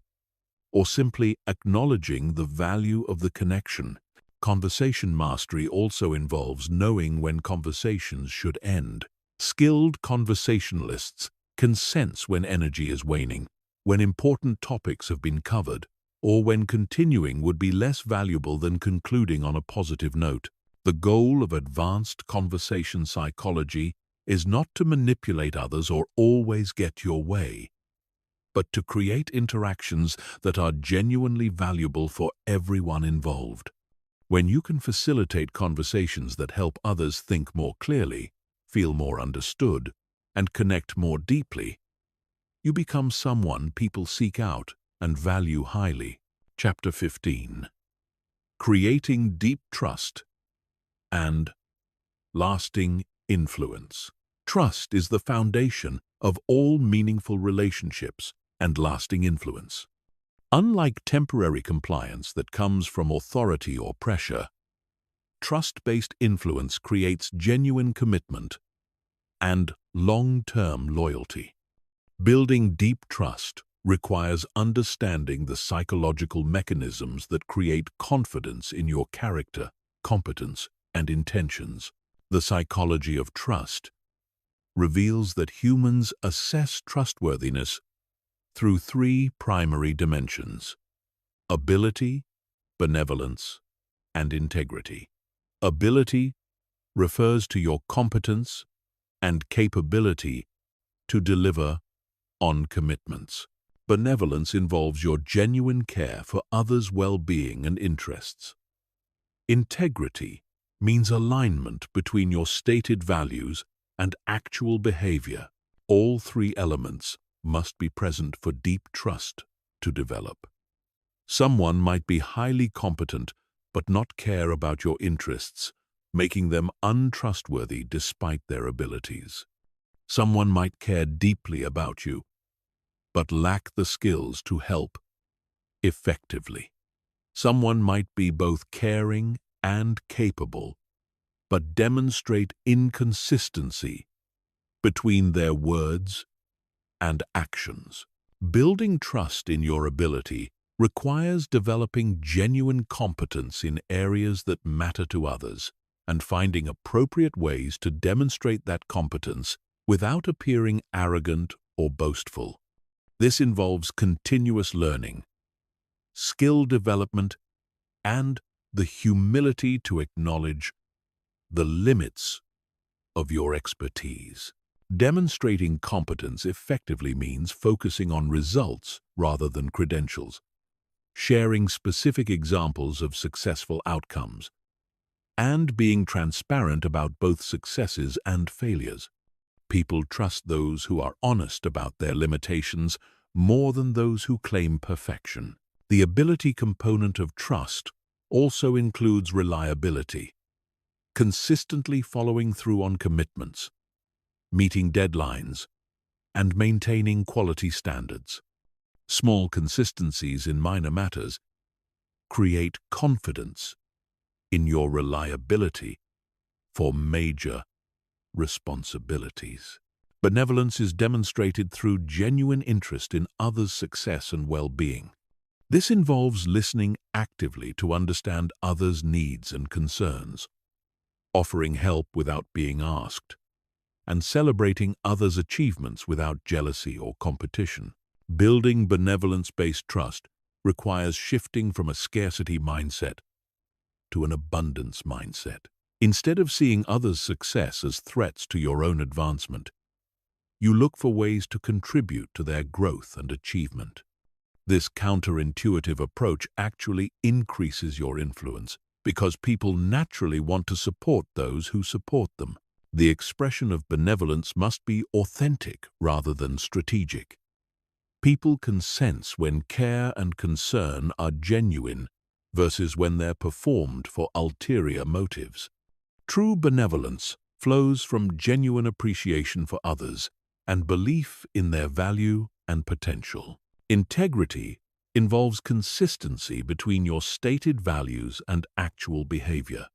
A: or simply acknowledging the value of the connection. Conversation mastery also involves knowing when conversations should end. Skilled conversationalists can sense when energy is waning, when important topics have been covered, or when continuing would be less valuable than concluding on a positive note. The goal of advanced conversation psychology is not to manipulate others or always get your way, but to create interactions that are genuinely valuable for everyone involved. When you can facilitate conversations that help others think more clearly, feel more understood, and connect more deeply, you become someone people seek out and value highly. Chapter 15. Creating deep trust and lasting influence. Trust is the foundation of all meaningful relationships and lasting influence. Unlike temporary compliance that comes from authority or pressure, trust-based influence creates genuine commitment and long-term loyalty. Building deep trust requires understanding the psychological mechanisms that create confidence in your character, competence, and intentions. The psychology of trust reveals that humans assess trustworthiness through three primary dimensions: ability, benevolence, and integrity. Ability refers to your competence and capability to deliver on commitments. Benevolence involves your genuine care for others' well-being and interests. Integrity means alignment between your stated values and actual behavior. All three elements must be present for deep trust to develop. Someone might be highly competent but not care about your interests, making them untrustworthy despite their abilities. Someone might care deeply about you, but lack the skills to help effectively. Someone might be both caring and capable, but demonstrate inconsistency between their words and actions. Building trust in your ability requires developing genuine competence in areas that matter to others and finding appropriate ways to demonstrate that competence without appearing arrogant or boastful. This involves continuous learning, skill development, and the humility to acknowledge the limits of your expertise. Demonstrating competence effectively means focusing on results rather than credentials, sharing specific examples of successful outcomes, and being transparent about both successes and failures. People trust those who are honest about their limitations more than those who claim perfection. The ability component of trust also includes reliability, consistently following through on commitments, meeting deadlines, and maintaining quality standards. Small consistencies in minor matters create confidence in your reliability for major responsibilities. Benevolence is demonstrated through genuine interest in others' success and well-being. This involves listening actively to understand others' needs and concerns, offering help without being asked, and celebrating others' achievements without jealousy or competition. Building benevolence-based trust requires shifting from a scarcity mindset to an abundance mindset. Instead of seeing others' success as threats to your own advancement, You look for ways to contribute to their growth and achievement. This counterintuitive approach actually increases your influence because people naturally want to support those who support them. The expression of benevolence must be authentic rather than strategic. People can sense when care and concern are genuine versus when they're performed for ulterior motives. True benevolence flows from genuine appreciation for others and belief in their value and potential. Integrity involves consistency between your stated values and actual behavior,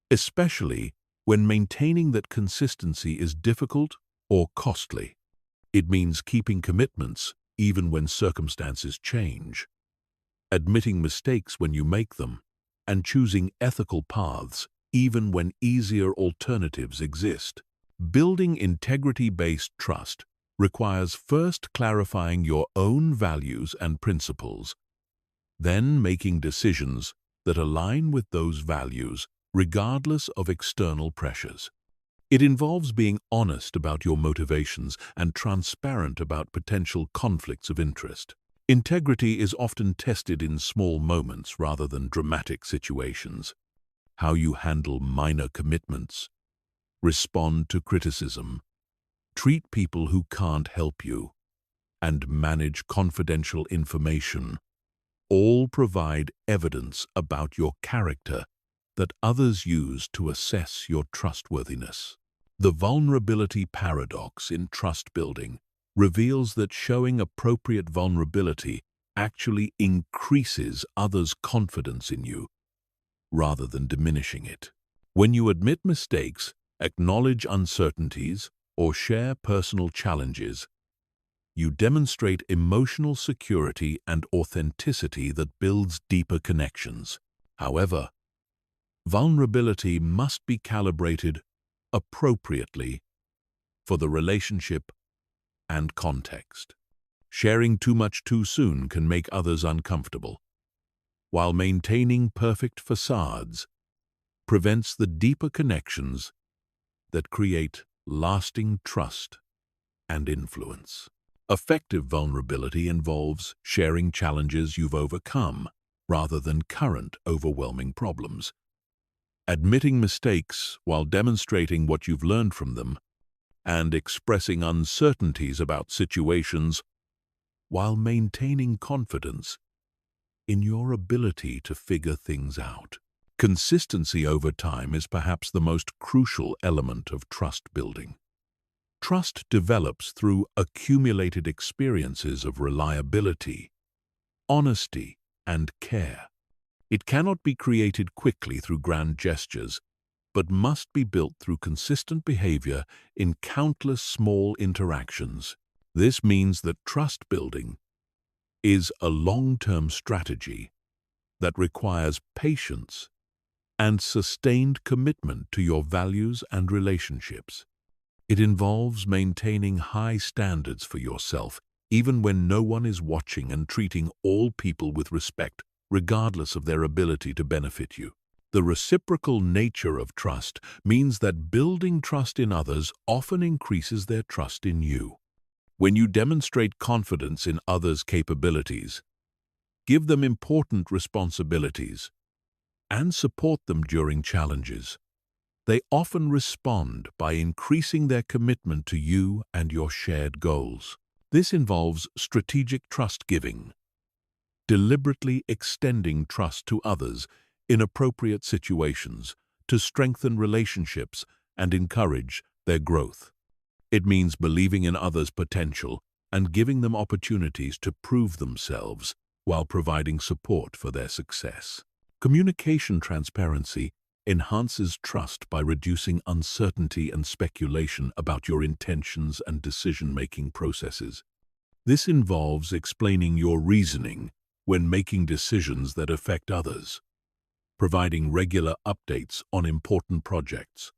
A: especially when maintaining that consistency is difficult or costly. It means keeping commitments even when circumstances change, admitting mistakes when you make them, and choosing ethical paths even when easier alternatives exist. Building integrity-based trust requires first clarifying your own values and principles, then making decisions that align with those values regardless of external pressures. It involves being honest about your motivations and transparent about potential conflicts of interest. Integrity is often tested in small moments rather than dramatic situations. How you handle minor commitments, respond to criticism, treat people who can't help you, and manage confidential information all provide evidence about your character that others use to assess your trustworthiness. The vulnerability paradox in trust building reveals that showing appropriate vulnerability actually increases others' confidence in you rather than diminishing it. When you admit mistakes, acknowledge uncertainties, or share personal challenges, you demonstrate emotional security and authenticity that builds deeper connections. However, vulnerability must be calibrated appropriately for the relationship and context. Sharing too much too soon can make others uncomfortable, while maintaining perfect facades prevents the deeper connections that create lasting trust and influence. Effective vulnerability involves sharing challenges you've overcome rather than current overwhelming problems. Admitting mistakes while demonstrating what you've learned from them, and expressing uncertainties about situations while maintaining confidence in your ability to figure things out. Consistency over time is perhaps the most crucial element of trust building. Trust develops through accumulated experiences of reliability, honesty, and care. It cannot be created quickly through grand gestures, but must be built through consistent behavior in countless small interactions. This means that trust building is a long-term strategy that requires patience and sustained commitment to your values and relationships. It involves maintaining high standards for yourself, even when no one is watching, and treating all people with respect, regardless of their ability to benefit you. The reciprocal nature of trust means that building trust in others often increases their trust in you. When you demonstrate confidence in others' capabilities, give them important responsibilities, and support them during challenges, they often respond by increasing their commitment to you and your shared goals. This involves strategic trust giving, deliberately extending trust to others in appropriate situations to strengthen relationships and encourage their growth. It means believing in others' potential and giving them opportunities to prove themselves while providing support for their success. Communication transparency enhances trust by reducing uncertainty and speculation about your intentions and decision-making processes. This involves explaining your reasoning when making decisions that affect others, providing regular updates on important projects,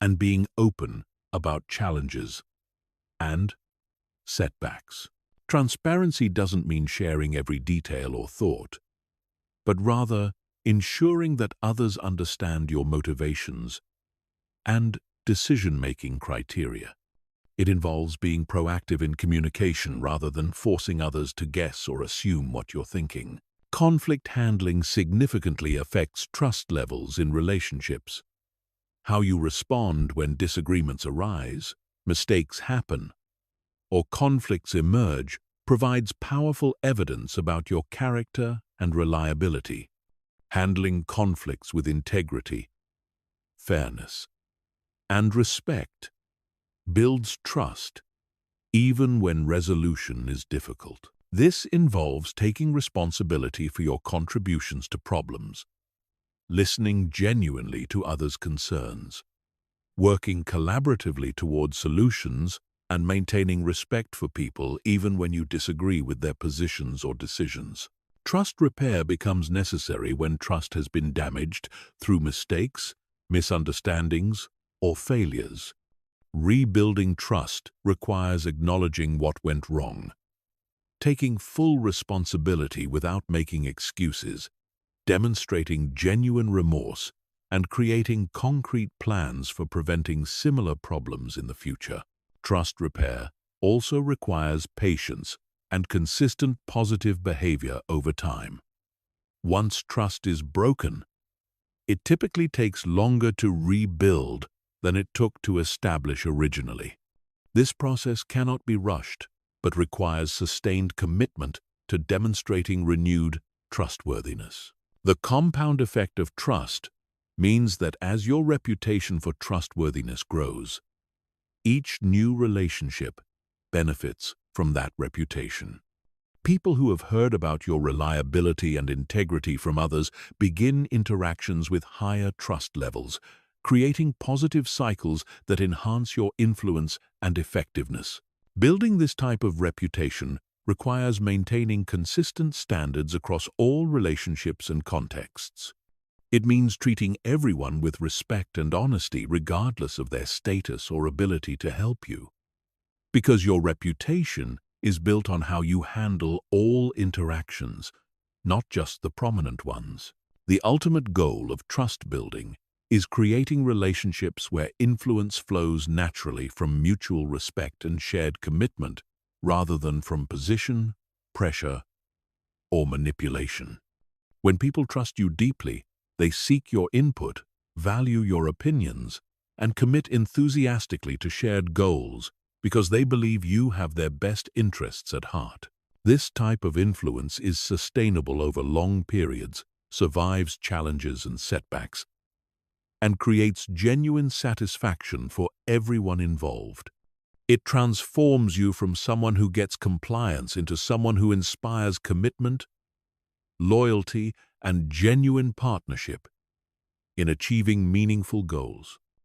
A: and being open about challenges and setbacks. Transparency doesn't mean sharing every detail or thought, but rather ensuring that others understand your motivations and decision-making criteria. It involves being proactive in communication rather than forcing others to guess or assume what you're thinking. Conflict handling significantly affects trust levels in relationships. How you respond when disagreements arise, mistakes happen, or conflicts emerge provides powerful evidence about your character and reliability. Handling conflicts with integrity, fairness, and respect builds trust, even when resolution is difficult. This involves taking responsibility for your contributions to problems, listening genuinely to others' concerns, working collaboratively towards solutions, and maintaining respect for people even when you disagree with their positions or decisions. Trust repair becomes necessary when trust has been damaged through mistakes, misunderstandings, or failures. Rebuilding trust requires acknowledging what went wrong, taking full responsibility without making excuses, demonstrating genuine remorse, and creating concrete plans for preventing similar problems in the future. Trust repair also requires patience and consistent positive behavior over time. Once trust is broken, it typically takes longer to rebuild than it took to establish originally. This process cannot be rushed, but requires sustained commitment to demonstrating renewed trustworthiness. The compound effect of trust means that as your reputation for trustworthiness grows, each new relationship benefits from that reputation. People who have heard about your reliability and integrity from others begin interactions with higher trust levels, creating positive cycles that enhance your influence and effectiveness. Building this type of reputation requires maintaining consistent standards across all relationships and contexts. It means treating everyone with respect and honesty regardless of their status or ability to help you. Because your reputation is built on how you handle all interactions, not just the prominent ones. The ultimate goal of trust building is creating relationships where influence flows naturally from mutual respect and shared commitment rather than from position, pressure, or manipulation. When people trust you deeply, they seek your input, value your opinions, and commit enthusiastically to shared goals because they believe you have their best interests at heart. This type of influence is sustainable over long periods, survives challenges and setbacks, and creates genuine satisfaction for everyone involved. It transforms you from someone who gets compliance into someone who inspires commitment, loyalty, and genuine partnership in achieving meaningful goals.